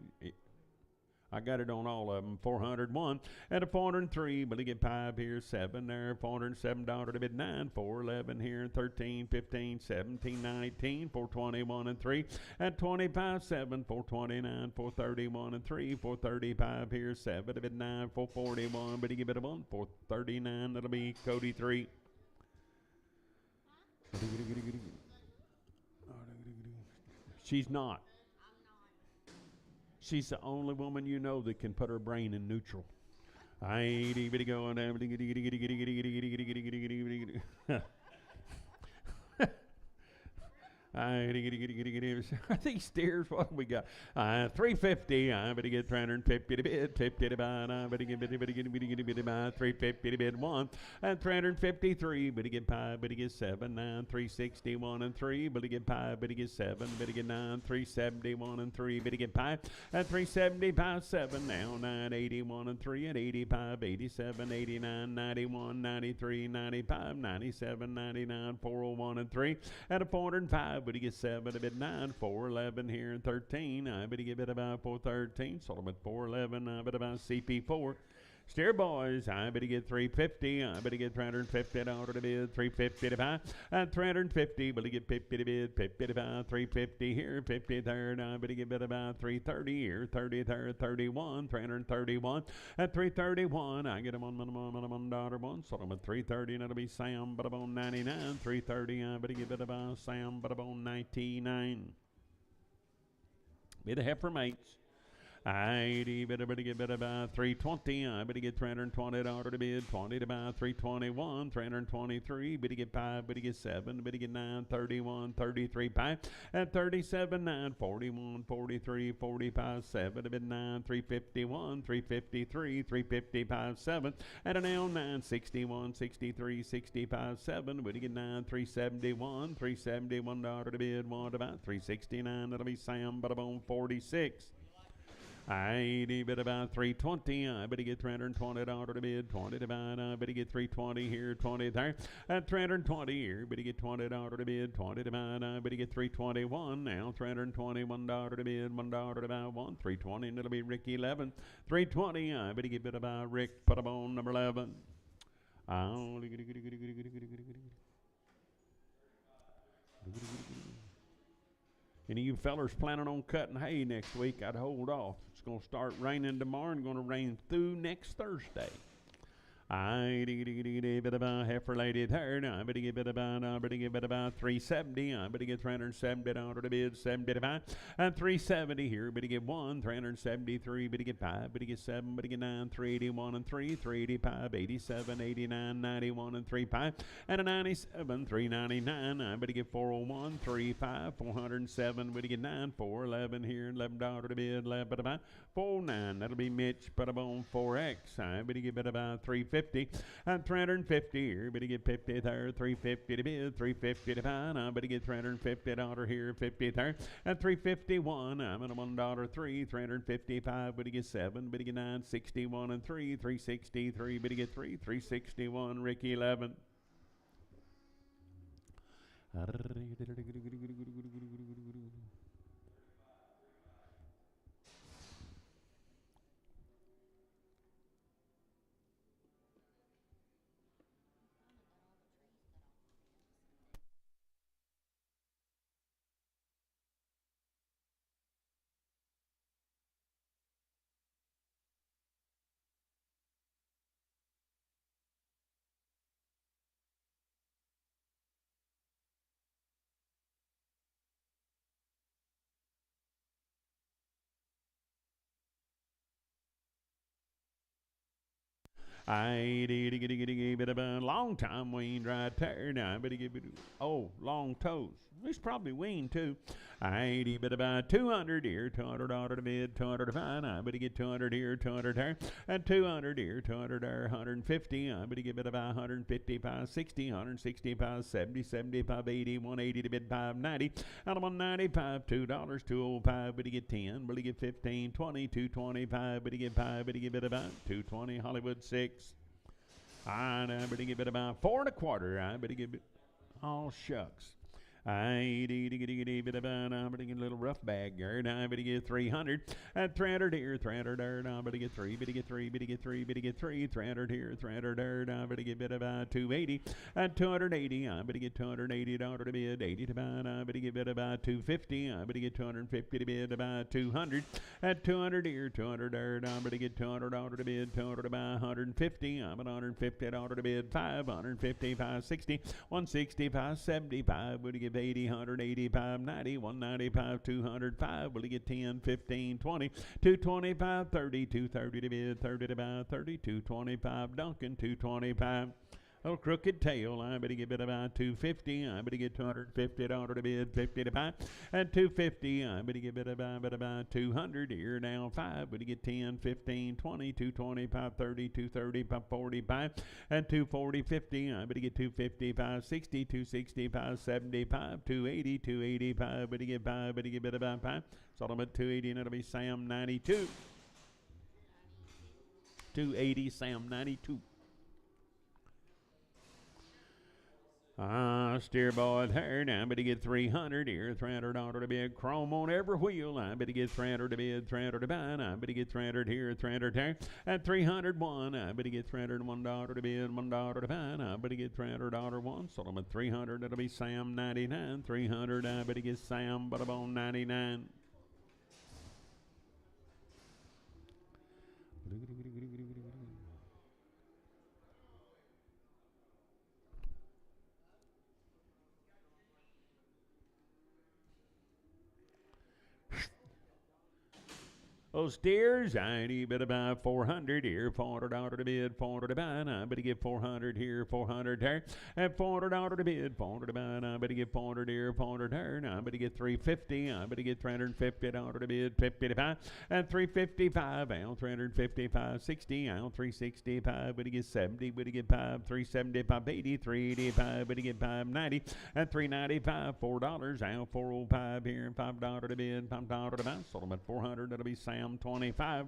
I got it on all of them. 401 and a 403. But to get 5 here, 7 there, $407 to bid 9, 411 here, 13, 15, 17, 19, 421 and 3, and 25, 7, 429, 431 and 3, 435 here, 7 to bid 9, 441. But to give it a 1, 439. That'll be Cody 3. She's not. She's the only woman you know that can put her brain in neutral. I ain't even going down. These steers, what we got? 350. I better get 350 to bid, 50 to buy. I better get 350 to bid 1 and 353. Better get 5. Better get 7, 9, 361 and 3. Better get 5. Better get 7. Better get 9, 371 and 3. Better get 5 and 375, 7. Now 981 and 3 and 85, 87, 89, 91, 93, 95, 97, 99, 401 and 3 and a 405. But he gets 7 to bid 9, 411 here and 13. I bet he get bid about 413. Sold him at 411. I bet about CP4. Steer boys, I better get 350. I better get $350 to bid, 350 to buy, and 350. Better get 50 to bid, 50 to buy, 350 here, 50 there. I better get bid about 330 here, 30 there, 31, 331, and 331. I get them on $1. Sold them at 330, and it'll be Sam, but I'm on 99, 330. I better get bid about Sam, but I'm on 99. Be the heifer mates. I better get bid about 320. I better get $320 to bid, 20 to buy, 321, 323. Better get 5, better get 7, better get 9, 31, 33, 5, and 37, 9, 41, 43, 45, 7 to bid 9, 351, 353, 355, 7, and an L 9, 61, 63, 65, 7. Better get 9, 371, $371 to bid, 1 to buy, 369. That'll be Sam, but I'm on 46. I bid about 320. I better get $320 to bid, 20 to buy. I better get 320 here, 20 there, and 320 here. Better get $20 to bid, 20 to buy. I better get 321 now, $321 to bid, $1 to buy, 1, 320, and it'll be Rick 11. 320. I better get bid about Rick. Put him on number 11. Any of you fellers planning on cutting hay next week, I'd hold off. It's going to start raining tomorrow and going to rain through next Thursday. I bit about heifer lady there. I better get bit about 370. I better get $370 to bid, 70 to buy, and 370 here. Better get 1, 373. Better get 5. Better get 7. Better get 9, 381 and 3, 385, 87, 89, 91 and 3, 5, and a 97, 399. I better get 401, 35, 407. Better get 9, 411 here, $11 to bid, 11 to buy, 49. That'll be Mitch. Put him on 4X. I better get bit about 350. And 350 here. Better get 50 there, 350 to bid, 350 to buy. I better get $350 here, 50 there, and 351. I'm at a $1.03, 355. Better get 7. Better get 9, 61 and 3, 363. Better get 3, 361. Ricky 11. I did a bit of a long time weaned right there. Now, but give it, oh, long toes. He's probably weaned too. I did bit about 200 here, 200 out of the mid, 200 to fine. I better get 200 here, 200 there, and 200 here, 200 there, 150. I better get bit about 155, 60, 165, 70, 75, 80, 180 to bid 590, and 195, $2, 205. Better get 10, better get 15, 20, 225. Better get 5, better get bit about 220. Hollywood 6. I better get bit about 4 1/4. I better get bit. Oh shucks. I bit of a little rough bag there. I better get 300 and 300 here, 300 there. Now better get 3, better get 3, better get 3, better get 3, 300 here, 300 there. Now better get bit of 280 and 280. I better get $280 to bid, 80 to buy. I better get bit of 250. I better get 250 to bid, about 200 and 200 here, 200 there. Now better get $200 to bid, 200 to buy, 150. I'm at $150 to bid, 550, 560, 160, 575. Better get 80, 185, 90, 195, 205. Will he get 10, 15, 20, 225, 30, 230 to bid, 30 to buy, 30, 225. Duncan, 225. Oh, crooked tail. I better get bit about 250. I better get $250 to bid, 50 to buy, and 250. I better get bit about 200 here. Now 5. Better get 10, 15, 20, 225, 30, 230, 45, and 240, 50. I better get 250, 560, 260, 575, 280, 285. Better get 5. Better get bit about 5. So I'm at 280, and it'll be Sam 92. 280, Sam 92. Steer boy there. Now I better get 300 here, $300 to bid. Chrome on every wheel. I better get 300 to bid, 300 to buy. I better get 300 here, 300 there, and 301. I better get $301 to bid, $1 to buy. I better get $300 once. So I'm at 300. That'll be Sam 99. 300. I better get Sam, but I'm on 99. Those steers, I need bit about 400 here, $400 to bid, 400 to buy. I better get 400 here, 400 there, and $400 to bid, 400 to buy. I better get 400 here, 400 there. Now I better get 350. I better get $350 to bid, 50 to buy, and 355. Out 355, 60. Out 365. Better get 70. Better get 5, 375, 80, 385. Better get 590 and 395. $4. Out 405 here, $5 to bid, $5 to buy. Sold them at 400. That'll be Sam 25.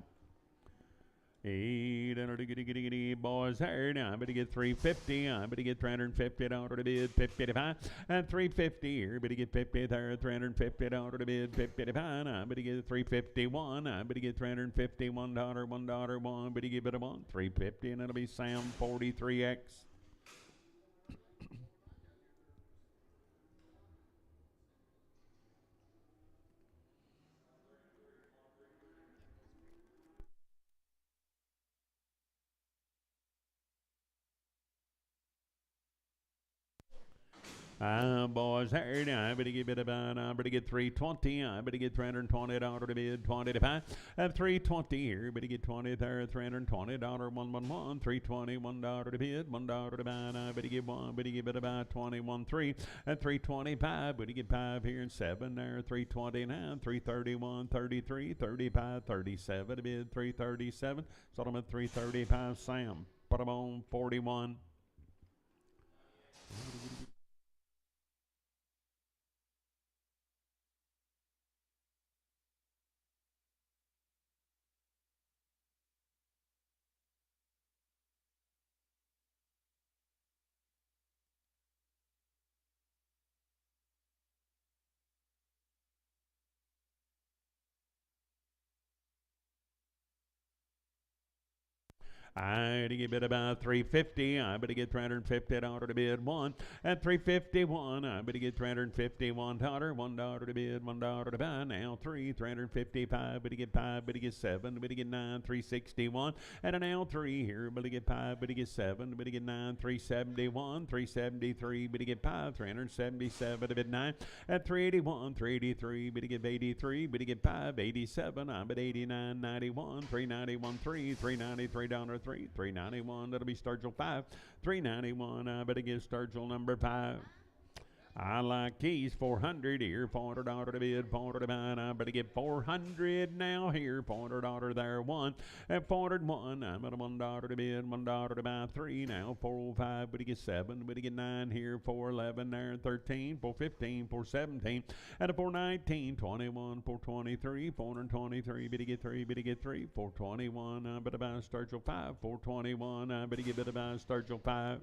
Boys here. Now I better get 350. I better get $350 to bid, 50 to buy, and 350 here. Better get 50 there, $350 to bid, 50 to buy. I better get 351. I better get $351, $1, 1. Better give it a 1, 350, and it'll be Sam 43X. Boys here. Now I better get bit about. I better get 320. I better get $320 to bid, 20 to buy, and 320 here. Better get 20 there, $320, 111, 320, $1 to bid, $1 to buy. I better get 1. Better get bit about 21, 3, and 325. Better get 5 here and 7 there, 329, 331, 33, 35, 37 to bid, 337. So I'm at 335. Sam, put them on 41. I better get bid about 350. I better get $350 to bid 1, and 351. I better get $351, $1 to bid, $1 to buy. Now 3, 355. Better get 5. Better get 7. Better get 9, 361, and now 3 here. Better get 5. Better get 7. Better get 9, 371, 373. Better get 5, 377 to bid 9, and 381, 383. Better get 83. Better get 5, 87. I'm at 89, 91, 391, 3, $393. 3. 391, that'll be Sturgill 5. 391, I better give Sturgill number 5. I like keys, 400 here, $400 to bid, $400 to buy, I better get 400 now here, $400 there, 1, at 401, I'm at a $1 to bid, $1 to buy, 3 now, 405, but he get 7, but he get 9 here, 411 there, 13, 415, 417, at a 419, 21, 423, 423, but he get 3, but he get 3, 421, I better buy Sturgill 5, 421, I better get better buy Sturgill 5.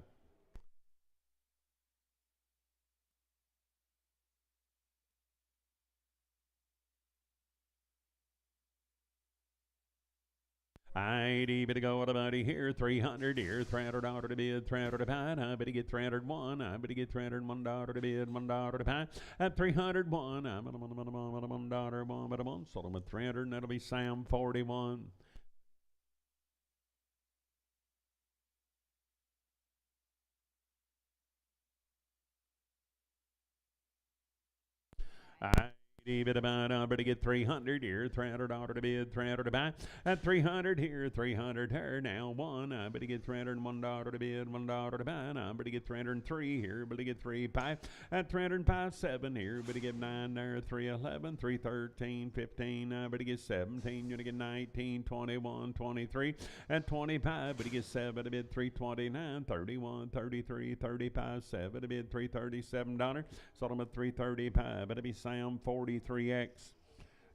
I'd better go with a buddy here, 300 here, $300 to bid, $300 to buy, I better get 301, I better get $301 to bid, $1 to buy, at 301, I'm at a $1, but I'm on, sold him at 300, and that'll be Sam 41. I better get 300 here, $300 to bid, $300 to buy. At 300 here, 300 here, now 1. I better get $301 to bid, $1 to buy. I better get 303 here, better get 3 5. At 305, 7 here, better get 9 there, 311, 313, 15. I better get 17, you're gonna get 19, 21, 23. At 25, better get 7 to bid, 329, 31, 33, 35, 7 to bid, $337. Sold them at 335. Better be Sam 43X.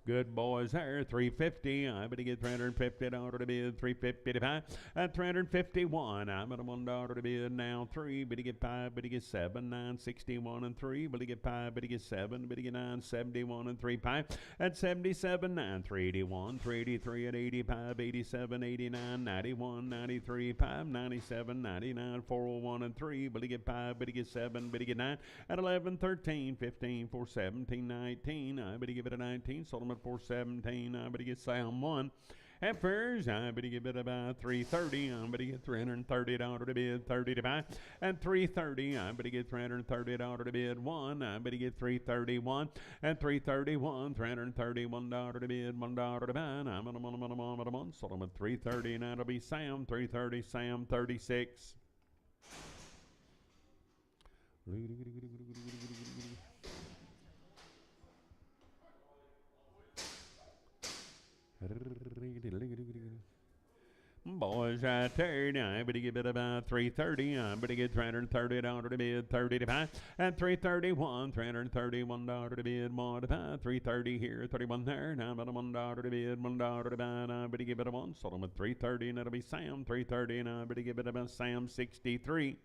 Good boys there, 350. I better get $350 to bid, 350 to buy. At 351, I'm at a $1 to bid now. 3, better get 5, better get 7, 9, 61 and 3, better get 5, better get 7, better get 9, 71 and 3, 5. At 77, 9, 381, 383 at 85, 87, 89, 91, 93, 5, 97, 99, 401 and 3, better get 5, better get 7, better get 9. At 11, 13, 15, 4, 17, 19, I better give it a 19, sold them at 417, I better get Sam 1. At first, I better get it about 330, I better get $330 to bid, 30 to buy. At 330, I better get $330 to bid, 1, I better get 331. At 331, $331 to bid, $1 to buy. I'm at a month, sold them at 330, and that'll be Sam 330, Sam 36. Boys right there, I better give it about 330. I better get $330 to bid, 30 to buy. At 331, $331 to bid, 1 to buy. 330 here, 31 there. Now I'm at a $1 to bid, $1 to buy. And I better give it a 1. Sold them at 330, and that'll be Sam 330. And I better give it about Sam 63.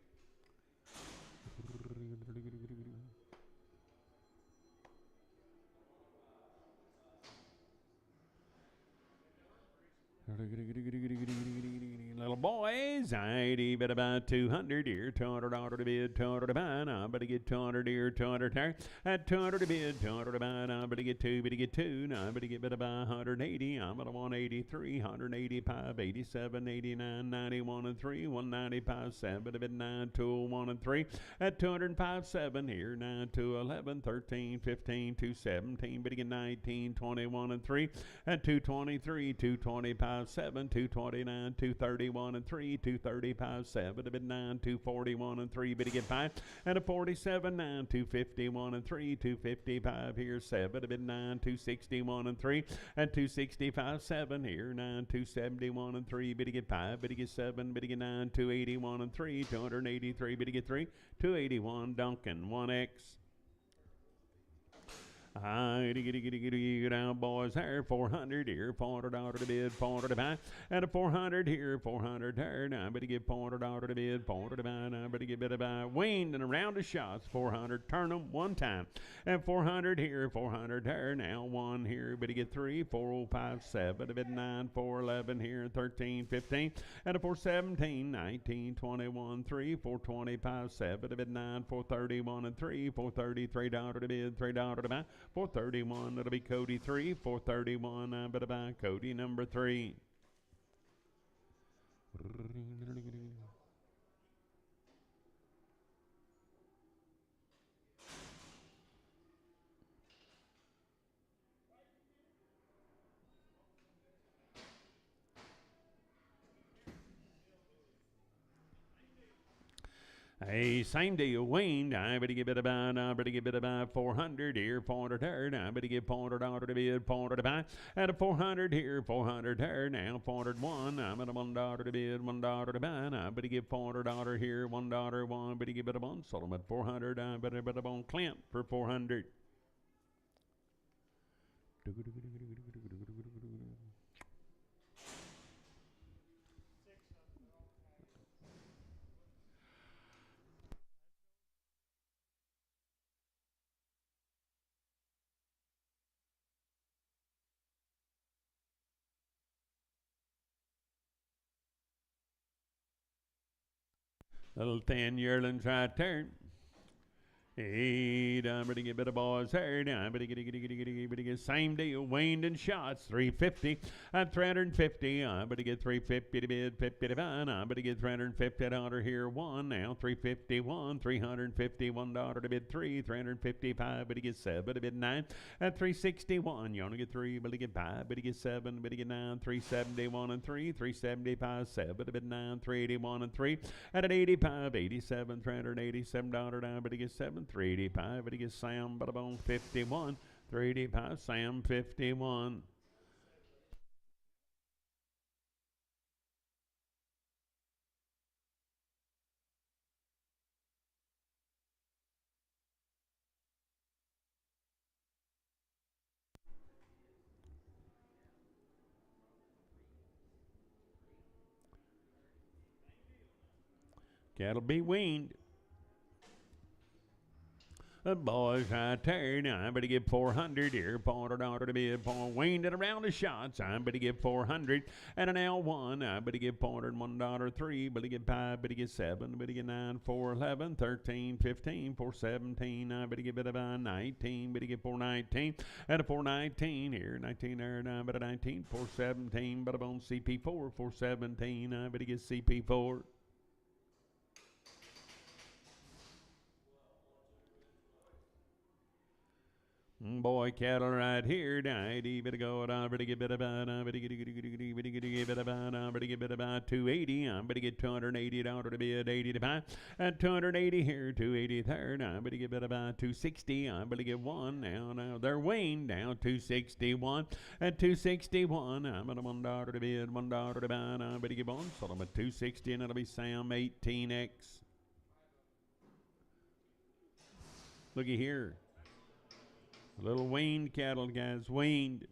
Little boys, I'd bet about 200 here, $200 to bid, $200 to buy. I better get 200 here, 200 there. At 200 to bid, 200 to buy. I better get 2, better get 2. Now I better get bet about 180. I'm at a 183, 185, 87, 89, 91 and 3, 195, 7, better bid 9, 201 and 3. At 205, 7 here, 9, 211, 13, 15, 217, better get 19, 21 and 3. At 223, 225, 7, 229, 231 and 3, 235, 7, a bid 9, 241 and 3, bid get 5, and a 47, 9, 251 and 3, 255 here, 7, a bid 9, 261 and 3, and 265, 7 here, 9, 271 and 3, bid get 5, bid get 7, bid get 9, 281 and 3, 283, bid get 3, 281, Duncan, 1X. Now, boys, there, 400 here, $400 to bid, $400 to buy, and a 400 here, 400 there. Now I better give $400 to bid, $400 to buy. Now I better give better buy. Winged and a round of shots, 400. Turn them one time, and 400 here, 400 there. Now 1 here, better get 3, 405, 7, a bid 9, 411 here, 13, 15, and a 417, 19, 21, 3, 425, 7, a bid 9, 431 and 3, $433 to bid, $3 to buy. 431, that'll be Cody 3, 431, I better buy Cody number 3. Hey, same deal, weaned. I better give it about 400 here, 400 her. I better give $400 to bid, 400 to buy. At a 400 here, 400 her. Now 401. I'm at a $1 to bid, $1 to buy. I better give $400 here, $1, one. Better give it a one. Sold them at 400. I better bet on Clint for 400. Little thin yearlings right there. Hey, I'm ready to get better boys here. I'm ready to get same deal. Waned and shots, 350. I'm 350. I'm ready to get 350 to bid, 50 to buy. I'm ready to get $350 here. One now, 351, $351 to bid three, 355. But to get seven to bid nine. At 361, you only get three. But to get five, but to get seven, but to get nine, 371 and three, 375, seven to bid nine, 381 and three. At an 85, 87, $387 down. But to get seven. 385, but he gets Sam Bada 51. 385, Sam 51. Cattle be weaned. The boys right there. Now I'm going to give 400 here. $400 to bid. Weaned it around the shots. I'm going to give 400. And an L1. I'm going to give $401 three. But to get five. But to get seven. But to get nine. 411. 13. 15. 417. I'm going to give it about 19. But to get 419. And a 419 here. 19 there. Now but a 19. 417. But I'm on CP4. 417. I'm going to get CP4. Boy, cattle right here, died. Better go down, better get better about, better get about 280. I'm better get $280 to bid, 80 to buy. At 280 here, 280 third. I'm better get better about 260. I'm better get one now. They're weaned down 261. At 261, I'm at a $1 to bid, $1 to buy. I'm better get one. So I'm at 260, and it'll be Sam 18X. Looky here. Little weaned cattle, guys, weaned.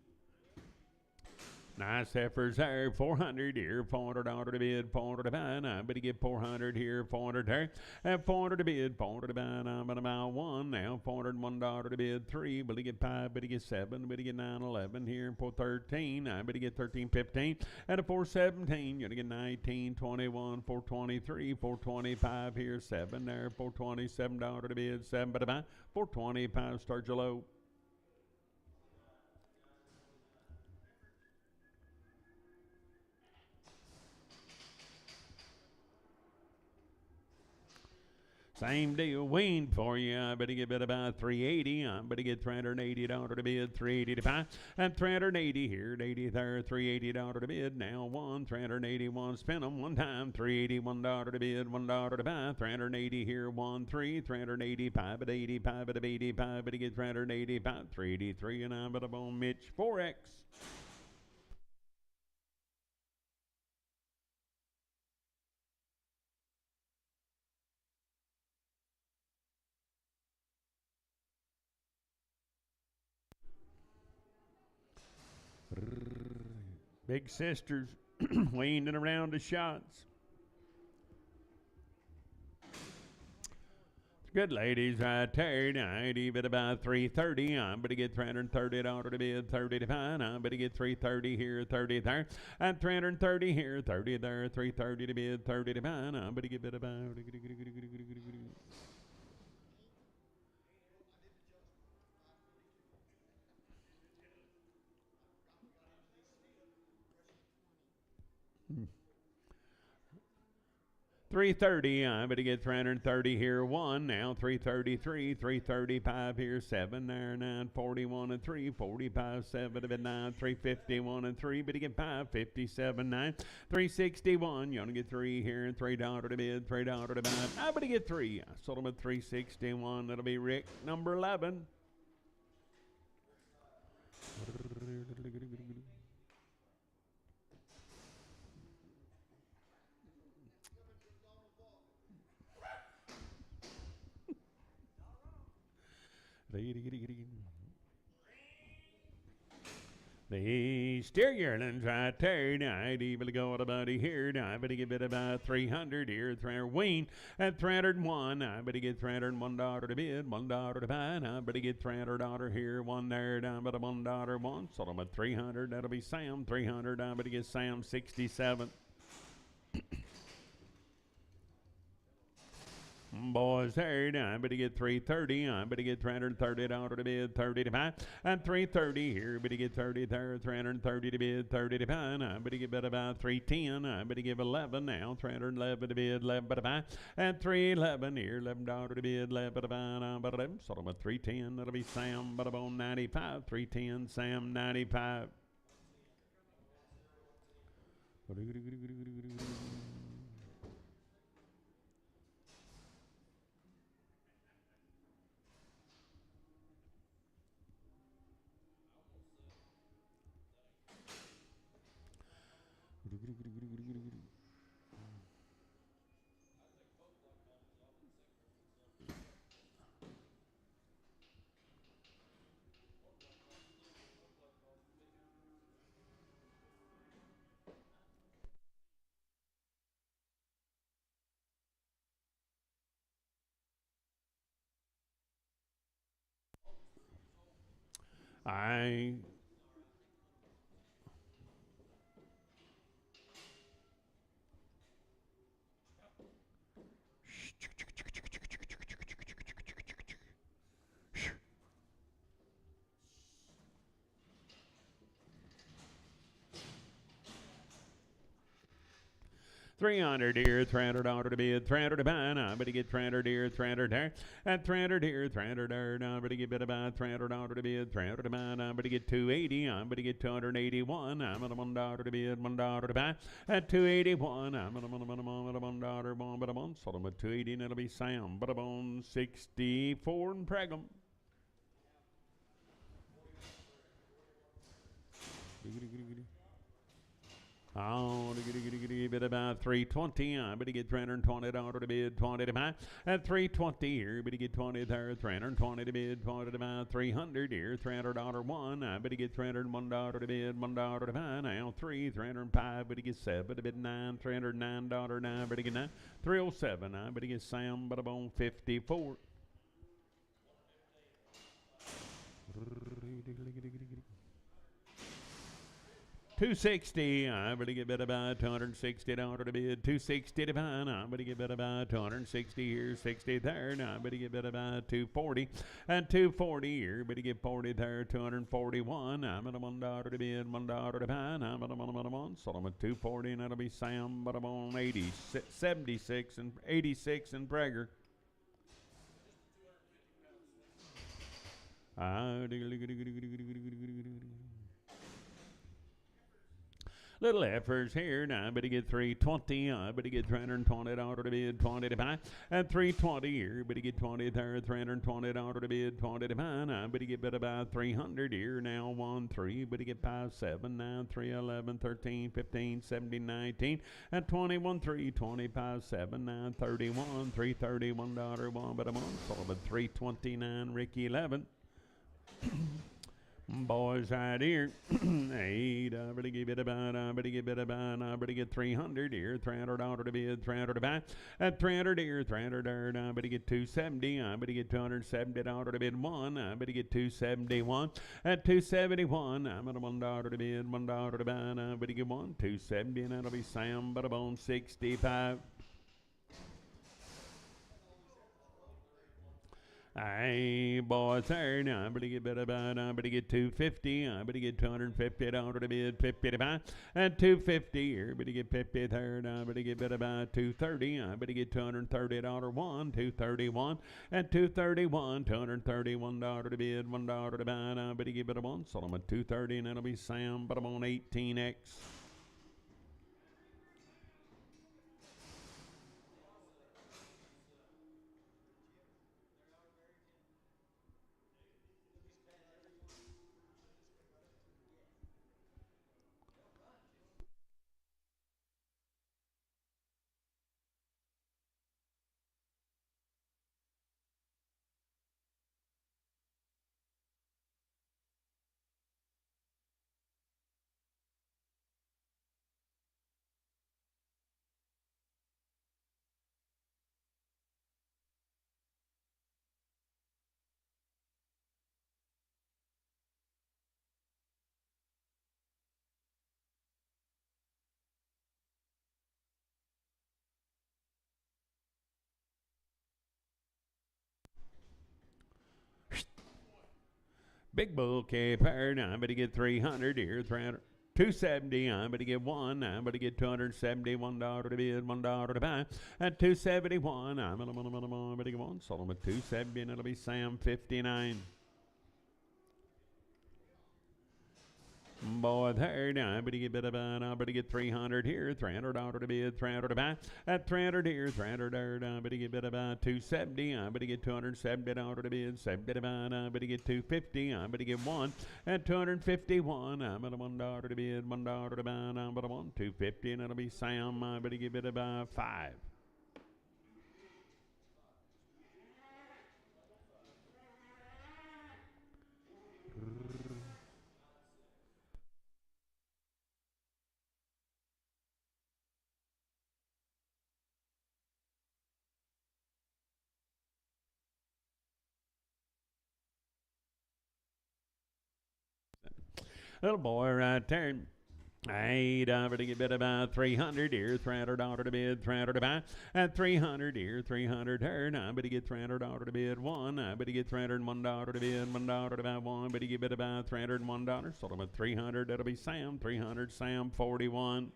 Nice heifers there, 400 here, $400 to bid, 400 to buy. I'm going to get 400 here, 400 there. At 400 to bid, 400 to buy. I'm going to buy one now, $401 to bid, three. But to get five, but to get seven, but to get 9, 11 here, 413. I'm going to get 13, 15. At a 417, you're going to get 19, 21, 423, 425 here, seven there, $427 to bid, seven, but to buy, 425, start your low. Same deal, weaned for you. I better get bid about 380. I better get $380 to bid, 380 to buy. And 380 here, 80 there, $380 to bid. Now one, 381, spin them one time, $381 to bid, $1 to buy. 380 here, 1, 3, 385 at 85 at 85, better get 385, 383, and I'm better on Mitch 4X. Big sisters weaning around the shots. Good ladies right there. I'd even about 330. I'm going to get $330 to bid, 30 to buy. I'm going to get 330 here, 30 there. And 330 here, 30 there, 330 to bid, 30 to buy. I'm going to get about. 330, I'm going to get 330 here, 1 now, 333, 335 here, 7 there, 941 and 3, 45, 7 to 9, 351 and 3, but to get 5, 57, 9, 361, you're going to get 3 here, and $3 to bid, $3 to buy, I'm going to get 3, I sold them at 361, that'll be Rick, number 11. The steer yearlings right there, I'd even go with a buddy here, I better give it about 300 here, 300 Wayne at 301, I better get $301 to bid, $1 to buy, I better get $300 here, 1 there, down but a $1 one, sold them at 300, that'll be Sam, 300, I better get Sam 67. Boys there, I better get 330, I better get $330 to bid, 30 to buy, and 330 here, better get 30 there, 330 to bid, 30 to buy, I better get about 310, I better give 11 now, 311 to bid, 11 to buy, and 311 here, $11 to bid, 11 to buy, and but 11, sold them at 310, that'll be Sam, but about 95, 310, Sam 95. I $300 here, $300 to bid, $300 to buy, I better get $300 here, $300 there, and $300 here, $300 there, I better get about $300 to bid, $300 to buy, I better get $280, I better get $281, I'm at $1 to bid, $1 to buy, at $281, I'm at $1, but I'm sold them at $280, and it'll be Sam, but I'm on 64 and Pregum. Oh, bit about 320. I better get $320 to bid, 20 to buy. At 320 here, better get 20 there, 320 to bid, 20 to buy. 300 here, $300 one. I better get $301 to bid, $1 to buy. Now 305, better get 7 to bid 9, $309 now, better get 9. 307, I better get Sam, but I'm on 54. $260, I better get better by $260 to bid, $260 to buy, I better get better by $260 here, 60 there, now I better get better by $240, and $240 here, better get 40 there, $241, I'm at $1 to bid, $1 to buy, I'm at $1, so I'm at $240, and that'll be Sam, but I'm on 76 and 86 and Prager. Little efforts here. Now I better get 320. I better get $320 to bid, 20 to buy. At 320 here, better get 20 there, $320 to bid, 20 to buy. I better get better about 300 here. Now 1, 3, better get 5, 7, 9, 3, 11, 13, 15, 17, 19. At 21, 3, 25, 7, 9, 31, $331 one, but I'm on. Sold at 329, Ricky 11. Boys right here, 8, I better give it about, I better give it about, I better get 300 here, $300 to bid, 300 to buy, at 300 here, 300 there, I better get 270, I better get $270 to bid 1, I better get 271, at 271, I'm at $1 to bid, $1 to buy, I better get 1, 270, and that'll be Sam, but I'm on 65. Hey, boy, third. I'm going to get better about. I'm going to get 250. I'm going to get 250 down to the bid 55 and 250. Here, but to get 50 third. I'm going to get better about 230. I'm going to get $230 one, 231 and 231, $231 to bid, $1 to buy. I'm going to get better one. So I'm at 230 and that'll be Sam, but I'm on 18X. Big bull caper. I'm going to get 300 here, 300. 270, I'm going to get one. I'm going to get $271 to bid, $1 to buy. At 271, I'm going to get one. Sold them at 270, and it'll be Sam 59. Boy, third, I'm going to get I'm going to get 300 here, $300 to bid, 300 to buy. At 300 here, 300 there, I'm going to get about 270. I'm going to get $270 to bid, 70 to buy. I'm going to get 250. I'm going to get one. At 251, I'm going to $1 to bid, $1 to buy. I'm going to want 250, and it'll be Sam. I'm going to give it about 5. Little boy right there. Hey, I'm going to get about 300 here, $300 to bid, 300 to buy. At 300 here, 300 here. I'm going to get $300 to bid, one. I'm going to get $301 to bid, $1 to buy, one. I'm going to get it about $301. Sold them at 300. That'll be Sam, 300, Sam 41.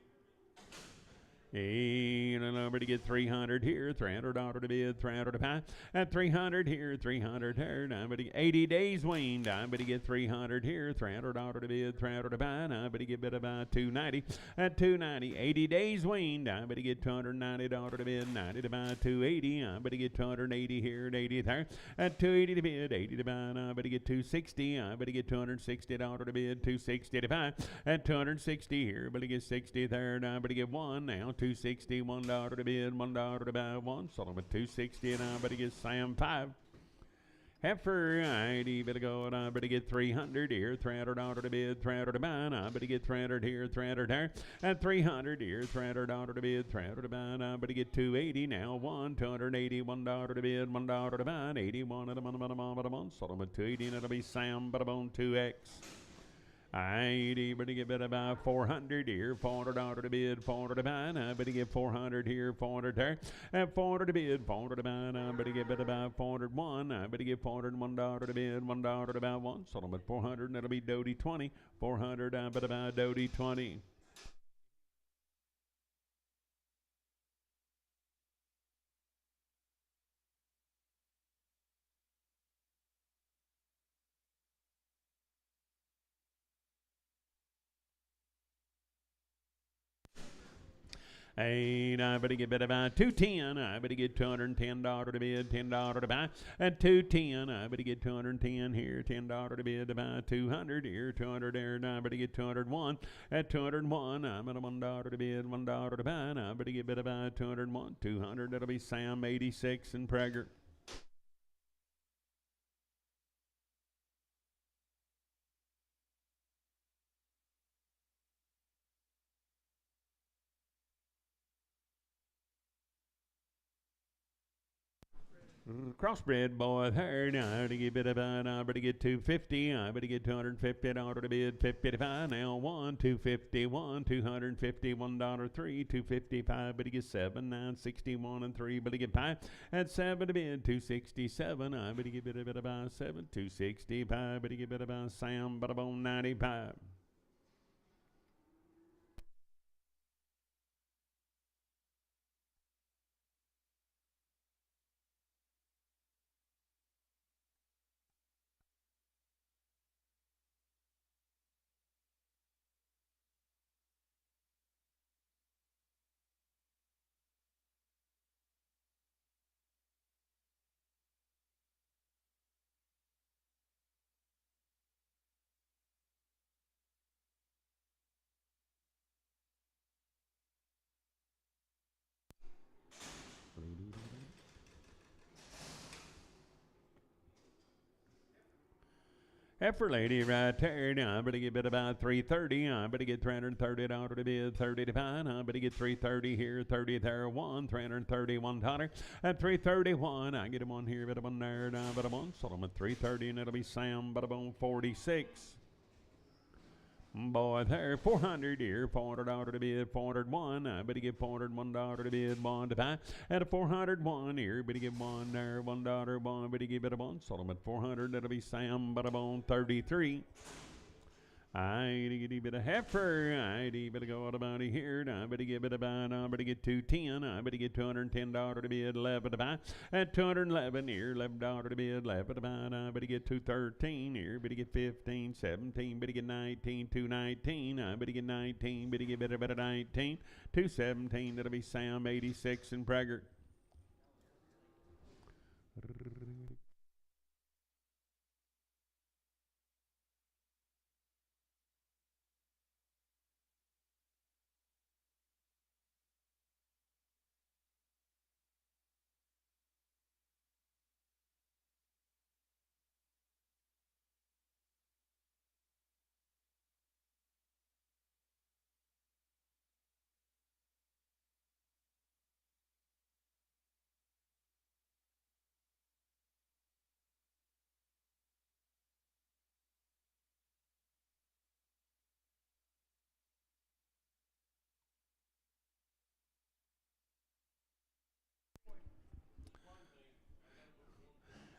Hey, I'm going to get 300 here, $300 to bid, 300 to buy. At 300 here, 300 here. I'm going to get 80 days weaned. I'm going to get 300 here, $300 to bid, 300 to buy. I'm going to get bid about 290. At 290, 80 days weaned. I'm going to get $290 to bid, 90 to buy, 280. I'm going to get 280 here, 80 there. At 280 to bid, 80 to buy. I'm going to get 260. I'm going to get $260 to bid, 260 to buy. At 260 here, I'm going to get 60 there. I'm going to get one now. 260, $1 to bid, $1 to buy, one. Sold them at 260, and I better get Sam 5. Heifer, I better go, and I better get 300 here, $300 to bid, 300 to buy, and I better get 300 here, 300 there. At 300 here, $300 to bid, 300 to buy, and I better get 280 now, one, 280, $1 to bid, $1 to buy, and 81 at a month. Sold them at 280, and it'll be Sam, but I'm on 2X. I better get about 400 here, $400 to bid, 400 to buy. I better get 400 here, 400 there. At 400 to bid, 400 to buy. I better get about 401. I better get $401 to bid, $1 to buy, one. Sold them at 400, and that'll be Doty 20. 400, I better buy Doty 20. Hey, I better get about 210. I better get $210 to bid, $10 to buy. At 210, I better get 210 here, $10 to bid to buy. 200 here, 200 there. I better get 201. At 201, I'm at $1 to bid, $1 to buy. I better get about 201, 200. That'll be Sam 86 and Prager. Crossbred boy there now to get bit about I better get 250. I better get $250 to bid 55 now 251 $251 3 255 better get 7 961 and 3 better get 5 at 7 to bid 267 I better get bit about 7 265 better get bit about Sam but about 95. Heifer lady right there. Now I better get bid about 330. I better get $330 to bid 30 to 5. I better get 330 here, 30 there, $331 at 331. I get him on here, bit of one there, bit of one. Sold him at 330, and it'll be Sam, but about 46. Boy, there, 400 here, $400 to bid, 401. I better get $401 to bid, 1 to 5. At a 401 here, better get one there, $1, one, better give it a one. Sold them at 400, that'll be Sam, but about 33. I better heifer. I better go out about here. I better give it about. I better get 210. I better get $210 to bid 11 to buy. At 211 here, $11 to bid 11 to buy. I better get 213 here. Better get 15, 17. Better get 19, 219. I better get 19. Better get better 19, 217. That'll be Sam 86 and Prager.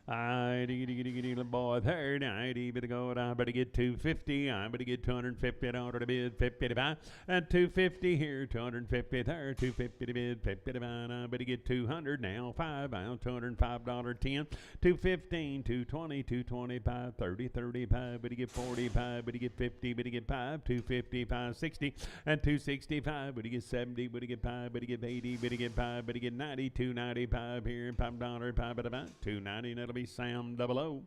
I boy there. I better go. I better get 250. I better get $250 to bid 55. And 250 here, 250 there, 250 to bid 55. I better get 200 now. 5 out, $205 10. 215, 220, 225, 30, 35. Better get 45. Better get 50. Better get 5. 255, 60. And 265. Better get 70. Better get 5. Better get 80. Better get 5. Better get 90. 295 here. $5. 5 at about 290. That'll be Sam 00.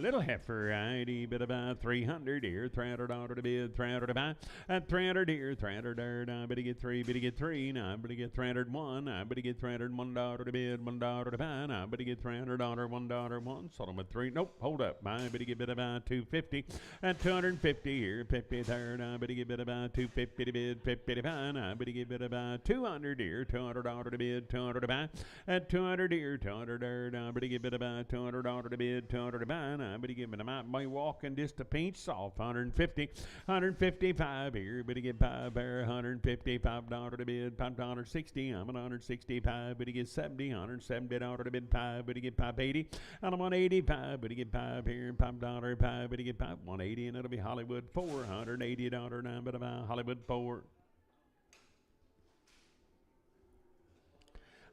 Little heifer, ID, bit about 300 here, $300 to bid, 300 to buy, at 300 here, 300 there, I better get 3, better get 3, now I better get 301, I better get $301 to bid, $1 to buy, now I better get $300, $1, 1, sold them at 3, nope, hold up, I better get bit about 250, at 250 here, 50 there, I better get bit about 250 to bid, 50 to buy, I better get bit about 200 here, $200 to bid, 200 to buy, at 200 here, 200 there, I better get bit about $200 to bid, 200 to buy, I better get them out by walking just a pinch soft. 150, 155 here. Better get 5 there. $155 to bid. $5.60. I'm at 165. Better get 70. $170 to bid 5. Better get 580. And I'm on 85. Better get 5 here. $5. 5. Better get 5. 180 and it'll be Hollywood 4. $180 now. Better buy Hollywood 4.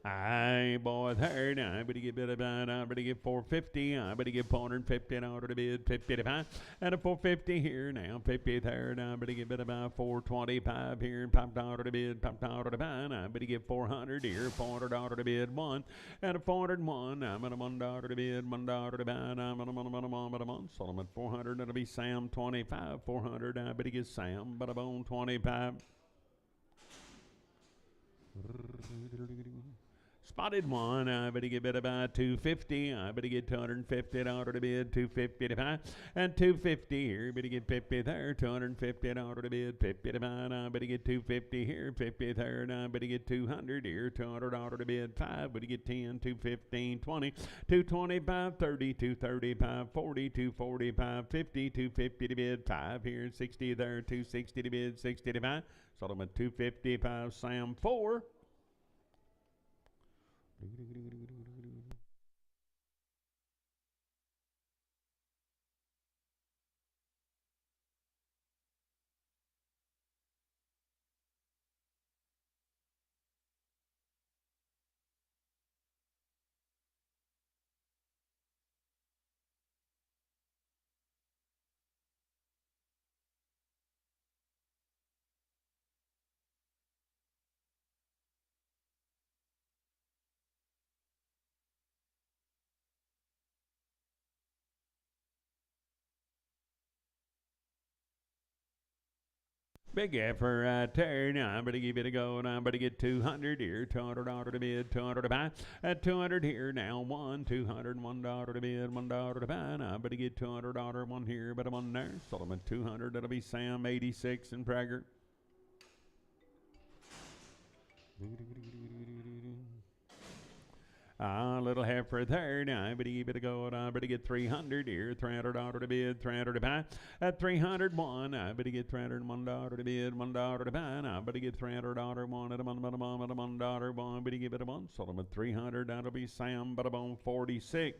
I boy there now. I better get bit about. I better get 450. I better get $450 to bid 55 and a 450 here now. 50 there now. I better get bit about 425 here and $5 to bid. $5 to buy. I better get 400 here. $400 to bid 1 and a 401. I'm at a $1 to bid. $1 to buy. I'm at a $1. Sold them at 400. That'll be Sam 25. 400. I better get Sam but I'm on 25. Spotted one, I better get bid about 250. I better get $250 to bid, 250 to buy, and 250 here. Better get 50 there, $250 to bid, 50 to buy. I better get 250 here, 50 there, and I better get 200 here, $200 to bid, 5. Better get 10, 215, 20, 225, 30, 235, 40, 245, 50, 250 to bid, 5 here, 60 there, 260 to bid, 60 to buy. Sold them at 255, Sam 4. Big effort right there. Now I'm going to give it a go, and I'm going to get 200 here, $200 to bid, 200 to buy. At 200 here now, $201 to bid, $1 to buy. Now I'm going to get $200, one here, but one there. Sold them at 200. That'll be Sam 86 and Prager. A little heifer there. Now I better give it a go, and I better get 300 here, $300 to bid, 300 to buy. At 301, I better get $301 to bid, $1 to buy. And I better get $300 one at a $1 one. Better give it a one. Sold them at 300. That'll be Sam, but I'm 46.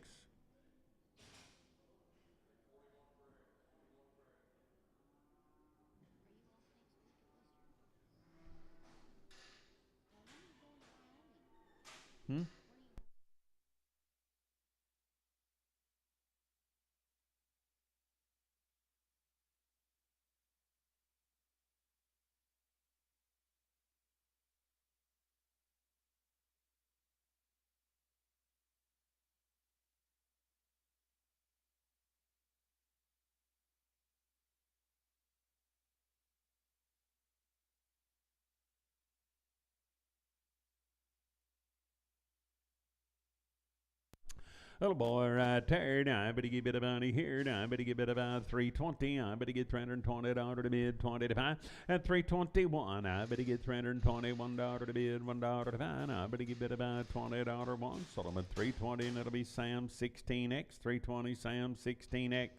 Little boy right there. Now I better give it a bounty here. Now I better give it about 320. I better get $320 to bid, 20 to buy. At 321, I better get $321 to bid, $1 to buy. Now I better give it about $20 one. Sold them at 320, and it'll be Sam 16X. 320 Sam 16X.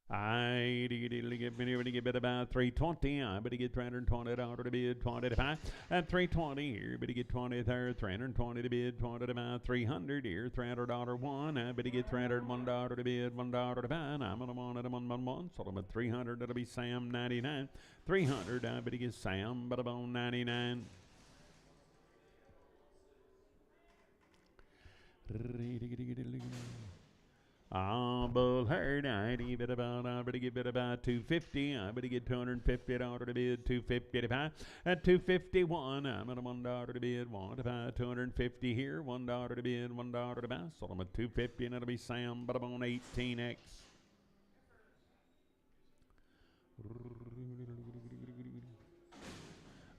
I get about 320. I better get $320 to bid, 20 to buy. At 320 here, better get 20 there, 320 to bid, 20 to buy. 300 here, $300 one. I better get $301 to bid, $1 to buy. And I'm on a one at a one. Sold them at 300. That'll be Sam 99. 300. I better get Sam, but I'm 99. Bull herd, I better give it about 250. I better get $250 to bid, 250 to buy. At 251, I'm at a $1 to bid, 1 to buy. 250 here, $1 to bid, $1 to buy. Sold them at 250, and it'll be Sam, but I'm on 18X.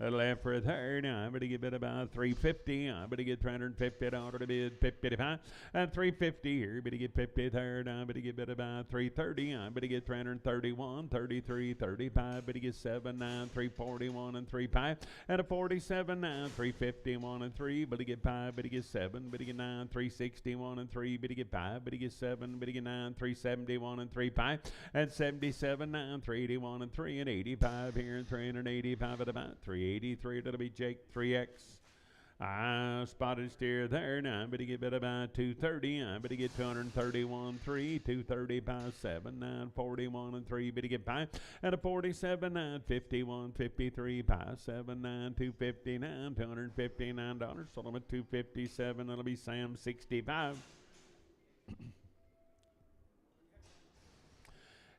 A little effort there. Now I better give it about 350. I better get $350 to bid, 50 to buy. At 350 here, better get 50 there. Now I better give it about 330. I better get 331, 33, 35. Better get 79, 341 and 35. At a 47 now, 351 and 3. Better get 5. Better get 7. Better get 9, 361 and 3. Better get 5. Better get 7. Better get 9, 371 and 3. 5. At 77 now, 381 and 3 and 85 here and 385 at about 3. 83, that'll be Jake 3X. Spotted steer there. Now I better get about 230. I better get 231, 3, 235, 7, 9, 41 and 3. Better get 5. At a 47, 9, 51, 53, 5, 7, 9, 259, $259. Sold them at 257. That'll be Sam 65.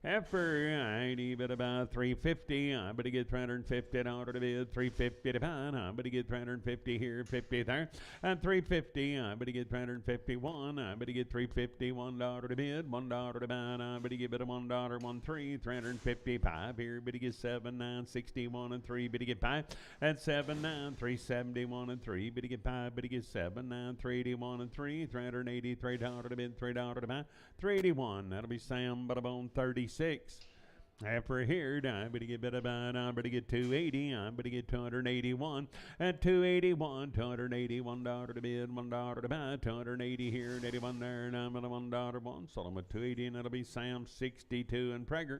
Heifer, I better bid about 350. I'm going to get $350 to bid. 350 to pound. I'm going to get 350 here, 50 there. And 350. I'm going to get 351. I'm going to get $351 to bid. $1 to pound. I'm going to give it a $1, 13. 355 here. But to get 7961 and 3. But to get 5 and 79371 and 3. But to get 5. But to get 79381 and 3. $383 to bid. $3 to pound. 381. That'll be Sam Butterbone 36. After here, I'm going to get about, I'm going to get 280, I'm going to get 281, and 281, $281 to bid, $1 to buy, 280 here, and 81 there, and I'm at a $1 one, sold them at 280, and that'll be Sam 62 and Prager.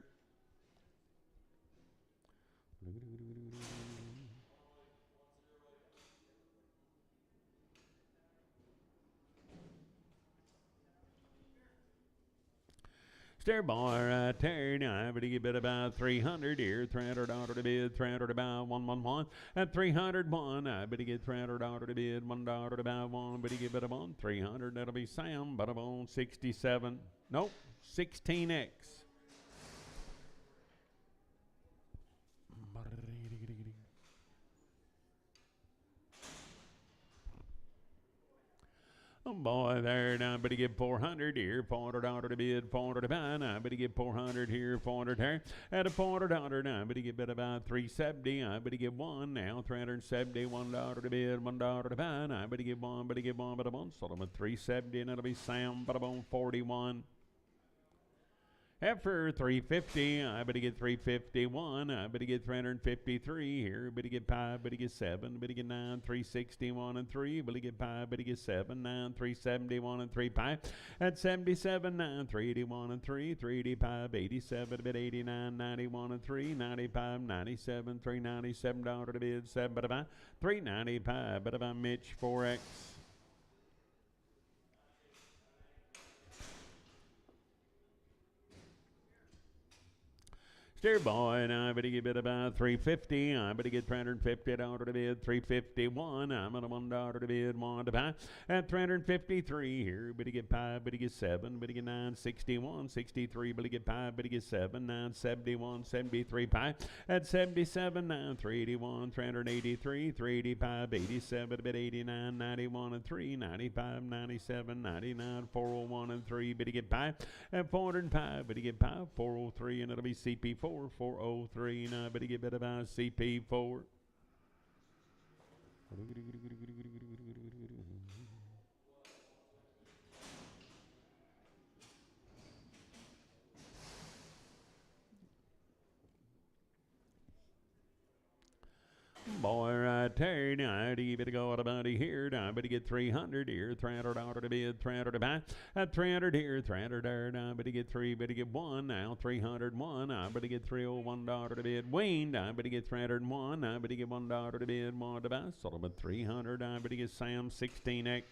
Stair boy right there. Now I'm going to give it about 300 here. $300 to bid, $300 to buy, 111. At 301, I'm going to get $300 to bid, $1 to buy, 1. But you give it a 1, 300. That'll be Sam, but I'm on 67. Nope, 16X. Oh boy, there, now I'm going to give 400 here, $400 to bid, 400 to buy, now I'm going to give 400 here, 400 there, at a $400, now I'm going to give it about 370, I'm going to give 1, now $370, $1 to bid, $1 to buy, now I'm going to give 1, but a 1, sold them at 370, and it'll be Sam, but I'm 41. After 350, I better get 351. I better get 353 here. Better get 5. Better get 7. Better get 9. 361 and 3. Better get 5. Better get 7. 9. 371 and 3. 5. At 77. 9. 381 and 3. 385. 87. Bit 89. 91 and 3. 95. 97. $397 to bid. 7. But about 395. But about Mitch 4X. Steer boy, and I better give it about 350. I better get $350 to bid, 351. I'm at a $1 to bid, 1 to buy. At 353 here, better get 5, better get 7, better get 9, 61, 63, better get 5, better get 7, 9, 71, 73, 5. At 77, 9, 381, 383, 385, 87, bit 89, 91 and 3, 95, 97, 99, 401 and 3, better get 5. At 405, better get 5, 403, and it'll be CP4. 403, and I better get better by CP4. Boy, right there, now you better go out about here. Now I better get 300 here, $300 to bid, 300 to buy. At 300 here, 300 there. Now I better get 3, better get 1. Now 301. I better get $301 to bid. Wayne, I better get 301. I better get $1 to bid, 1 to buy. Sold them at 300. I better get Sam 16X.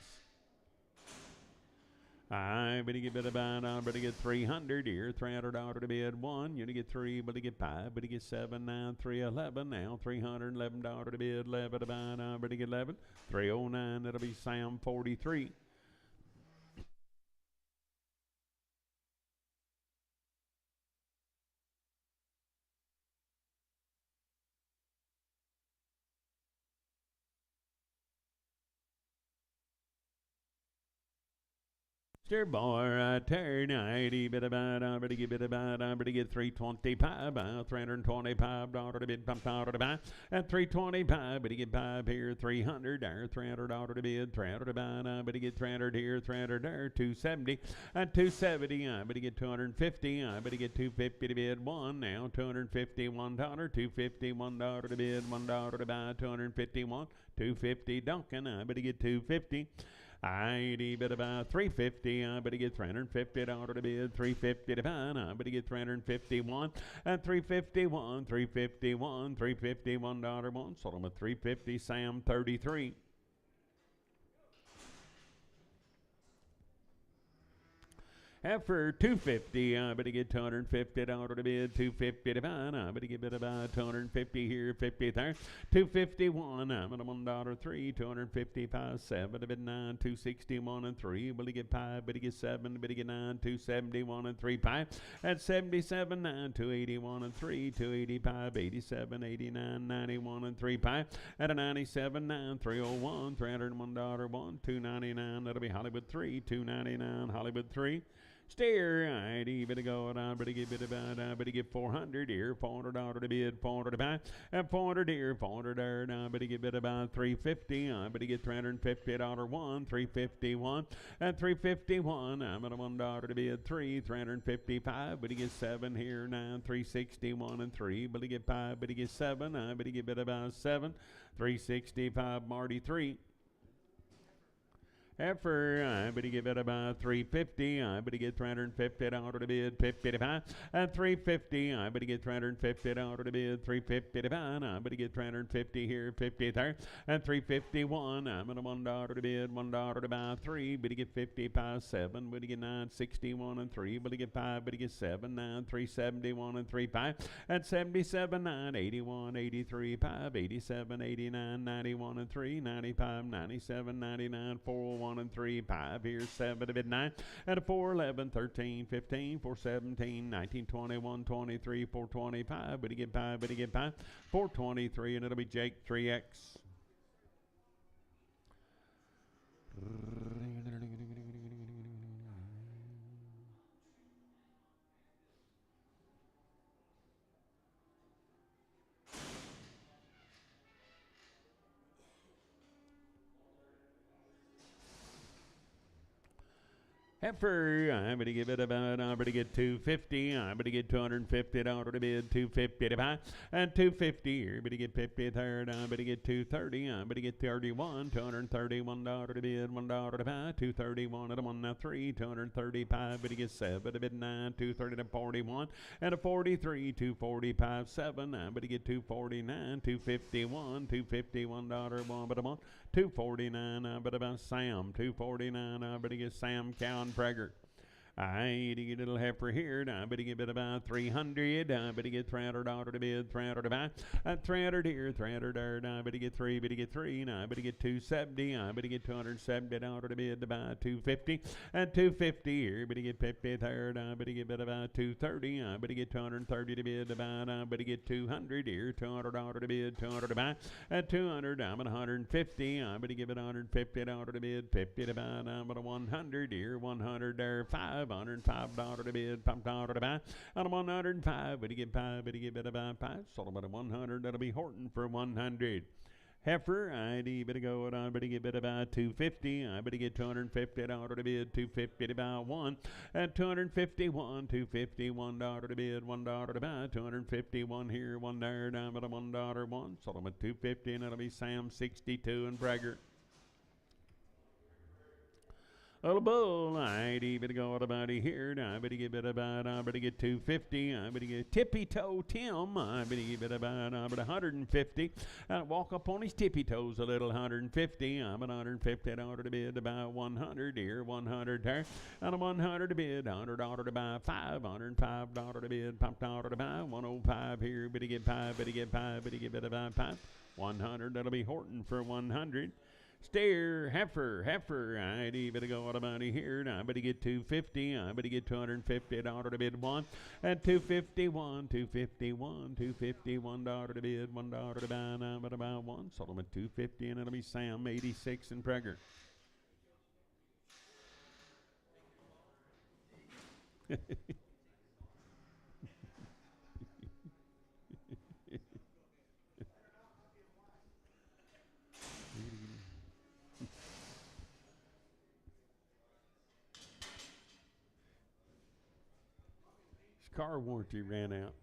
I better get about, I better get 300 here, $300 to bid, 1, you to get 3, better get 5, better get 7, 9, 311, now $311 to bid, 11 to buy, I better get 11, 309, that'll be Sam 43. Steer boy, right there, now 80 bit about, I better get 325, $325 to bid, $5 to buy. At 325, better get 5 here, 300 there, $300 to bid, 300 to buy, I better get 300 here, 300 there, 270. At 270, I better get 250, I better get 250 to bid, 1 now, $251, $251 to bid, $1 to buy, 251, 250 Duncan, I better get 250. I bid about 350. I better get $350 to bid, 350 to buy. I better get 351 and 351, 351, $351 one. Sold them at 350. Sam 33. Heifer 250, I better get $250 to bid, 250 to buy, I better get bid about 250 here, 50 there, 251, I'm at $1.03, 255, 7 to bid 9, 261 and 3, better get 5, better get 7, better get 9, 271 and 3, 5, at 77, 9, 281 and 3, 285, 87, 89, 91 and 3, 5, at a 97, 9, 301, $301, 1, 299, that'll be Hollywood 3, 299, Hollywood 3. Steer, I'd even go down, better get better get 400 here, $400 to bid, 400 to buy, and 400 here, 400 there, now better get bid about 350, I better get $350 one, 351, and 351, I'm at $1 to bid, 355, better get 7 here, 9, 361 and 3, better get 5, better get 7, I better get bid about 7, 365, Marty 3. Heifer, I better give it about 350. I better get $350 to bid, 50 to buy. At 350, I better get $350 to bid, 350 to buy. I better get 350 here, 50 there. At 351, I'm at $1 to bid, $1 to buy, 3. Better get 55, 7. Better get 961 and 3. Better get 5. Better get 7, 9, 371 and 3, 5. At 77, 9, 81, 83, 5, 87, 89, 91 and 3, 95, 97, 99, 401 and 3, 5 here, 7 to bid 9, and a 4, 11, 13, 15, 4, 17, 19, 21, 23, 4, 25, but he get 5, 4, 23, and it'll be Jake 3X. Heifer, I'm going to give it about, I'm going to get 250, I'm going to get $250 to bid, 250 to buy, and 250, you're going to get 50 third, I'm going to get 230, I'm going to get 31, $231 to bid, $1 to buy, 231 at a 1 now 3, 235, but he gets 7 to bid 9, 230 to 41, and a 43, 245, 7, I'm going to get 249, 251, $251, 1 but a 1, 249, but about Sam, 249, I better get Sam Cowan Prager. I get a little heifer here. I better get bid about 300. I better get $300 to bid, 300 to buy. 300 here, 300 there. I better get 3, better get 3. Now I better get 270. I better get $270 to bid to buy, 250. And 250 here, better get 50 there. I better get bid about 230. I better get 230 to bid to buy. I better get 200 here, $200 to bid, 200 to buy. At 200, I'm at 150. I better give it $150 to bid, 50 to buy. I'm at 100 here, 100 there, 5. $105 to bid, $5 to buy. Out of 105, but he get 5, but he get about 5. Sold about 100. That'll be Horton for 100. Heifer, I'd better go on, better get bid about 250. I better get $250 to bid, 250 to buy 1. At 251, $251 to bid, $1 to buy, 251 here, 1 there, down at a $1 1. Sold them at 250, and that'll be Sam 62 and Braggart. Little bull, I'd even go out about here. I better get about, I better get 250. I better get tippy toe Tim. I better give it about, I better 150. Walk up on his tippy toes a little, 150. I'm at 150 to bid, about 100 here, 100 there. And a 100 to bid, $100 to buy, $505 to bid, $5 to buy, 105 here. Better get 5, better get 5, better get about 5. 100, that'll be Horton for 100. Steer, heifer, I'd better go out about here. I better get 250. I better get $250 to bid 1. At 251, $251 to bid, $1 to buy. Now but about 1. Sold them at 250, and it'll be Sam 86 and Prager. Car warranty ran out.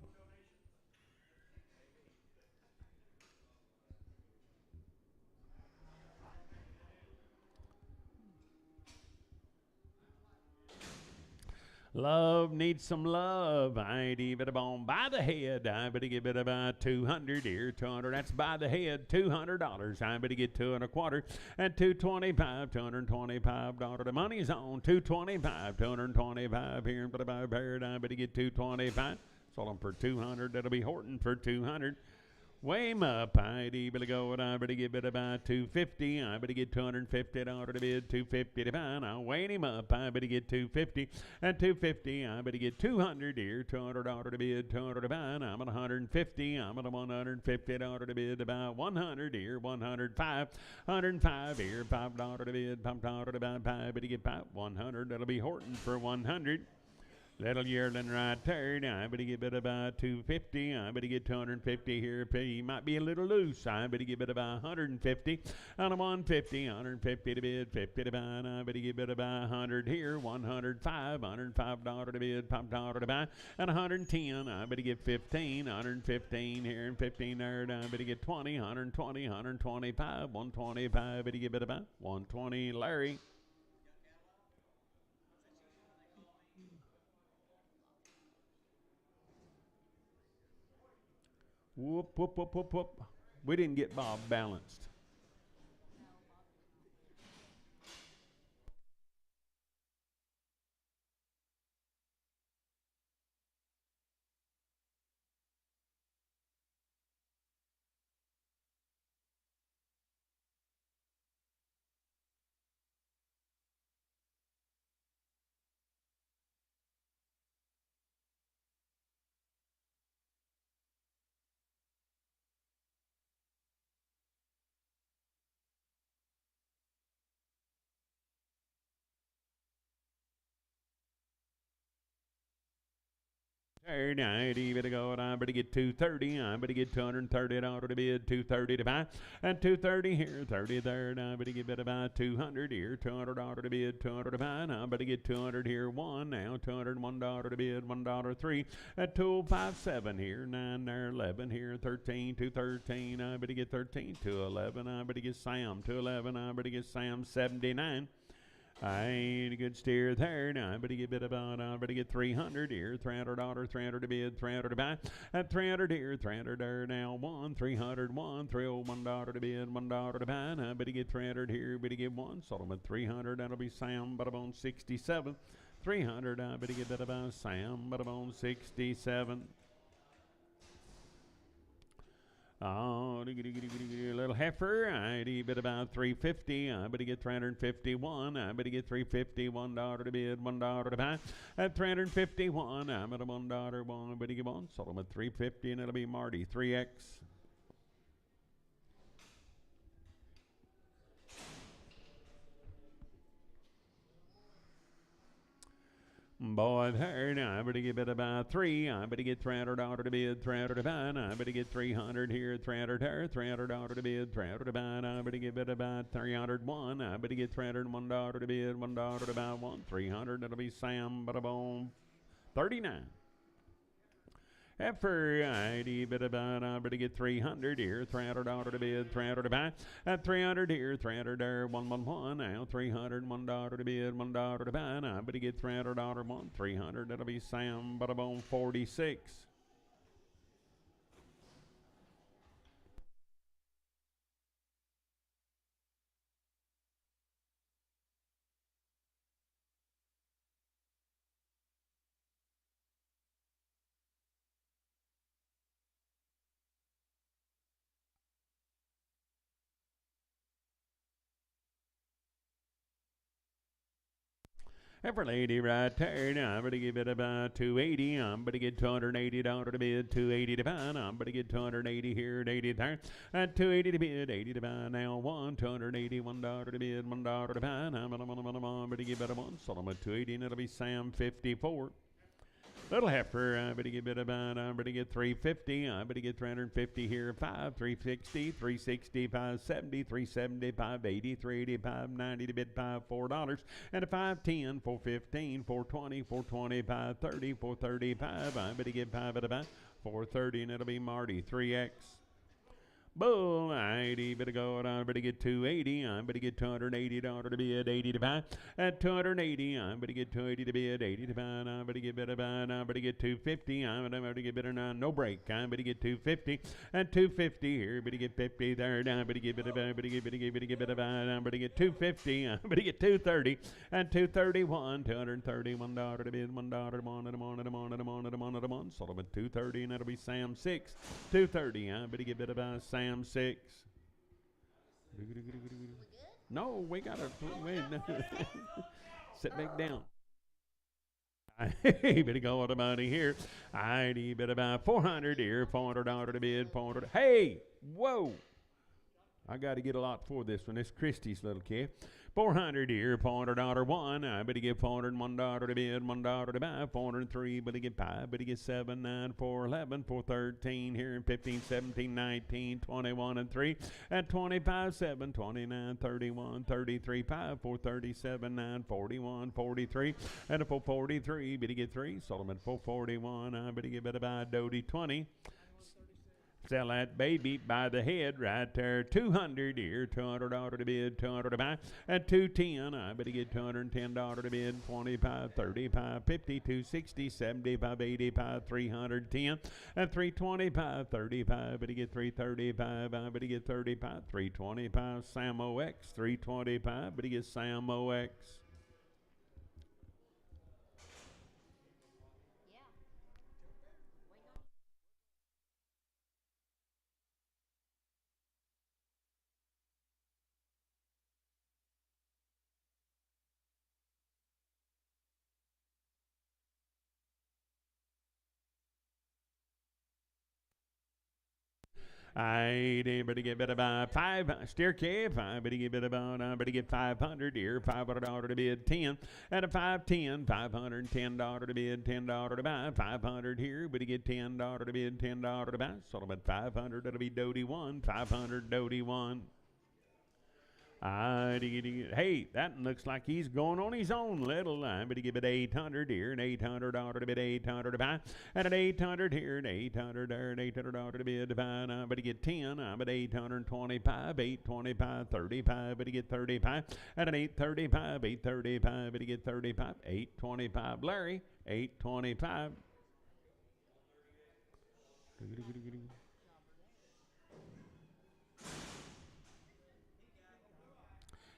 Love needs some love. I'd even bomb by the head. I better give it about 200 here, 200. That's by the head, $200. I better get 2.25 and 225, $225. The money's on 225, 225 here. But about here, I better get 225. Sold them for 200. That'll be Horton for 200. Weigh him up, I'd even go, and I better give it about 250. I better get $250 to bid, 250 to buy. I'll weigh him up, I better get 250 and 250. I better get 200 here, $200 to bid, 200 to buy. I'm at 150. I'm at $150 to bid, about 100 here, 105, 105 here, $5 to bid, $5 to buy. I better get about 100. That'll be Horton for 100. Little yearling right there. I better give it about 250. I better get 250 here. He might be a little loose. I better give it about 150. On a 150, 150 to bid, 50 to buy. I better give it about 100 here. 105, $105 to bid, $5 to buy. And 110. I better get 15, 115 here and 15 there. I better get 20, 120, 125, 125. I better give it about 120. Larry. Whoop, whoop, whoop, whoop, whoop. We didn't get Bob balanced. Third night, you better go, and I better get 230. I better get $230 to bid, 230 to buy, and 230 here, 30 third. I better get about 200 here, $200 to bid, 200 to buy. And I better get 200 here, one now, $201 to bid, $1 three, at 257 here, 9 there, 11 here, 13, 213. I better get 13, 211. I better get Sam, 211. I better get Sam, 79. I ain't a good steer there. Now I better get bit about. I better get 300 here. $300, 300 to bid, 300 to buy. At 300 here, 300 there. Now one, 300, one, $301 to bid, $1 to buy. And I better get 300 here. Better get one. Sold them at 300. That'll be Sam. But I'm on 67. 300. I better get that about Sam. But I'm on 67. Oh, little heifer. I bid about 350. I better get 351. I better get 350. $1 to bid, $1 to buy. At 351, I'm at a $1. One. I better get one. Sold them at 350, and it'll be Marty 3X. Boy, there, I better give it about 3. I better get $300 to bid, 300 to buy. I better get 300 here, 300 there, $300 to bid, 300 to buy. I better give it about 301. I better get $301 to bid, $1 to buy. 300. That'll be Sam, but about 39. Heifer, I'd bit about. I better get 300 here, $300 to bid, 300 to buy. At 300 here, 300 there, 111. Now $301 to bid, $1 to buy. And I better get $300 one, 300. That'll be Sam, but about 46. Heifer lady right there. Now I'm going to give it about 280. I'm going to get $280 to bid, 280 to buy. I'm going to get 280 here, 80 there. At 280 to bid, 80 to buy. Now one, $281 to bid, $1 to buy. I'm going to give it a one. Sold them at 280, and it'll be Sam 54. Little heifer, I better give it about. I better get 350. I better get 350 here, 5, 360, 360, 570, 370, 580, 380, 590 to bid, $4, and a 510, 415, 420, 420, 530, 435. I better get 5 at about 430, and it'll be Marty 3X. Bull, 80, better go on, better get 280, I better get $280 to be at 80 to buy. At 280, I better get 280 to be at 80 to buy. I better get better buy, I better get 250, I better get better now, no break. I better get 250, at 250 here, better get 50 there, I better get better buy, better get better buy, I better get 250, I better get 230, and 231, $231 to bid, $1 to one, Sullivan 230, and that'll be Sam 6, 230, I better get better buy, Sam 6. No, we gotta wait. Sit back down. I better go on about here. I better about 400 here, $400 to bid, 400. Hey, whoa! I got to get a lot for this one. It's Christie's little kid. 400 here, $400 one. I better get $401 to bid, $1 to buy. 403, better get 5, better get 7, 9, 4, 11, 4, 13 here, 15, 17, 19, 21, and 3. At 25, 7, 29, 31, 33, 5, 4, 37, 9, 41, 43. And a 443, better get 3. Solomon 441, I better get better buy Doty 20. Sell that baby by the head right there. 200 here, $200 to bid, 200 to buy. At 210, I better get $210 to bid, 25, 35, 50, 260, 75, 85, 310. At 325, 35, better get 335, I better get 35, 325, Sam OX, 325, better get Sam OX. I better get better by 5 steer calf. I better get better about. I better get 500 here. $500 to bid 10. At a 510, $510 to bid, $10 to buy. 500 here. Better get $10 to bid, $10 to buy. Solomon 500. That'll be Doty 1. 500 Doty 1. Hey, that looks like he's going on his own little line. But he give it 800 here, and $800 to bid, 800 to buy, and an 800 here, and 800 there, and $800 to bid to buy. But he get 10, but 825, 825, 35, but he get 35, and an 835, 835, but he get 35, 825. Larry, 825.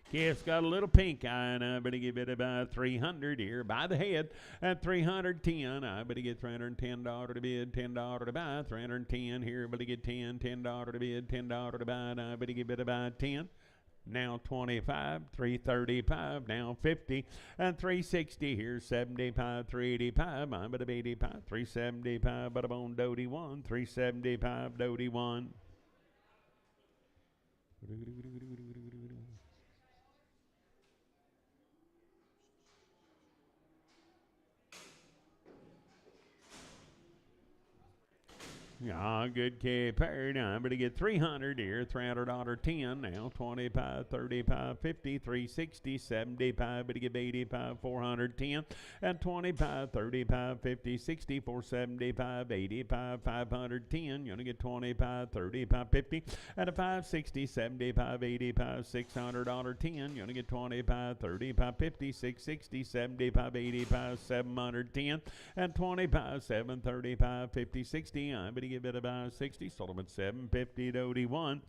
Calf's got a little pink eye, and I better give it about 300 here by the head. At 310, I better get $310 to bid, $10 to buy. 310 here, better get $10 to bid, $10 to buy, and I better give it about 10. Now 25, 335, now 50, and 360 here, 75, 385, I'm at 85, 375, but I'm on Doty 1, 375, Doty 1. Yeah, good calf pair. Now I'm going to get 300 here, $300 10. Now 25, 35, 50, 360, 75. But to get 85, 410. And 25, 35, 50, 60, 475, 85, 510. You're going to get 25, 35, 50. And a 560, 75, 85, $600 10. You're going to get 25, 35, 50, 660, 75, 85, 710. And 25, 735, 50, 60. I'm going to give it about 60. Solomon 750 Doty 1.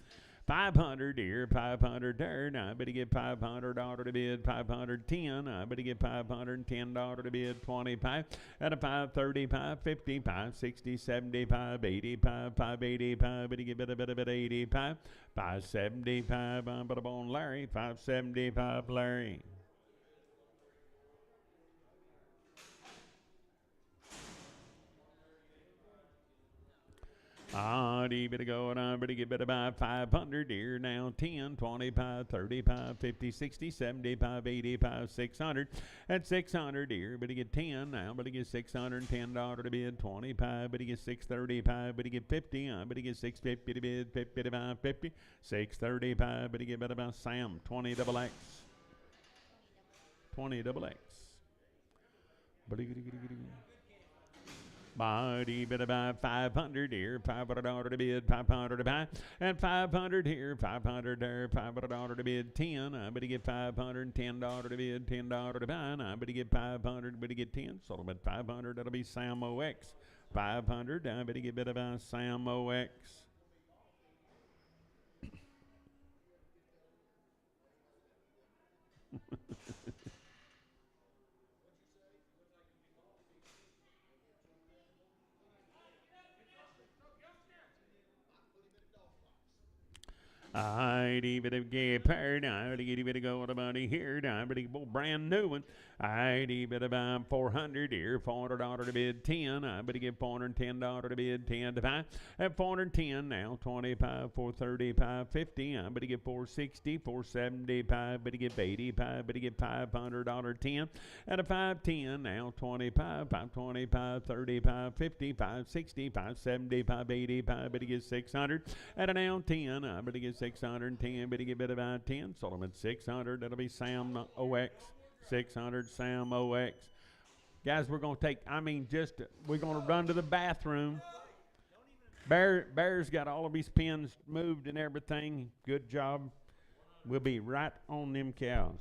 500 here, 500 there. Now I better get $500 to bid, 510. I better get $510 to bid, 25. At a 535, 50, 560, 75, 85, 585. Better get a 85. 575. I'm but on Larry. 575 Larry. Better go and I better get better by 500 here now 10, 25, 35, 50, 60, 75, 85, 600. At 600 here, better get 10 now, better get $610 to bid, 25, better get 635, better get 50, I better get 650 to bid, 50 to buy 50, 635, better get better by Sam, 20 double X. 20 double X. Body bit about 500 here, $500 to bid, 500 to buy, and 500 here, 500 there, $500 to bid, 10. I better get $510 to bid, $10 to buy, and I better get 500, better get 10. So about 500, that'll be Sam OX. 500, I better get bit about Sam OX. I'd even get paired. I'd get a go to buddy here. I'd get a brand new one. I'd even buy 400 here. $400 to bid 10. I'd get $410 to bid 10 to buy. At 410 now. 25, 435, 50. I'd get 460, 475. But get 85. But get $500 10. At a 510 now. 25, 525, 35, 50, 560, 575, 85. But get 600. At a now 10. I better get 610, better get bit about 10. Solomon 600, that'll be Sam OX. 600 Sam OX. Guys, we're going to take, we're going to run to the bathroom. Bear's got all of his pins moved and everything. Good job. We'll be right on them cows.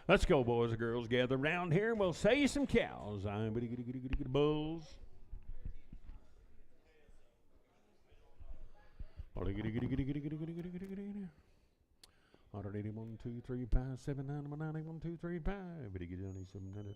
Let's go, boys and girls. Gather round here. We'll sell you some cows. I'm bulls. 181, 2, 3, 5, 7, 9, 1, 2, 3, 5. But he get down, 700.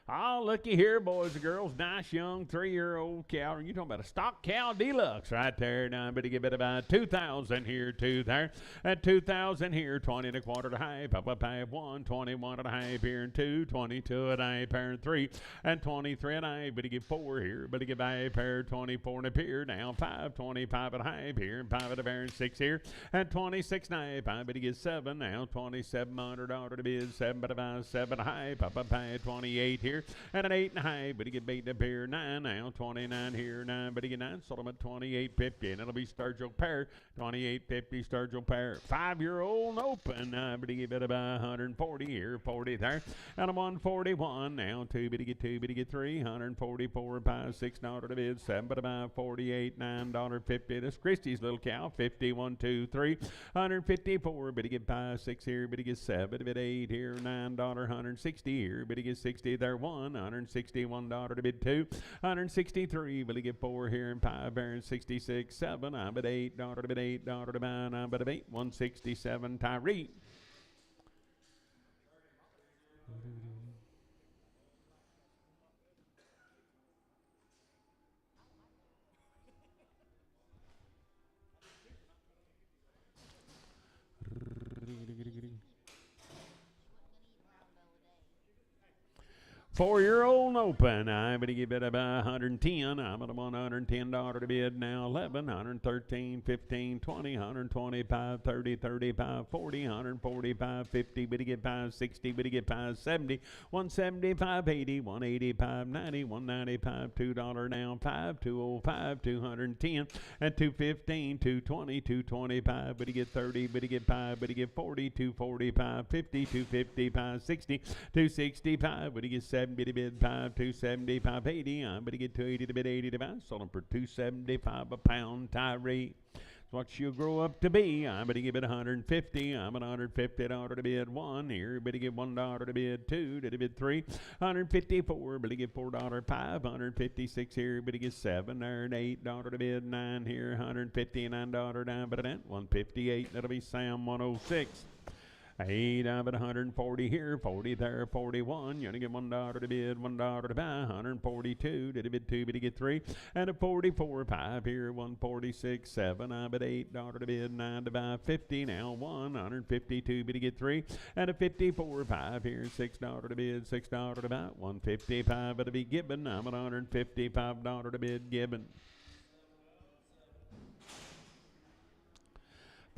Oh, looky here, boys and girls. Nice young 3-year-old cow. You talking about a stock cow deluxe right there. Now, but get about 2,000 here, 2 there. At 2,000 here, 20 and a quarter to half. Up, 1, 21 and a half here, and 2, 22 and a half here, and 3, and 23 and a half. But you get 4 here. But you get by a pair, 24 and a pair. Now 5, 25 and a half here, and 5 and a pair, and 6 here, and 26 and a half. But you get 7 now, $2,700 to bid, 7 but about 7 and a half. Up, 28 here. And an 8 and a half, but he get beat up here. 9 now, 29 here, 9, but he get 9. Sold him at 28.50, and it'll be Sturgill pair. 28.50 Sturgill pair. 5-year-old open, but he get bit about 140 here, 40 there, and a 141 now. 2, but he get 2, but he get 3. 144 by $6 to bid. 7, but about 48, $9.50. This Christie's little cow. 51, 2, 3. 154, but he get by 6 here, but he get 7, but 8 here, $9, 160 here, but he get 60 there. 161 to bid 2, 163. Will he get 4 here and 5 there and 66, 7. I bid $8 to bid $8 to buy. I bid 8, 167. Tyree. Four-year-old open. I'm going to give it about 110. I'm at $110 to bid now. 11, 113, 15, 20, 125, 30, 35, 40, 145, 50. But he get 560. But he get 570. 175, 80, 185, 90, 195, $2 now. 5, 205, 210, and 215, 220, 225. But he get 30. But he get 5. But he get 40, 245, 50, 250, 560, 265. But he get 7. Bid 5, 270, 580. I'm going to get 280 to bid 80 to buy. Sold him for $275 a pound. Tyree. It's what she'll grow up to be. I'm going to give it 150. I'm at $150 to bid 1 here. But he get $1 to bid 2. To bid 3. 154. But he get $4 5. 156 here. But he get 7 there and $8 to bid 9 here. $159 down. But at 158. That'll be Sam 106. 8 of it, 140 here, 40 there, 41. You're going to get $1 to bid, $1 to buy, 142. Did he bid 2, but he get 3. And a 44, 5 here, 146, 7 of it, $8 to bid, 9 to buy, 50. Now 152, but he get 3. And a 54, 5 here, $6 to bid, $6 to buy, 155. It'll be Gibbon. I'm at $155 to bid, Gibbon.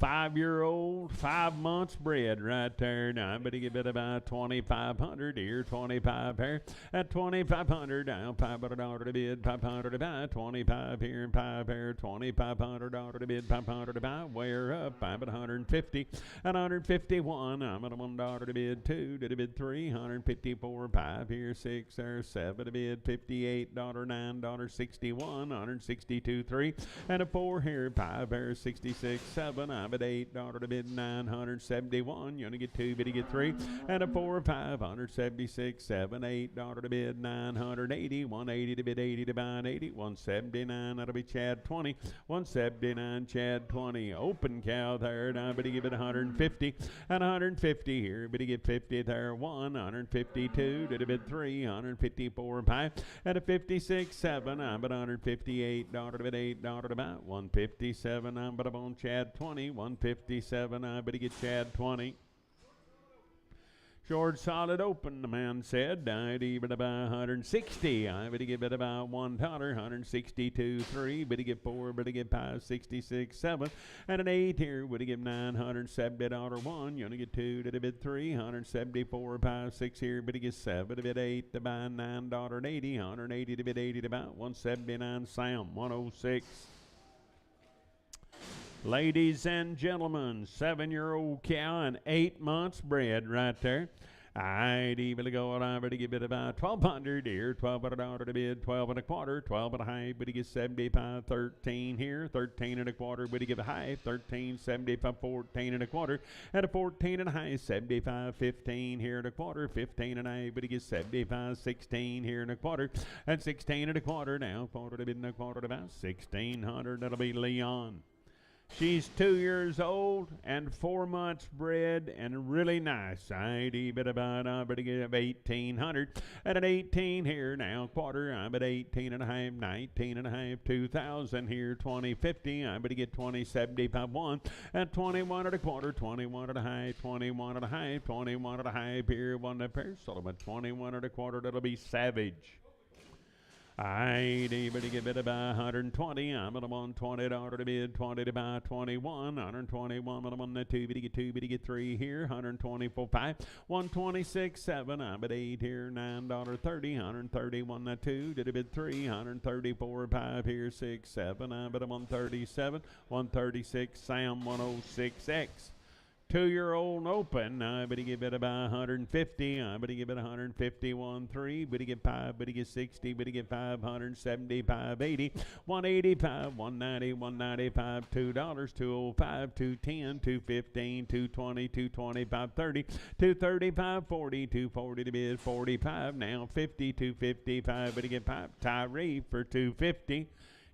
5-year-old, 5 months bred right there. Now I'm going to give it about 2,500 here, 25 here, at 2,500 down, $500 to bid, 500 to buy, 25 here and 5 here, $2,500 to bid, 500 to buy. We're up, I'm at 150 and 151. I'm at $1 to bid 2, to bid 3, 154, 5 here, 6 there, 7 to bid, $58, $9, 61, 162, 3, and a 4 here, 5 here, 66, 7. I'm at $8 to bid 971. You only get 2, but you get 3. And a 4, 576, 7, $8 to bid 980. 180 to bid 80 to buy 80. 179, that'll be Chad 20. 179, Chad 20. Open cow there. Now, but he give it 150. And 150 here, but he get 50 there. 152 to the bid 3. 154 5. And a 56, 7. I'm at $158 to bid $8 to buy. 157, I'm but on Chad 20. 157, I bet he get Chad 20. Short solid open, the man said. I'd even about 160. I bet he give it about $1. 162 3. But he get 4. But he get 5. 66 7. And an 8 here. Would he give $970 1? You only get 2 to the bid 3. 174 5 6 here. But he get 7 to bid 8 to buy $9.80. 180 to bid 80 to buy 179. Sam 106. Ladies and gentlemen, 7-year-old cow and 8 months bred right there. I'd even go over to give it about 1,200 here, $1,200 to bid, 12 and a quarter, 12 and a half, but he gets 75, 13 here, 13 and a quarter, but he give a high, 13, 75, 14 and a quarter, and a 14 and a high, 75, 15 here and a quarter, 15 and a half, but he gets 75, 16 here and a quarter, and 16 and a quarter now, quarter to bid and a quarter to about 1,600, that'll be Leon. She's 2 years old and 4 months bred and really nice. I'd even about, I better get 1,800 and an 18 here now, quarter. I'm at 18 and a half, 19 and a half, 2,000 here, 2050. I better get 2075 1 and 21 and a quarter, 21 and a half, 21 and a half, 21 and a half here, one a pair. Sullivan 21 and a quarter. That'll be Savage. I'd even give it about 120. I'm at $120 to bid, 20 to buy 21. 121, I'm on the 2, but you get 2, but you get 3 here. 124 5. 126 7. I'm at 8 here. $9.30. 131 the 2 to the bid 3. 134 5 here. 6 7. I'm at 137. 136 Sam 106X. 2-year-old open, but he give it about 150, but he give it 151 3, but he get 5, but he get 60, but he get 575 80, 185, 190, 195, $2, 205, 210, 215, 220, 225, 30, 235, 40, 240 to bid 45, now 50, 255, but he get 5, Tyree for 250.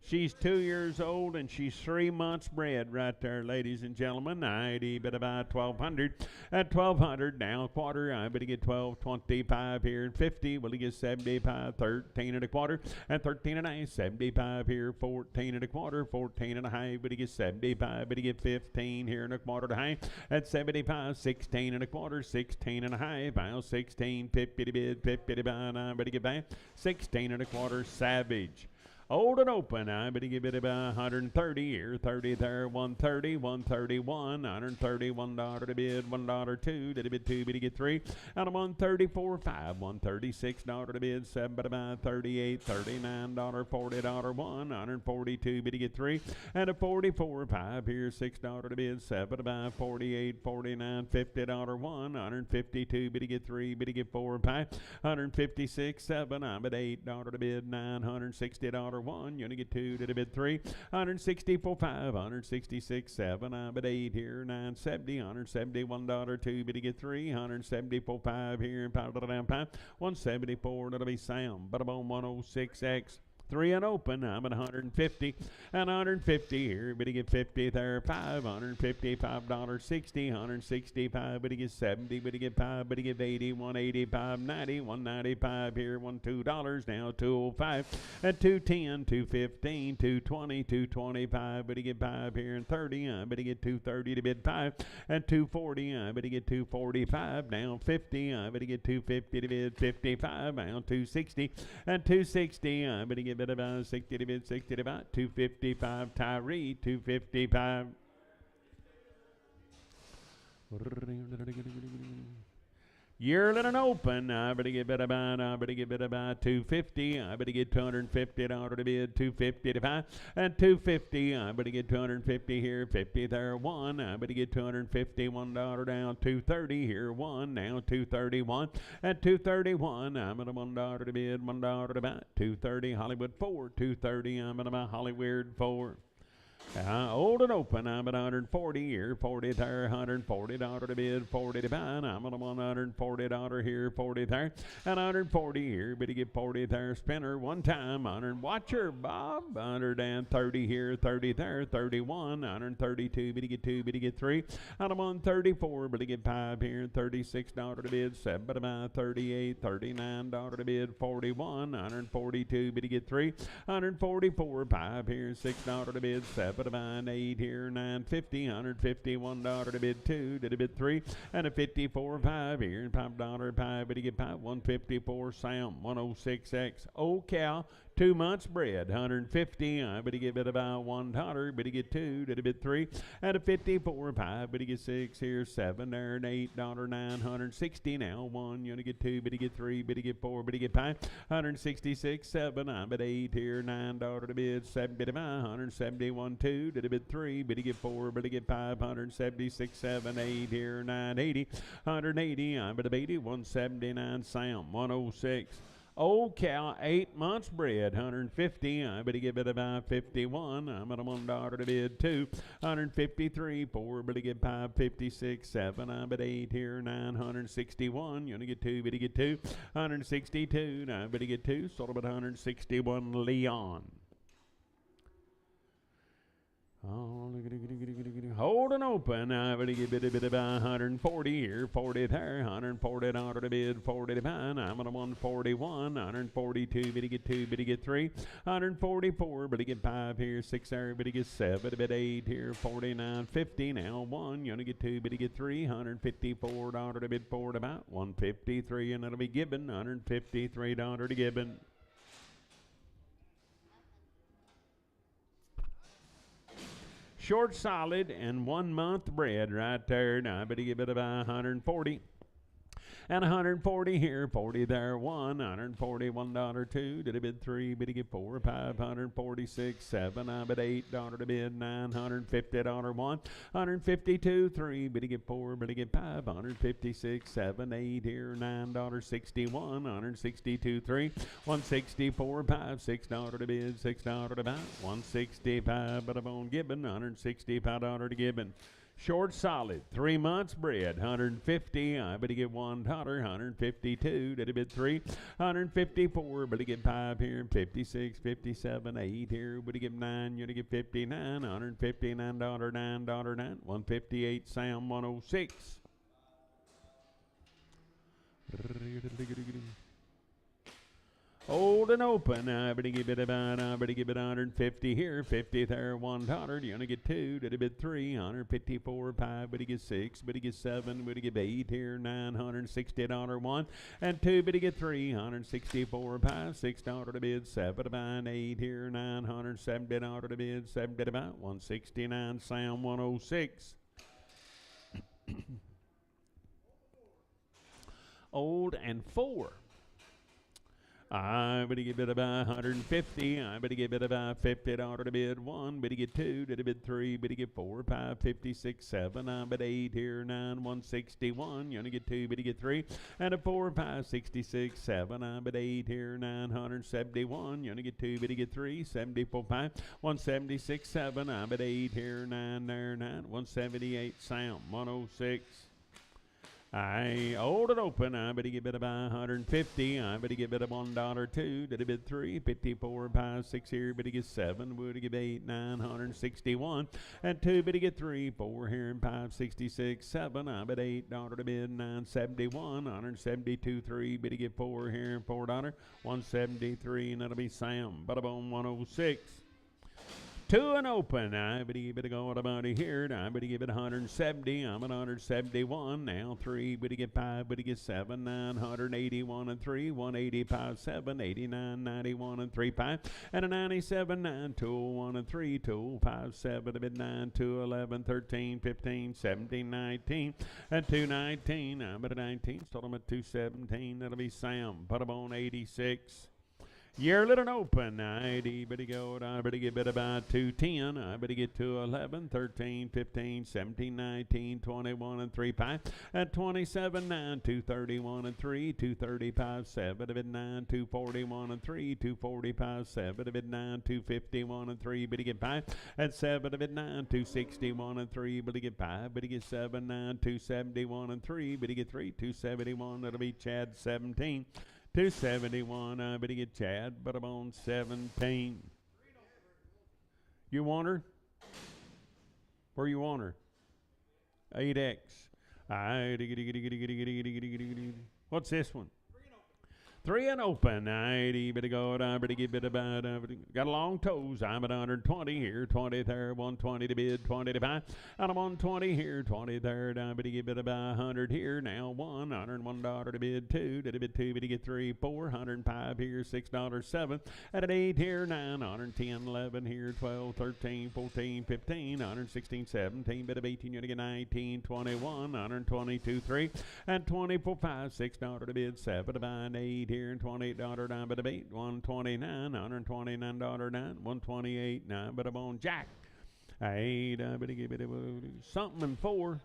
She's 2 years old and she's 3 months bred right there, ladies and gentlemen. I'd even about 1,200. At 1,200 now, quarter. I bet he get 12, 25 here, and 50. Will he get 75, 13 and a quarter, and 13 and a half, 75 here, 14 and a quarter, 14 and a half. But he gets 75. But he get 15 here and a quarter to half. At 75, 16 and a quarter, 16 and a half. I'll 16, 50 to bid, 50 to buy. But he get back 16 and a quarter. Savage. Old and open, I bet he give it about 130 here, 30 there, 130, 131, $131 to bid, $1 2, did he bid 2, but he get 3, and a 134 5, $136 to bid, 7, but about 38, $39, $40 1, 142, but he get 3, and a 44 5 here, $6 to bid, 7, about 48, 49, $50 1, 152, but he get 3, but he get 4 5, 156 7, I'm at $8 to bid, $960 1, you only get 2 to the bid 3, 164 5, 166 7, I'm at 8 here, 970, $171 2, but you get 3, 174 5 here, 5, 174, that'll be Sam, but I'm on 106X. 3 and open, I'm at 150, and 150 here, but he get 50 there, 5, $155, 60, 165, but he get 70, but he get 5, but he get 80, 185, 90, 195 here, $2, now 205, at 210, 215, 220, 225, but he get 5 here, and 30, but he get 230 to bid 5, and 240, but he get 245, now 50, but he get 250 to bid 55, now 260, and 260, but he get about 60 to bid 60 to about 255 Tyree 255. Yearling and open, I better get about 250. I better get $250 to bid 250 to 5 and 250. I better get 250 here, 50 there, 1. I better get $251 down, 230 here, 1. Now 231 and 231. I'm at a $1 to bid, $1 to buy 230. Hollywood 4, 230. I'm at about Hollywood 4. Old and open, I'm at 140 here, 40 there, $140 to bid, 40 to buy, I'm at $140 here, 40 there, and 140 here, but you get 40 there, spinner one time, 100, watcher, Bob, 130 here, 30 there, 31, 132, but you get 2, but you get 3, and I'm on 34, but you get 5 here, $36 to bid, 7 to buy, 38, $39 to bid, 41, 142, but you get 3, 144, 5 here, $6 to bid, 7 to buy, 8 here, $9.50, $151 to bid 2, to bid 3, and a 54, 5 here, $5, 5, but you get 5, 154, Sam, 106X, old cow, 2 months bread, 150, but you give it about $1, but you get 2, to bid 3, and a 54, 5, but you get 6 here, 7 there, and $8, 960 now, 1, you only get 2, but you get 3, but you get 4, but you get 5, 166, 7, but 8 here, $9 to bid, 7, but 171, 2, to bid 3, but you get 4, but you get 5, 176, 7, 8 here, 980, 180, but 80, 179, Sam, 106. Old cow, 8 months bread, 150, but you give it about 51, I'm at $1 to bid 2, 153, 4, but you get 5, 56, 7, I'm at 8 here, 961, you only get 2, but you get 2, 162, but you get 2, sold about 161, Leon. Oh, hold and open. But you get a bit about 140 here, 40 there, $140 to bid, 40 to buy. I'm at 141, 142, but you get 2, but you get 3, 144, but you get 5 here, 6 there, but you get 7, a bit 8 here, 49, 50 now, 1, you only get 2, but you get 3, $154 to bid, 4 to buy, 153, and it'll be given, $153 to given. Short solid and 1 month bread right there. Now, but you give it about 140. And 140 here, 40 there, 1, $141, 2, did a bid 3, bid you get 4, 546, 7, I bid $8 to bid, $950, 1, 152, 3, bid you get 4, bid you get 5, 156, 7, 8 here, $9.61, 162, 3, 164, 5, $6 to bid, $6 to buy, 165, but I'm on Gibbon, $165 to Gibbon. Short solid, 3 months bread, 150, but you get $1, 152, did a bid 3, 154, but you get 5 here, 56, 57, 8 here, but you get 9, you get 59, $159, $9, 9, 158, Sam, 106. Old and open, but you give it about, but you give it 150 here, 50 there, $1, you only get 2, did a bid 3, 154, 5, but you get 6, but you get 7, but you get 8 here, $960, 1, and 2, but you get 3, 164, 5, $6 to bid, 7 to buy, 8 here, $970 to bid, 7 to buy, 169, Sam, 106. Old and 4. But you give it about 150, but you give it about $50 to bid 1, but you get 2, did a bid 3, but you get 4, 5, 56, 7, but 8 here, 9, 161, you only get 2, but you get 3, and a 4, 5, 66, 7, but 8 here, 971, you only get 2, but you get 3, 74, 5, 176, 7, but 8 here, 9 there, 9, 178, Sam, 106. Old and open, but you give it about 150, but you give it a $1, 2, did a bid 3, 54, 5, 6 here, but you get 7, would you give 8, 961, and 2, but you get 3, 4 here, and 5, 66, 7, but $8 to bid, 971, 172, 3, but you get 4 here, and $4, 173, and that'll be Sam, but about 106. 2 and open, but you give it a go at about here, but you give it 170, I'm at 171, now 3, but you get 5, but you get 7, 981 and 3, 185, 7, 89, 91 and 3, 5, and a 97, 9, 201 and 3, 205, 7, a bit 9, 211, 13, 15, 17, 19, and 219, I'm at a 19, sold them at 217, that'll be Sam, put them on 86. Year little open, I better go, I better get bit about 210, I better get to 11, 13, 15, 17, 19, 21, and 3 5, at 27, 9, 231 and 3, 235, 7, of it 9, 241 and 3, 245, 7, of it 9, 251 and 3, better get 5, at 7 of it 9, 261 and 3, better get 5, better get 7, 9, 271 and 3, better get 3, 271, that'll be Chad 17. 271, I better get Chad, but I'm on 17. You want her? Where you want her? 8X. What's this one? 3 and open, I better go, I better get bit about, got long toes, I'm at 120 here, 20 there, 120 to bid, 20 to buy, and I'm on 20 here, 20 there, I better get bit about 100 here, now $101 to bid, 2, to bid 2, better get 3, 4, 105 here, $6, 7, at an 8 here, 9, 110, 11 here, 12, 13, 14, 15, 116, 17, bit of 18, you're gonna get 19, 21, 122, 3, and 24, 5, $6 to bid, 7 to buy, and 8 here, and $28 down, but a bait, $129, $129 down, $128 9, but I'm on Jack. 8, I better give it something and 4.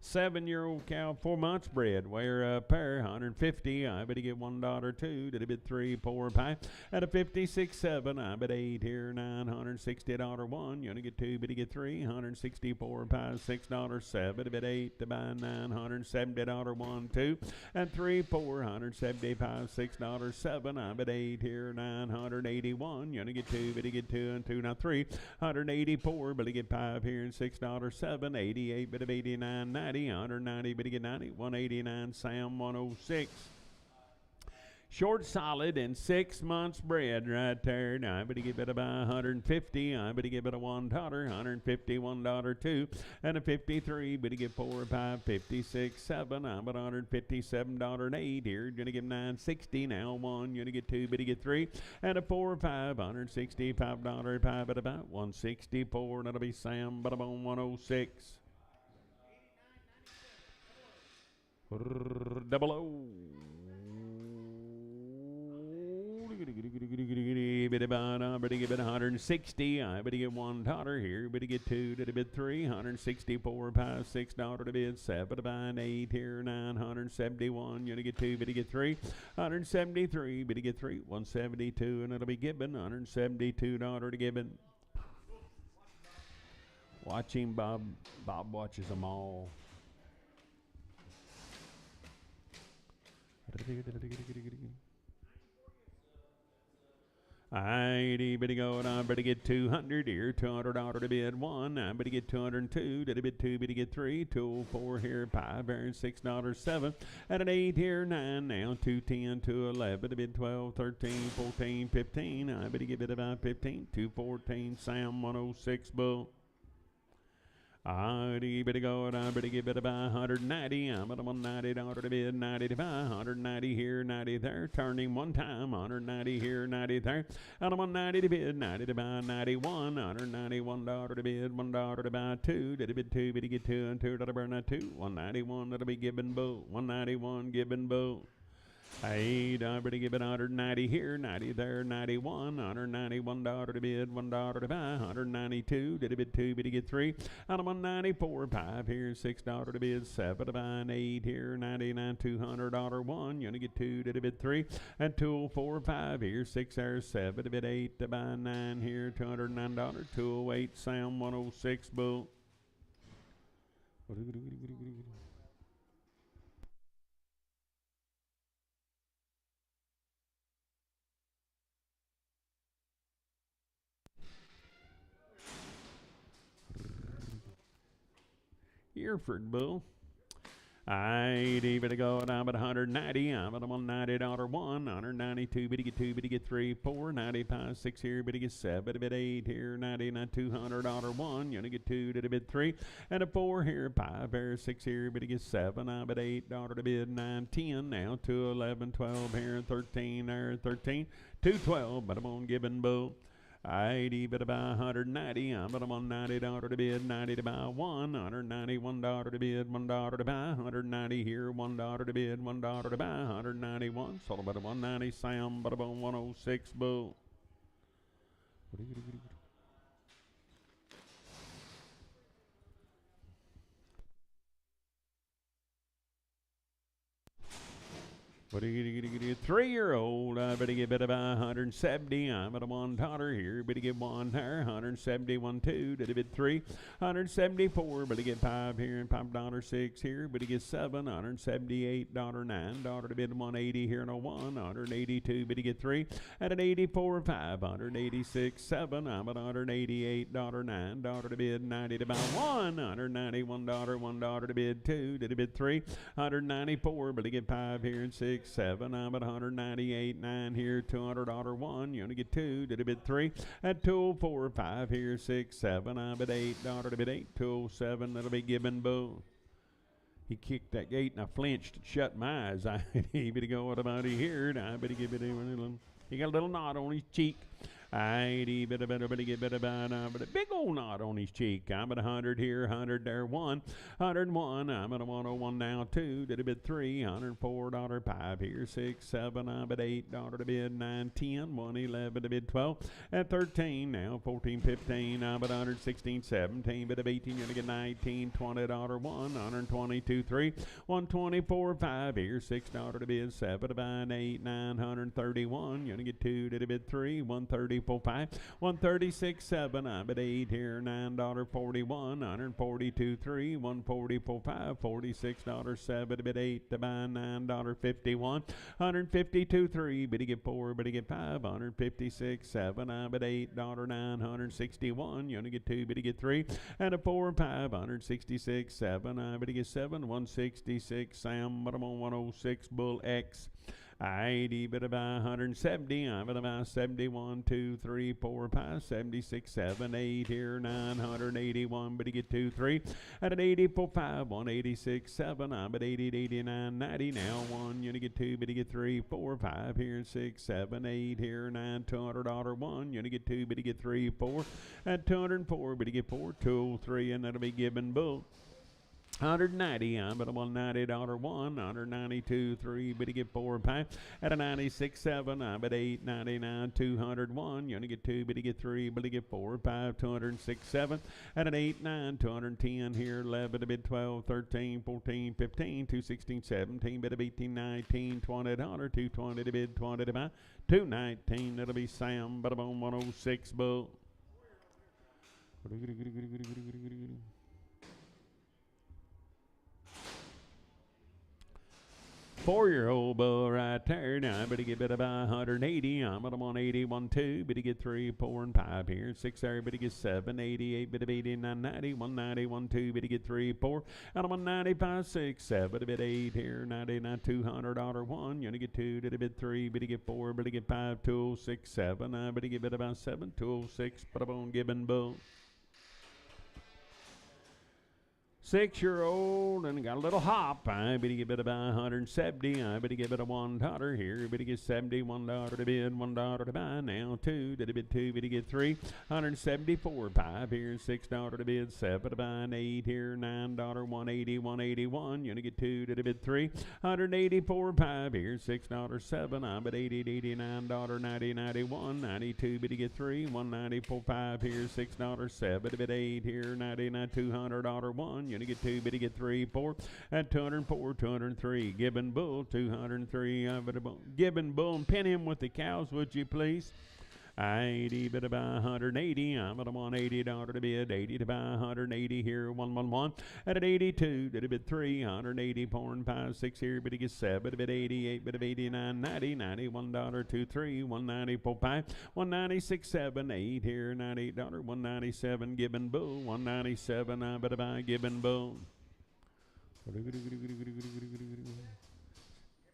7-year-old cow, 4 months bred, wear a pair, 150, I better get $1 2, did a bit 3, 4, 5, at a 56, 7, I bet 8 here, $960 1, you only get 2, better get 3, 164, 5, $6, 7, a bit 8, to buy $970 1, 2, and 3, 4, 175, $6, 7, I bet 8 here, 981, you only get 2, better get 2, and 2, now 3, 184, better get 5 here, and $6, 7, 88, bit of 89, 90, 190, but he get 90, 189, Sam 106. Short solid and 6 months bred right there. Now I better give it about 150. I better give it a $1, $151 2, and a 53. Better get 4, 5, 56, 7. I'm at $157 8. Here, you're gonna give 960 now. 1, you're gonna get 2. Better get 3, and a 4, 5, $165 5 at about 164. That'll be Sam, but I'm on 106. Double O. I better give it 160. I better get $1 here. Better get 2 to the bid 3. 164, 5, $6 to bid 7 to buy 8 here. 971. You to get 2. Better get 3. 173. Better get 3. 172, and it'll be Gibbon. $172 to Gibbon. Watch him, Bob. Bob watches them all. I better go, and I better get 200 here, $200 to bid 1. I better get 202 to the bid 2, better get 3, 204 here, 5 here, $6, 7. At an 8 here, 9 now, 210 to 11 to bid 12, 13, 14, 15. I better give it about 15, 214, Sam 106 bull. I better go, and I better give it about 190. I'm at $190 to bid, 90 to buy, 190 here, 90 there. Turning one time, 190 here, 90 there. And I'm on 90 to bid, 90 to buy, 91, $191 to bid, $1 to buy, 2. Did it bid 2, better get 2, and 2 to burn that 2. 191, that'll be Gibbon Bull, 191, Gibbon Bull. 8, I better give it 190 here, 90 there, 91, $191 to bid, $1 to buy, 192, did a bid 2, better get 3, and I'm on 94, 5 here, $6 to bid, 7 to buy, and 8 here, 99, $200 1, you only get 2, did a bid 3, and 204, 5 here, 6 there, 7 to bid 8 to buy, 9 here, $209, 208, Sam 106 bull. Hereford bull. I better go, and I'm at 190. I'm at $190 1, 192. Better get 2, better get 3, 4, 95, 6 here. Better get 7, bid 8 here, 99, $200 1. You only get 2 to the bid 3, and a 4 here, 5 here, 6 here. Better get 7. I'm at $8 to bid 9, 10 now, 211, 12 here, 13 there, 13, 212. But I'm on Gibbon bull. 80 bit about 190. I'm but $190 to bid, 90 to buy one, $191 to bid, $1 to buy, 190 here, $1 to bid, $1 to buy, 191. Sold about 190. Sam, but about 106. Bull. What do you get? 3-year-old, I better get about 170. I'm at a $1 here, better get one there. 171 2, did a bit 3. 174, better get 5 here and $5.6 here, better get 7. $178.9, to bid 180 here and a 1. 182, better get 3. At an 84 5, 186 7. I'm at $188.9, to bid 90 to buy 1. $191, $1 to bid 2, did a bid 3. 194, better get 5 here and 6. 7. I'm at 198 9 here, $200 1. You only get 2. Did a bid 3 at 204 5 here, 6 7. I'm at $8 to bid 8. 207. That'll be Gibbon Bull. He kicked that gate and I flinched and shut my eyes. I better go. What about he here? I better give it a little. He got a little knot on his cheek. I better get better about but a big old knot on his cheek. I'm at 100 here, 100 there, 1, 101. I'm at a 101 now, 2. Did a bid 3, $104, 5 here, 6, 7. I'm at $8 to bid 9, 10, 111 to bid 12. At 13 now, 14, 15. I'm at 116, 17. Bid of 18, you're gonna get 19, $20 1, 122, 3, 124, 5 here, $6 to bid 7 to buy 8, 931. You're gonna get 2 to bid 3, 130. 5, 136 7. I'm at 8 here, $9.41, 142 3, 144 5, $46 7. Bid 8 to buy $9.51, 152 3. Bid to get 4, bid to get 5, 156 7. I'm at $8 961. You only get 2, bid to get 3, and a 4 5, 166 7. I'm bid to get 7, 166. Sam, but I'm on 106. Bull X. 80, bit about 170. I'm at about 71, 2, 3, 4, 5, 76, 7, 8 here, 981. But you get 2, 3. At an 84, 5, 186, 7. I'm at 80, 89, 90. Now 1. You get 2, but you get 3, 4, 5 here, 6, 7, 8 here, 9, $200 1. You get 2, but you get 3, 4. At 204, but you get 4, 2, 3, and that'll be Gibbon Bull. 190, I'm at a $190 1, 192 3, but you get 4 and 5. At a 96 7, I'm at 899 201. You only get 2, but you get 3, but you get 4 and 5. 206 7. At an 89 210 here, 11 to bid 12, 13, 14, 15, 216 17, bid of 18, 19, 20 220 to bid 20 to buy 219. That'll be Sam, but I'm on 106 Bull. 4-year-old bull right there. Now I better get bid about 180. I'm at 180, 1, 2. Better get 3, 4, and 5 here. 6 there. Better get 7, 88. Bit of 89, 90. 190, 1, 2. Better get 3, 4. Out of 195, 6, 7. A bit 8 here. 99, $200 1. You only get 2. Did a bit 3. Better get 4. Better get 5, 206, 7. I better get bid about 7, 206. Put up on Gibbon Bull. 6-year-old and got a little hop. I better get bid about 170. I better get bid a $1 here. Better get $71 to bid, $1 to buy. Now 2. Did a bid 2. Better get 3. 174. 5 here. $6 to bid. 7 to buy. 8 here. $9. 180. 181. You only get 2. Did a bid 3. 184. 5 here. $6. 7. I'm at 80. $89. 90. 91. 92. Better get 3. 194. 5 here. $6. 7 to bid 8 here. 99. $200 1. You only get 2, but you get 3, 4. At 204, 203. Gibbon Bull, 203. Gibbon Bull, and pin him with the cows, would you please? 80, bid about 180. I'm at a $180 to bid, 80 to buy, 180 here, 111. At an 82, did a bid 3, 180, 4 and 5, 6 here, but he gets 7, bid 88, bid of 89, 90, $91, 2, 3, 194, 5, 196, 7, 8 here, $98, 197, Gibbon Bull, 197, I bet buy Gibbon Bull.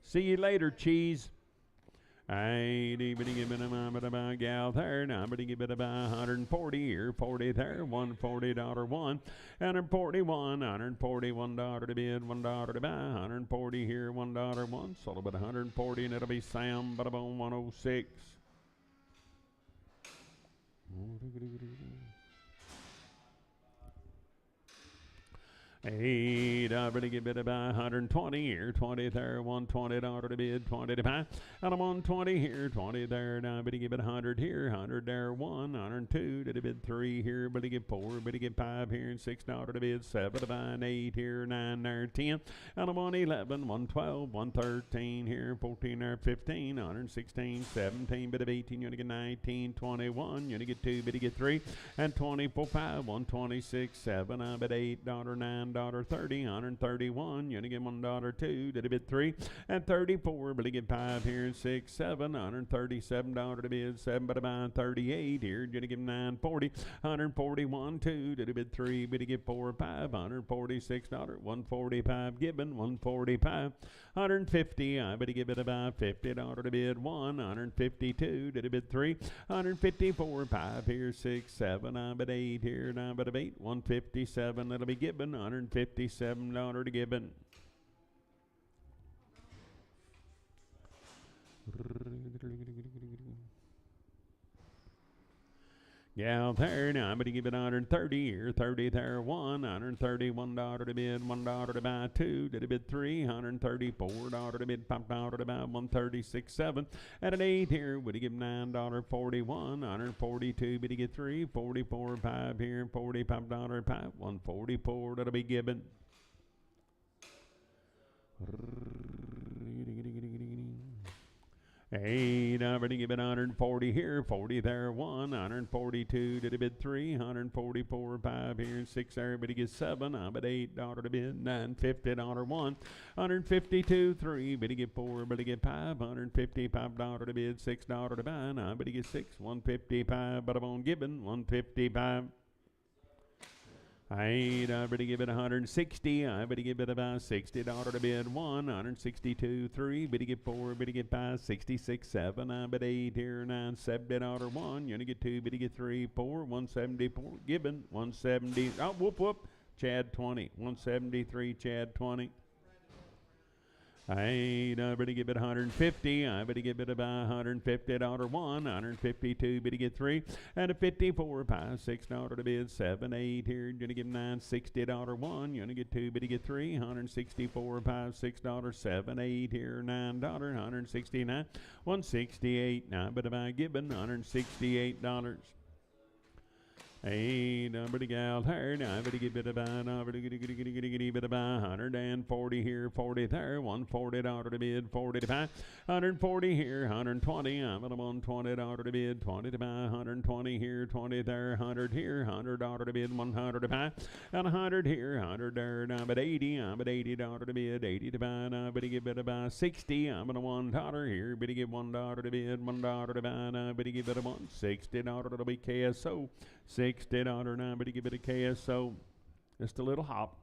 See you later, cheese. I better give it a gal there. Now better give it about 140 here, 40 there, $140 1, $141 to bid, $1 to buy, 140 here, $1 1, sold about 140, and it'll be Sam, but about 106. Eight, pretty good bit about 120 here, 20 there, 120 dollar to bid, 20 to buy, and I'm on 20 here, 20 there, now pretty good bit 100 here, 100 there, 102 to the bid 3 here, pretty good 4, pretty good 5 here, and $6 to bid, 7 to buy, and 8 here, 9 there, 10, and I'm on 11, 112, 113 here, 14 there, 15, 116, 17, bit of 18, you're gonna get 19, 21, you're gonna get 2, bit of get 3, and 24, 5, 126, 7, I'm at $8, 9, $30, 131, you're gonna get $1, 2, did a bid 3, and 34, but you get 5 here, 6, 7, $137 to bid, 7, but about 38 here, you're gonna give 940, 141, 2, did a bid 3, but you get 4, 5, $146, 145 given, 145, 150, I bet you give it about $50 to bid 1, 152, did a bid 3, 154, 5 here, 6, 7, I bet 8 here, 9, but 8, 157, that'll be given, $157 to given. Gal there, now I'm going to give it 130 here, 30 there, 1, $131 to bid, $1 to buy 2, did a bid 3, $134 to bid, $5 to buy 136, 7, at an 8 here, would he give $9.41, 142, but he get 3, 44, 5 here, $45, 5, 144, that'll be given. Eight, I'm going to give it 140 here, 40 there, 1, 142 to the bid 3, 144, 5 here, 6 there, but he gets 7, I'm at $8 to bid, $950, 1, 152, 3, but he get 4, but he get 5, $155 to bid, $6 to buy, I'm but he get 6, 155, but I'm on given, 155. I better give it 160. I better give it about $60 to bid 1, 162, 3. Better get 4. Better get 5, 66, 7. I bet 8 here, 9, $70 1. You're gonna get 2. Better get 3, 4, 174. Gibbon 170. Oh, whoop whoop. Chad 20. 173. Chad 20. I better give it 150. I better give it about $150 1, 152. Better get 3, and a 54, 5, $6 to bid 7, 8 here. You're gonna give $960 1. You're gonna get 2. Better get 3, 164, 5, $6, 7, 8 here, $9, 169, 168. Now better buy given $168. Hey, number the gal here. Now I better give it about, about 140 here, 40 there, $140 to bid, 40 to buy, 140 here, 120. I'm at $120 to bid, 20 to buy, 120 here, 20 there, 100 here, $100 to bid, 100 to buy, and 100 here, 100 there. Now I'm at 80. I'm at $80 to bid, 80 to buy. Now I better give it about 60. I'm at $1 here. Better give $1 to bid, $1 to buy. Now I better give it a $60 to be KSO. $60 now, but give it a KSO. Just a little hop.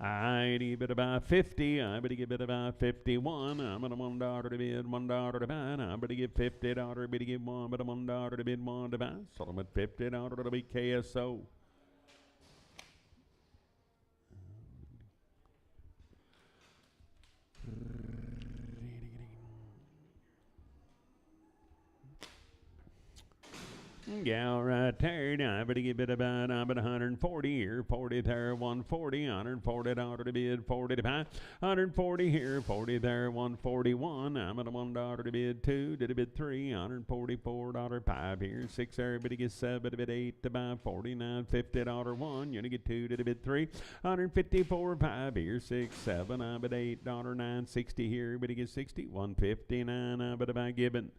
I give it about 50. I better give it about 51. I'm at $1 to bid, $1 to buy. I better give $50. Better give 1, but $1 to bid, 1 to buy. So I'm at $50 to be KSO. Yeah, right there. Now I better give it about, I'm at 140 here, 40 there, 140, $140 to bid, 40 to buy, 140 here, 40 there, 141. I'm at $1 to bid 2, did a bid 3, $144, 5 here, 6 there, better get 7, bid 8 to buy, 49, $50 1. You're gonna get 2, did a bid 3, 154, 5 here, 6, 7. I'm at $8, 960 here, better get 60, 159. I'm at about given.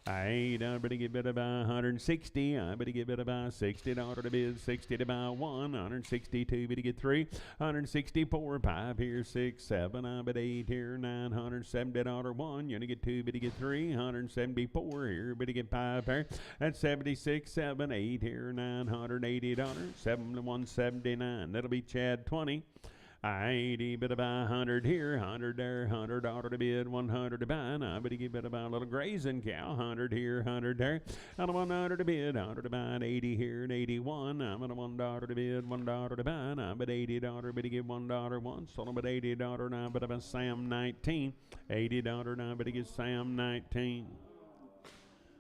I better give it about 160. I better give it about $60 to bid, 60 to buy 1, 162. Better get 3, 164. 5 here, 6, 7. I bet 8 here, $970 1. You're gonna get 2. Better get 3, 174 here. Better get 5 here. That's 76, 7, 8 here, $980, 7 to 179. That'll be Chad 20. I bet about 100 here, 100 there, $100 to bid, 100 to buy. And I better give it about a little grazing cow, 100 here, 100 there, and 100 to bid, 100 to buy, and 80 here, and 81. I'm at $1 to bid, $1 to buy, and I'm at $80. Better give $1 once, so I'm at $80 now. But about Sam 19, $80 now. Better get Sam 19.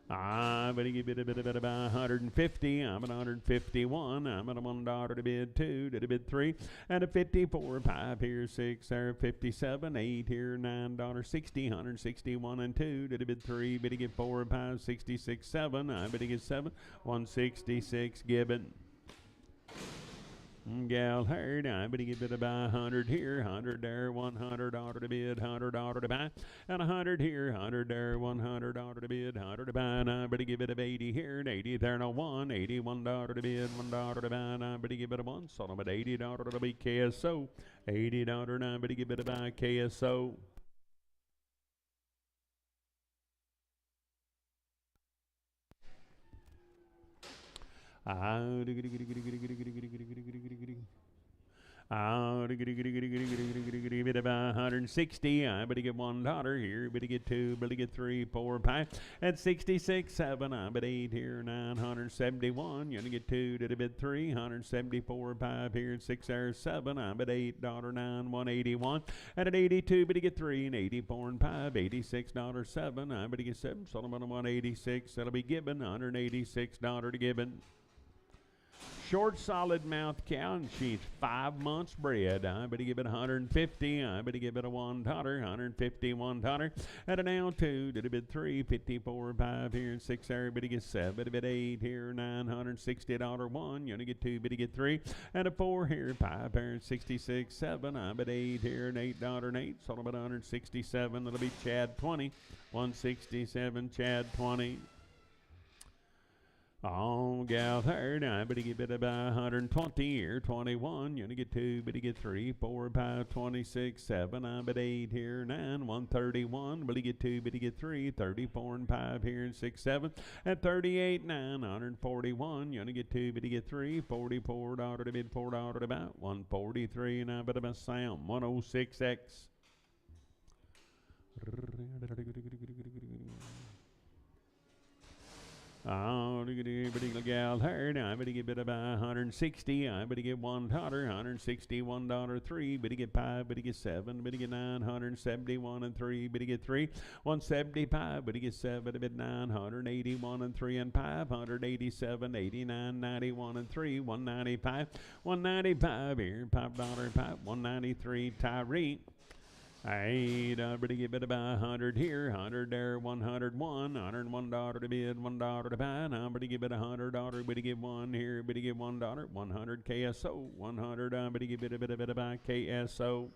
But he give it a bit about 150. I'm at 151. I'm at a $1 to bid 2, to bid 3, and a 54. 5 here, 6 there, 57. 8 here, $9.60. 161 and 2, to bid 3. But he get 4 and 5, 66, 7. But he get 7. 166 given. Gal herd, but he give it about 100 here, 100 there, 100 order to bid, 100 order to buy, and 100 here, 100 there, 100 order to bid, 100 to buy, but he give it a 80 here, and 80 there, no 1, 81 order to bid, 1 order to buy, but he give it a 1, sold him at 80 order to be KSO, 80 order now, but he give it a buy KSO. Give it about 160. But he get $1 here. But he get 2. But he get 3, 4, 5. At 66, 7. But 8 here. 971. You only get 2 to the bid 3. 174, 5 here. 6 there. 7. But $8.9. 181. And at 82. But he get 3 and 84 and 5. $86.7. But he get 7. Sold him on 186. That'll be given. $186 to given. Short, solid mouth cow, and she's 5 months bred. But he give it 150. But he give it a $1, $151. And a now 2, did a bid 3, 54, 5 here, and 6 there. But he gets 7, a bid 8 here, $960 1. You only get 2, but he get 3, and a 4 here, 5 here, and 66, 7. But 8 here, and $8 and 8. Sold him at 167. That'll be Chad 20. 167, Chad 20. Oh, gal third, but he give it about 120 here, 21. You only get 2, but he get 3, 4, 5, 26, 7. But 8 here, 9, 131. But he get 2, but he get 3, 34 and 5 here, and 6, 7. At 38, 9, 141. You only get 2, but he get 3, $44 to bid, $4 to about 143. Now, but about sound 106X. Oh, gal herd, but he give it about 160. But he get $1, $161 3. But he get 5, but he get 7. But he get 9, 171 and 3. But he get 3, 175. But he get 7, a bit 9, 181 and 3 and 5, 187, 89, 91 and 3, 195, 195 here, $5, 5, 193 Tyree. But he give it about 100 here, 100 there, 101, $101 to bid, $1 to buy. But he give it $100, but he give 1 here, but he give $1, 100 KSO, 100. But he give it a bit about KSO.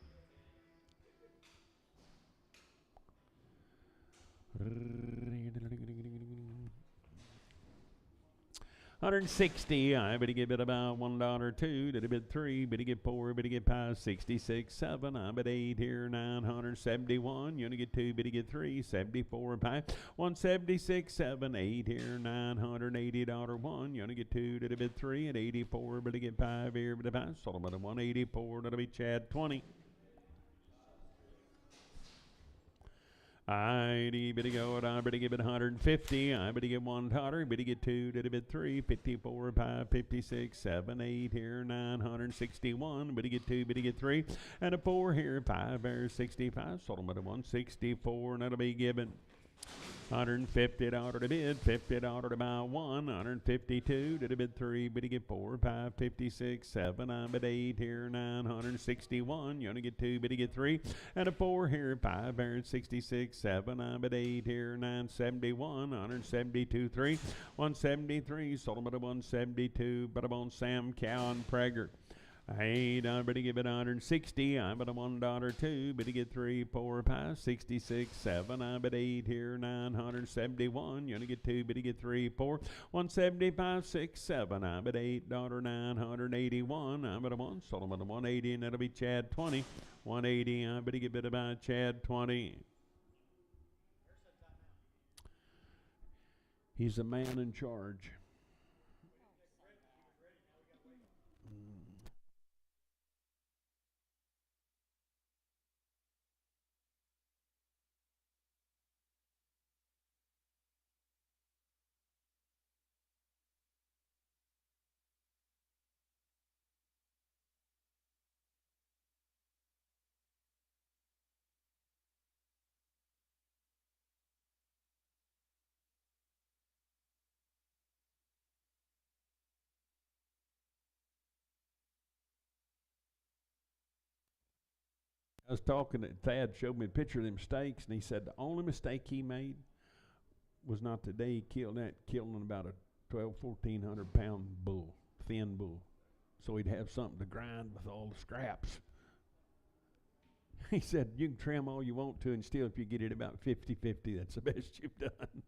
$160, but he give it about $1, 2, did he bid 3, but he get 4, but he get 5, 66, 7, but 8 here, 971, you only get 2, but he get 3, 74, 5, 176, 7, 8 here, $980, 1, you only get 2, did he bid 3, and 84, but he get 5 here, but 5, sold him at 184, that'll be Chad 20. But he go at but he give it 150. But he get $1, but he get 2, did a bid 3, 54, 5, 56, 7, 8 here, 961. But he get 2, but he get 3, and a 4 here, 5 there, 65. Sold him at 164, and that'll be given. $150 to bid, $50 to buy 1, 152 to the bid 3, but he get 4, 5, 56, 7, but 8 here, 961. You only get 2, but he get 3, and a 4 here, 5 there, 66, 7, but 8 here, 971, 172, 3, 173. Sold him at 172, but I'm on Sam Cow and Prager. But he give it 160. But a $1, 2, but he get 3, 4, 5, 66, 7. But 8 here, 971. You only get 2, but he get 3, 4, 175, 6, 7. But $8, 981. But a 1, sold him at 180, and that'll be Chad 20. 180. But he give it about Chad 20. He's the man in charge. I was talking to Thad, showed me a picture of them steaks, and he said the only mistake he made was not the day he killed that, killing about a 1,400 pound bull, thin bull. So he'd have something to grind with all the scraps. He said, you can trim all you want to, and still, if you get it about 50-50, that's the best you've done.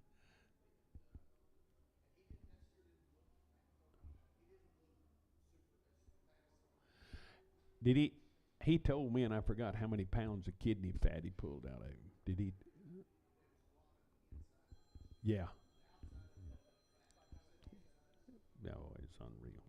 Did he? He told me, and I forgot how many pounds of kidney fat he pulled out of him. Did he? Yeah. No, it's unreal.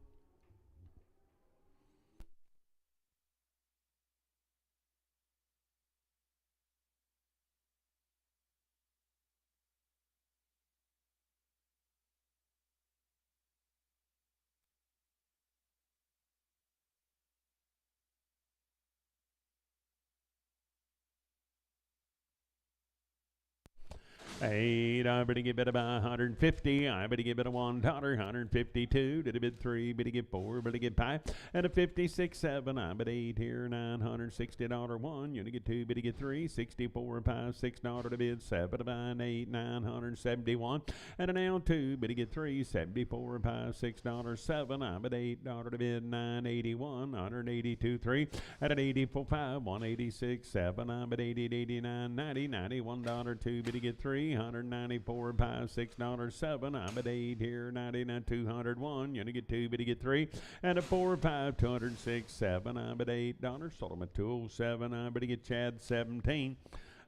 Eight, I better give it about 150. I better give it a $1, 152. Did a bid three, better give four, better get five. And a 56, seven, I bet eight here, $960 one. You get two, better get three, 64, five, $6 to bid, seven, about eight, 971. And a now two, better get three, 74, five, $6, seven, I bet $8 to bid, 981, 182, three. At an 84, five, 186, seven, I bet 80, 89, 90, $91, two, better get three. 194, five, $6, seven. I'm at eight here, 99, 201. You get two, but you get three. And a 4, 5, 206, seven. I'm at $8. Sold them at 207. I'm to get Chad 17.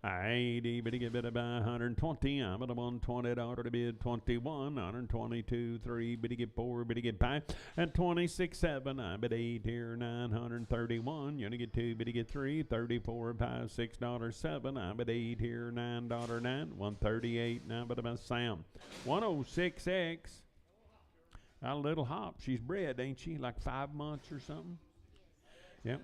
80, but he get bid about 120. I'm at a $120 to bid 21. 122, 3, but he get 4, but he get 5. And 26, 7. I'm at 8 here, 931. You only get 2, but he get 3. 34, 5, $6, 7. I'm at 8 here, $9, 9. 138, now but about Sam. 106X. Got a little hop. She's bred, ain't she? Like 5 months or something? Yep.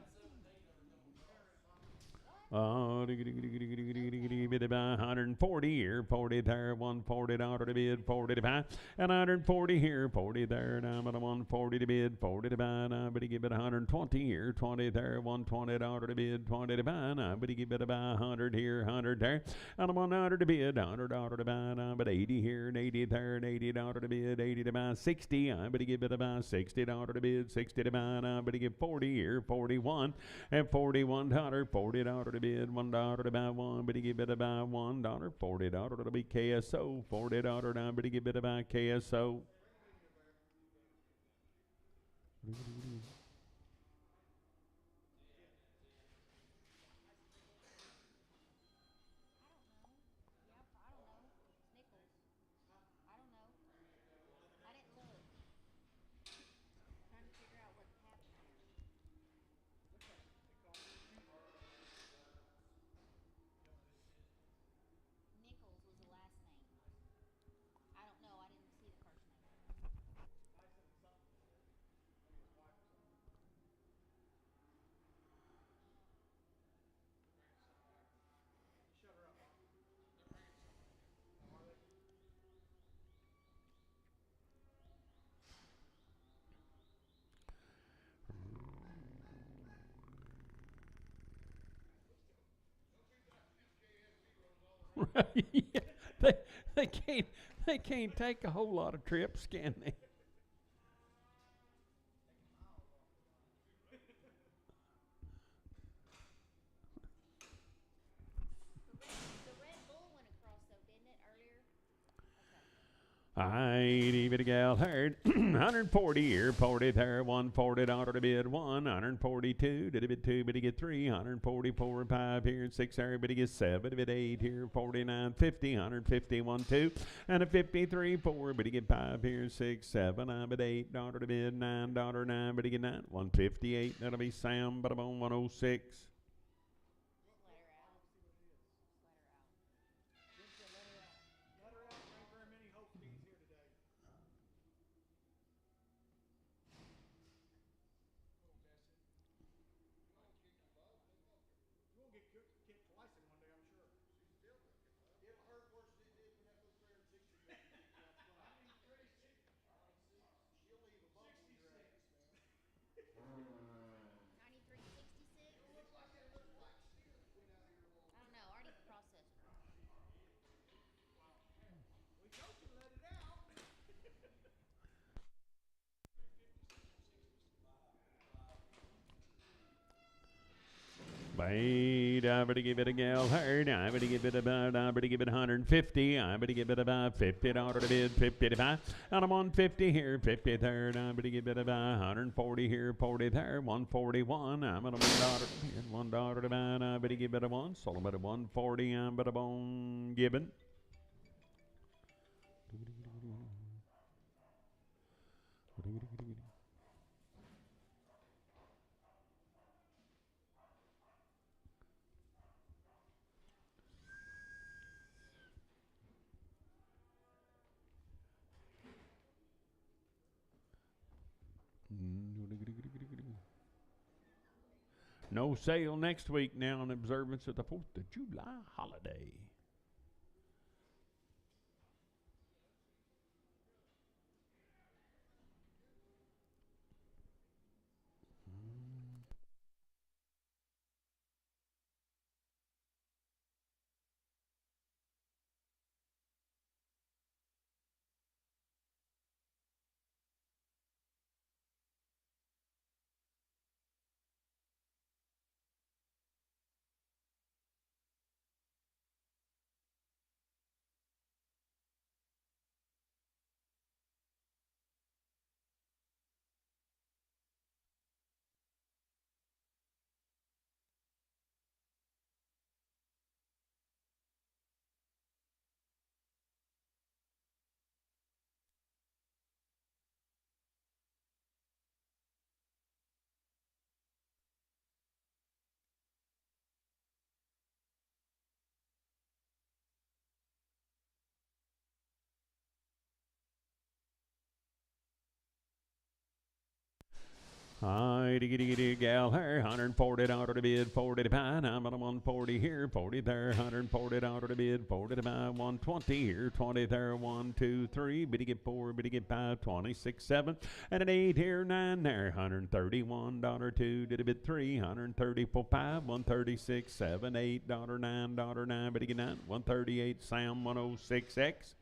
Oh, bid about 140 here, 40 there, $140 to bid, 40 to buy, and 140 here, 40 there, now about 140 to bid, 40 to buy, now but he give it 120 here, 20 there, $120 to bid, 20 to buy, now but he give it about 100 here, 100 there, and 100 to bid, $100 to buy, now but 80 here, and 80 there, and $80 to bid, 80 to buy, 60, but he give it about $60 to bid, 60 to buy, now but he give 40 here, 41, and $41, $40 to bid, $1 to buy one, but he give it about $1, $40 to be KSO, $40 now, but he give it about KSO. Right? Yeah. They, they can't they can't take a whole lot of trips, can they? I ain't even a gal heard. 140 here, 40 there, $140 to bid, 142 did a bid 2, but he get 3, 144 5 here, 6 there, but he gets 7, bid 8 here, 49 50, 151 2, and a 53 4, but he get 5 here, 6 7, I bid $8 to bid, $9 9, but he get 9, 158, that'll be Sam, but I'm on 106. I better give it a gal herd. I better give it about, I better give it 150. I better give it about $50 to bid, 55. And I'm 150 here, 53rd. I better give it about 140 here, 43rd, 141. I'm at a $1 to buy. I better give it a one. Sold them at a 140. I'm at a bone gibbon. No sale next week now in observance of the 4th of July holiday. Hi, diggy gal here, $140 to bid, 40 to buy. I'm at a 140 here, 40 there, $140 to bid, 40 to buy, 120 here, 20 there, 1, 2, 3, biddy get 4, biddy get 5, 26, 7, and an 8 here, 9 there, $131, 2, did a bid 3, 134, 5, 136, 7, $8, $9, biddy get 9, 138, Sam 106X.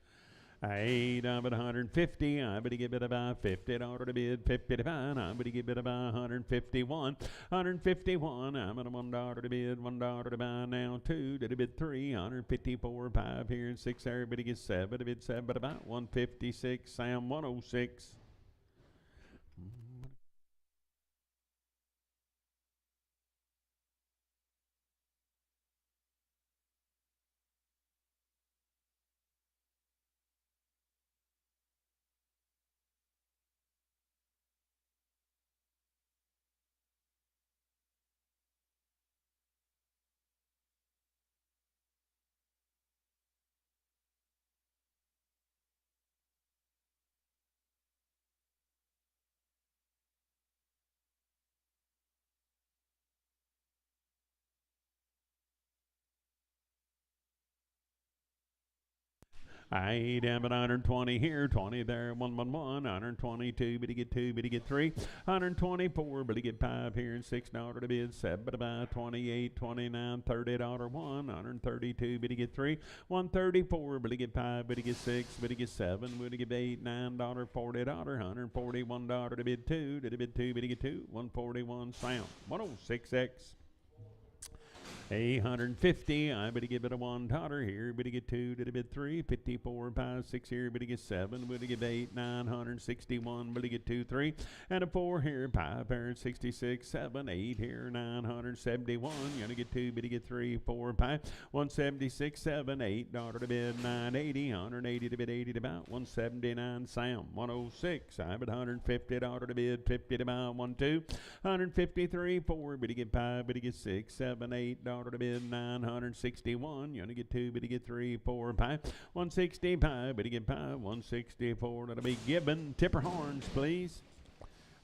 I bet 150. I better give it about $50 to bid, 55. I better give it about 151. 151. I'm at a $1 to bid, $1 to buy now. 2 to bid 3. 154. 5 here and 6 there. Everybody gets 7 to bid 7, but about 156. Sam 106. I am at 120 here, 20 there, 111, 122, but he get 2, but he get 3, 124, but he get 5 here, and $6 to bid, 7, but about 28, 29, $30, 1, 132, but he get 3, 134, but he get 5, but he get 6, but he get 7, but he get 8, $9, $40, $141 to bid 2, to bid 2, but he get 2, 141, Sound, 106X. 150, I better give it a $1 here, better get 2, did a bid 3, 54, 5, 6 here, better get 7, better get 8, 961, better get 2, 3, and a 4 here, 5, 66, 7, 8 here, 971, gonna get 2, better get 3, 4, 5, 176, 7, $8 to bid, 980, 180 to bid, 80 to about, 179, Sam, 106, I bid $150 to bid, 50 to buy, 1, 2, 153, 4, better get 5, better get 6, 7, $8 to bid, 961. You only get 2, but you get 3, 4, 5. 165, but you get 5. 164. That'll be given. Tipper horns, please.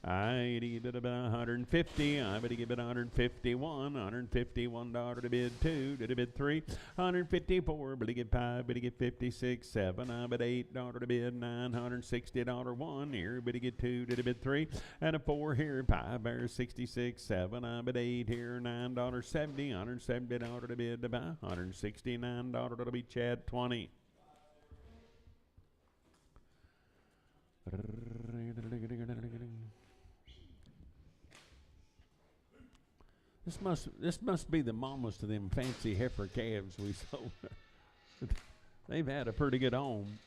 I give it about 150. I better give it 151. $151 to bid 2. To bid 3. 154. But to get 5. But to get 56. 7. I bet $8 to bid. $960 1. Here. But to get 2. To bid 3. And a 4 here. 5 bears 66. 7. I bet 8 here. $9.70. $170 to bid to buy. $169 to be Chad 20. This must be the mamas to them fancy heifer calves we sold. They've had a pretty good home.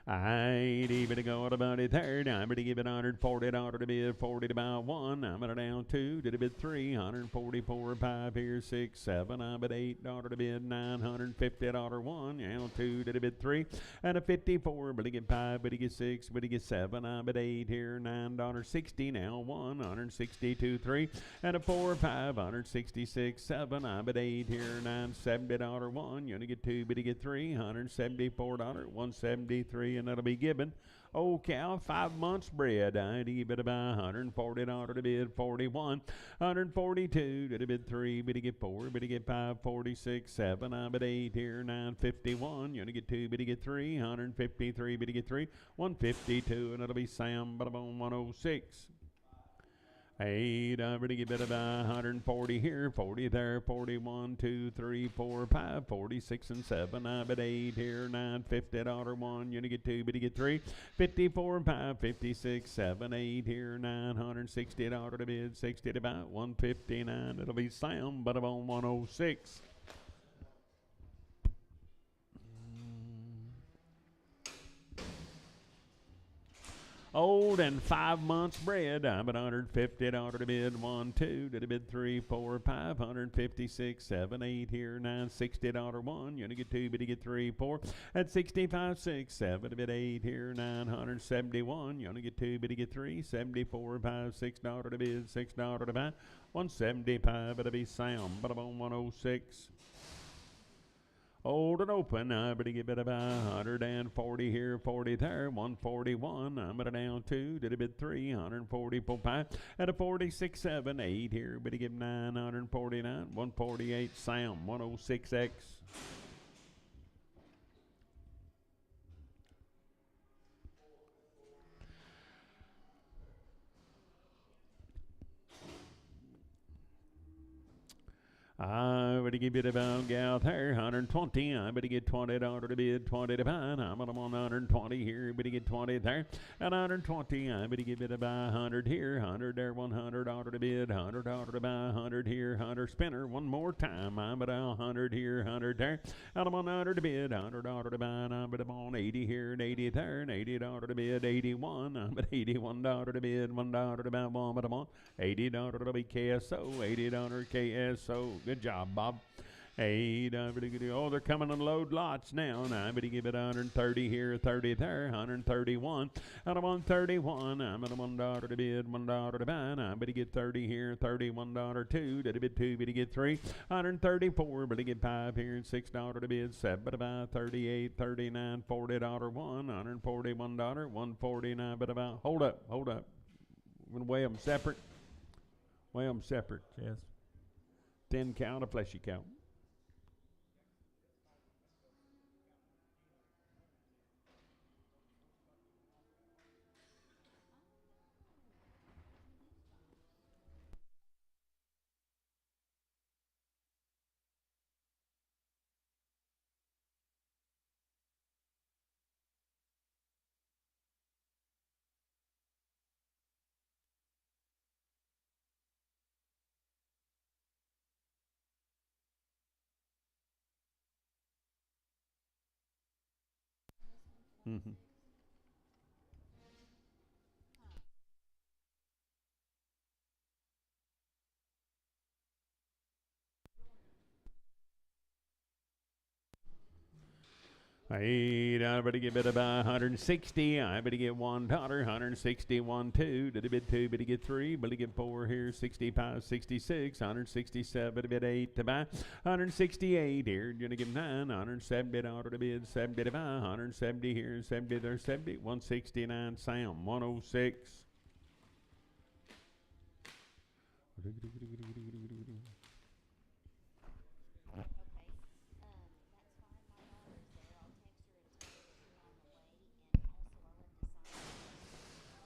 I'd even go to about a third. I'm going to give it $140 to bid 40 to buy one. I'm at down two to the bid three. $144, 5 here, 6, 7. I'm at $8 to bid $950 one. Down two to the bid three. And a 54, but he get 5, but he get 6, but he get 7. I'm at 8 here, $9.60. Now one, 162, 3. And a 4, 5, 166, 7. I'm at 8 here, $970 one. You only get 2, but he get 3. $174, 173. And that'll be given. Old cow, 5 months bred. I'd give it about $140 to bid 41. 142 to the bid 3, but he get 4, but he get 5, 46, 7. I'm at 8 here, 951. You only get 2, but he get 3. 153, but he get 3. 152, and it'll be Sam, but I'm on 106. 8, I'm going to give it about 140 here, 40 there, 41, 2, 3, 4, 5, 46, and 7. I'm at 8 here, $950 one. You only get 2, but you get 3. 54, 5, 56, 7, 8 here, $960 to bid, 60 to buy, 159. It'll be Sam, but I'm on 106. Old and 5 months bred. I'm at $150 to bid 1, 2 to the bid 3, 4, 5, 156, 7, 8 here, $960 one. You only get 2, but you get 3, 4. At 65, 6, 7 to bid 8 here, $971. You only get 2, but you get 3. 74, 5, $6 to bid, $6 to buy. 175. It'll be Sam, but I'm on 106. Old and open, I'm going to give it about 140 here, 40 there, 141. I'm at a down 2, did a bid 3, 144, 5, at a 46, 7, 8 here, but he give 949, 148, Sam, 106X. I would give it about gal there, 120. I better get $20 to bid, 20 to buy. I'm on 120 here, but get 20 there. And 120, I better give it about 100 here, 100 there, $100 to bid, $100 to buy, 100 here, 100 spinner. One more time, I'm at 100 here, 100 there. And I'm on 100 to bid, $100 to buy. And I'm at on 80 here and 80 there, and $80 to bid, 81. I'm at $81 to bid, $1 to buy, one, but I'm on $80 to be KSO, $80 KSO. Good job, Bob. 8, oh, they're coming to load lots now. Now, I'm going to give it 130 here, 30 there, 131. And I'm on 31. I'm at $1 to bid, $1 to buy. I'm going to get 30 here, $31, 2. Did a bid 2, but he get 3. 134, but he get 5 here, and $6 to bid, 7 to buy, 38, 39, $40 one, $141, 149, but about, hold up. I'm going to weigh them separate. Yes. 10 count, a fleshy count. Mm-hmm. I better give it about 160. I better get $1, 161, 2. Did a bid 2, but he get 3, but he get 4 here, 65, 66, 167, a bid 8 to buy, 168 here. You're gonna give 9, $170 to bid, 70 to buy, 170 here, 70 there, 70, 169, Sam, 106.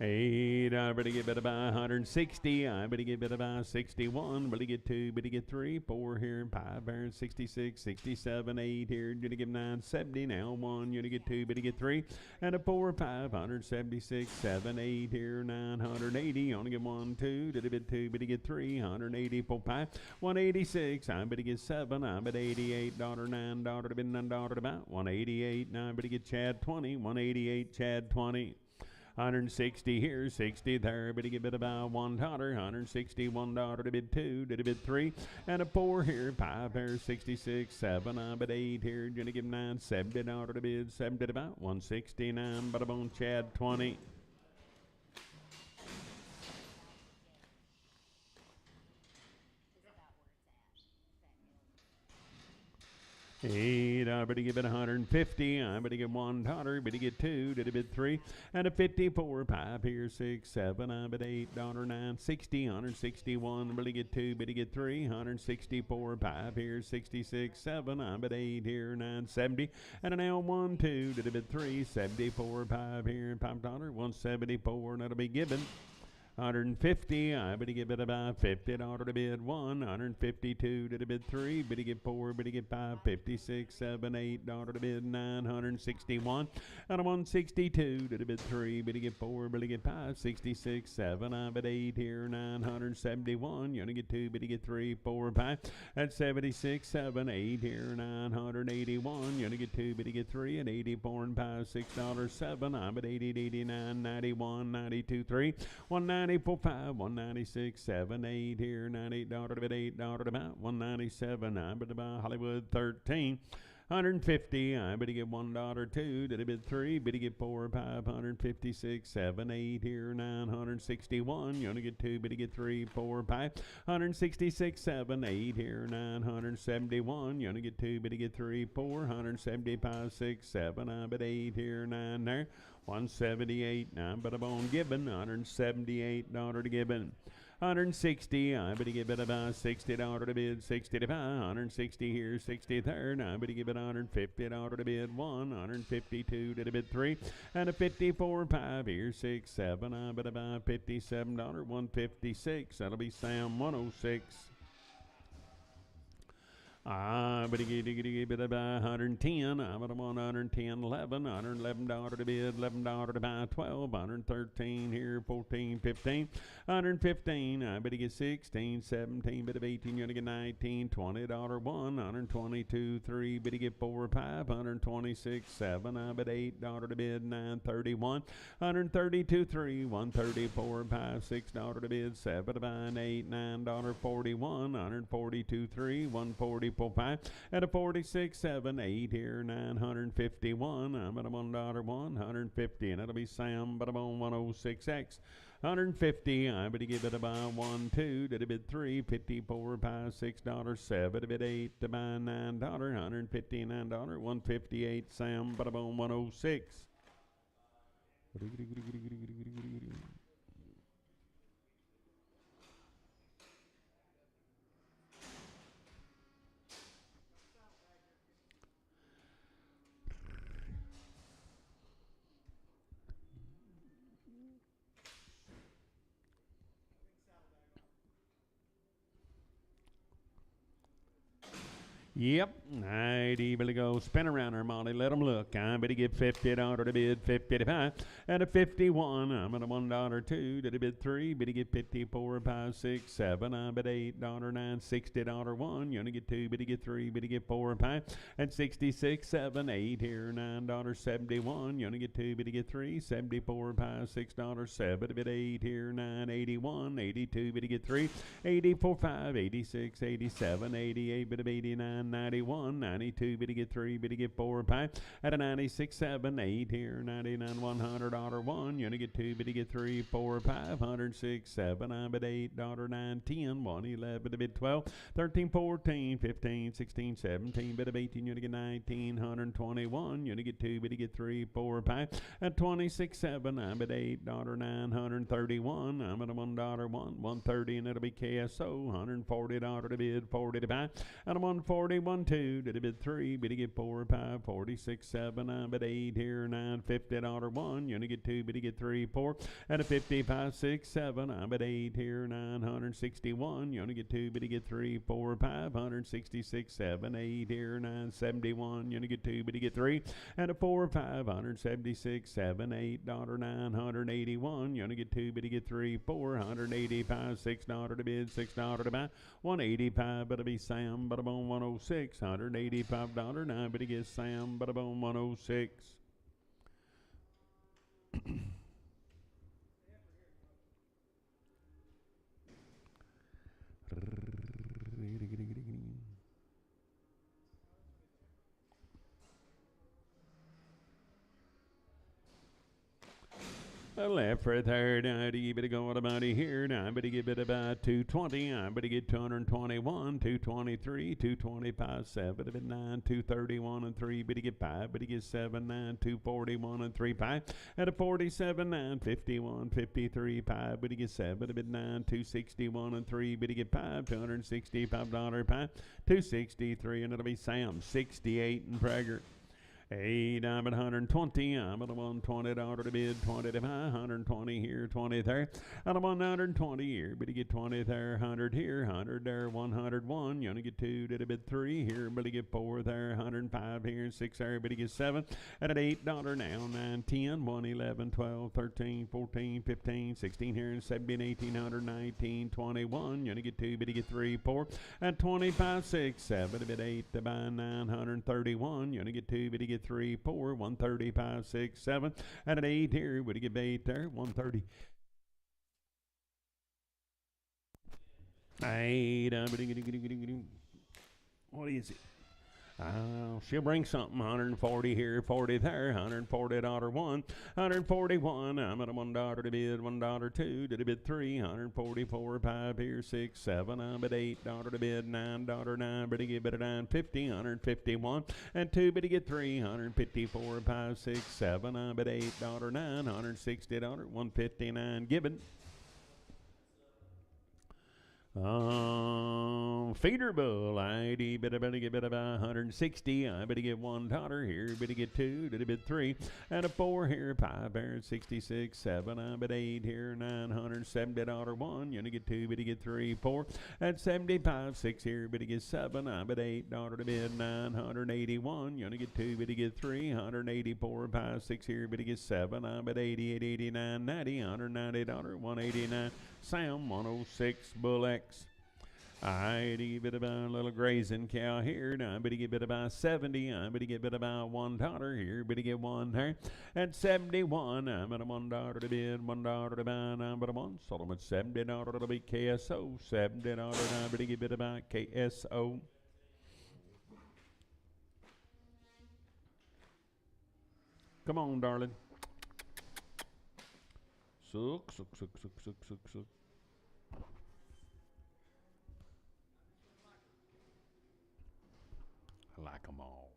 8, I better get better by 160. I better get better by 61. Better get 2, better get 3, 4 here, 5 there, 66, 67, 8 here. You're gonna get 9, 70. Now 1, you're gonna get 2, better get 3, and a 4, 5, 176, 7, 8 here, 980. Only get 1, 2, did a bit 2, better get 3, 180, 4, 5, 186. I better get 7. I bet 88, daughter 9, daughter to bit 9, daughter to about 188. Now I better get Chad 20, 188, Chad 20. 160 here, 60 there, but he get bit about $1, 161 daughter to bid 2, did a bid 3, and a 4 here, 5 here, 66, 7, I bid 8 here, gonna give 9, 70 daughter to bid 7, did about 169, but on Chad 20. 8, I better give it 150. I better get 1 daughter, better get 2, did a bit 3, and a 54, 5 here, 6, 7, I bet 8, daughter 9, 60, 161, better get 2, better get 3, 164, 5 here, 66, 7, I bet 8 here, 9, 70, and an L 1, 2, did a bit 3, 74, 5 here, 5 daughter, 174, and that'll be given. 150, I better give it about 50, daughter to bid 1, 152 to the bid 3, better get 4, better get 5, 56, 7, 8, daughter to bid 9, 161, and a 162 to the bid 3, better get 4, better get 5, 66, 7, I bet 8 here, 971, you're gonna get 2, better get 3, 4, 5, at 76, 7, 8 here, 981, you're gonna get 2, better get 3, and 84 and 5, $6, 7, I bet 80, 89, 91, 92, 3, 194, 5, 196, 7, 8 here, 98, daughter to bid 8, daughter to about 197, I bet about Hollywood 13. 150, I better get 1 daughter 2, did a bid 3, better get 4, 5, 156, 7, 8 here, 961, you're gonna get 2, better get 3, 4, 5, 166, 7, 8 here, 971, you're gonna get 2, better get 3, 4, 175, 6, 7, I bet 8 here, 9 there, 178, 9, but a bone given, 178, daughter to given. 160, I better give it about 60, daughter to bid 65, 160 here, 60 there, I better give it 150, daughter to bid 1, 152 to the bid 3, and a 54, 5 here, 6, 7, I bet about 57, daughter 156, that'll be Sam 106. I better give it about 110. I'm at 110, 11, 111 daughter to bid, 11 daughter to buy 12, 113 here, 14, 15, 115. I better get 16, 17, bit of 18, you're gonna get 19, 20 daughter 1, 122, 3, better get 4, 5, 126, 7, I bet 8 daughter to bid, 9, 31, 132, 3, 134, 5, 6 daughter to bid, 7 to buy 8, 9 daughter 41, 142, 3, 140. 5 at a 46, 7, 8 here, 951. I'm at a 1 daughter 1, 150, and that'll be Sam, but I'm on 106X. 150, I better give it about 1, 2, did a bid 3, 54, 5, 6 dollars, 7, a bid 8, to buy 9 daughter, 159 daughter, 158, Sam, but I'm on 106. Yep, I'd even go spin around her, Molly. Let them look. I better get 50 daughter to bid 55 and a 51. I'm at a 1 daughter 2 to the bid 3. Better get 54, 5, 6, 7. I bet 8 daughter 9, 60 daughter 1. You're gonna get 2. Better get 3. Better get 4 and 5 and 66, 7, 8 here. 9 daughter 71. You're gonna get 2. Better get 3. 74, 5, 6 daughter 7. A bit 8 here. 9, 81, 82. Better get 3. 84, 5, 86, 87, 88. Bit of 89. 91, 92, better get 3, better get 4, 5, at a 96, 7, 8 here, 99, 100, daughter 1, you're gonna get 2, better get 3, 4, 5, 106, 7, I'm at 8, daughter 9, 10, 1, 11, a bit 12, 13, 14, 15, 16, 17, bit of 18, you're gonna get 19, 121, you're gonna get 2, better get 3, 4, 5, at 26, 7, I'm at 8, daughter 9, 131, I'm at a 1 daughter 1, 130, and it'll be KSO, 140, daughter to bid, 40 to buy, and a 140, 41 2 to the bid 3, bid to get 4 5, 46 7, I bid 8 here, 9 50 dollar 1, you only get 2, bid to get 3 4, and a 55 6 7, I bid 8 here, 961, you only get 2, bid to get 3 4 566 7, 8 here, 971, you only get 2, bid to get 3, and a 4 576 7, 8 dollar 981, you only get 2, bid to get 3 485 6 dollar to bid, 6 dollar to buy, 185, but it'll be Sam, but I'm on 106, $185, now, but he gets Sam, but I'm on 106. Left for third, I better go about here, I better get it about 220, I better get 221, 223, 225, 7, 9, 231 and 3, better get 5, better get 7, 9, 241 and 3, 5, at a 47, 9, 51, 53, 5, better get 7, 9, 261 and 3, better get 5, $265, 5, 263, and it'll be Sam, 68 and Prager. 8, I'm at 120, I'm at $120 to bid, 20 to buy, 120 here, 20 there, and I'm 120 here, but you get 20 there, 100 here, 100 there, 101, you only get 2 to the bid 3 here, but you get 4 there, 105 here, 6 there, but you get 7, and at $8 now, 9, 10, 1, 11, 12, 13, 14, 15, 16 here, and 17, 18, 19, 21, you only get 2, but you get 3, 4, and 25, 6, 7, bid 8 to buy, 931, you only get 2, but you get 3, 4, 135, 6, 7, and an 8 here. Would you get 8 there? 130. 8. What is it? She'll bring something. 140 here, 40 there, $140 one, 141. I'm at a $1 to bid, $1 2 to the bid 3, 144 5 here, 6 7. I'm at $8 to bid, $9 9. But he get bid at 950, 151 and 2. But he get 3, 154 5 6 7. I'm at $8 9, $160, 159 given. Feeder bull, ID, better get about 160. I better get $1 here, better get 2, did a bid 3, and a 4 here, 5 there, 66, 7. I bet 8 here, $970 1. You only get 2, better get 3, 4, and 75, 6 here, better get 7. I bet $8 to bid, 981. You only get 2, better get 3, 184, 5, 6 here, better get 7. I bet 88, 89, 90, $190, 189. Sam, 106, Bull X. I better get about a little grazing cow here. Now I better get bit about 70. I better get bit about $1 here. Better get 1 there. And 71. I'm at a $1 to bid, $1 to buy. I'm at a 1. Sold them at $70. It'll be KSO. $70. Now I better get bit about KSO. Come on, darling. Suck. I like them all.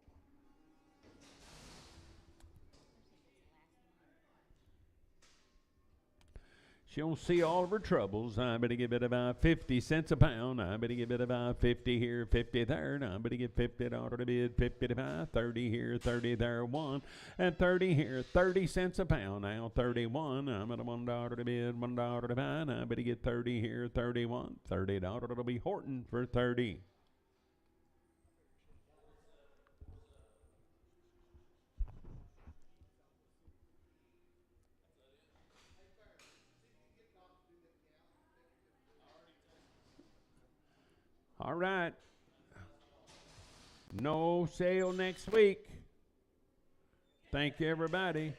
She don't see all of her troubles. I better get bit about 50 cents a pound. I better get bit about 50 here, 50 there. I better get $50 to bid, 50 to buy, 30 here, 30 there, 1, and 30 here, 30 cents a pound. Now 31. I'm at a $1 to bid, $1 to buy. I better get 30 here, 31, $30. It'll be Horton for 30. All right. No sale next week. Thank you, everybody.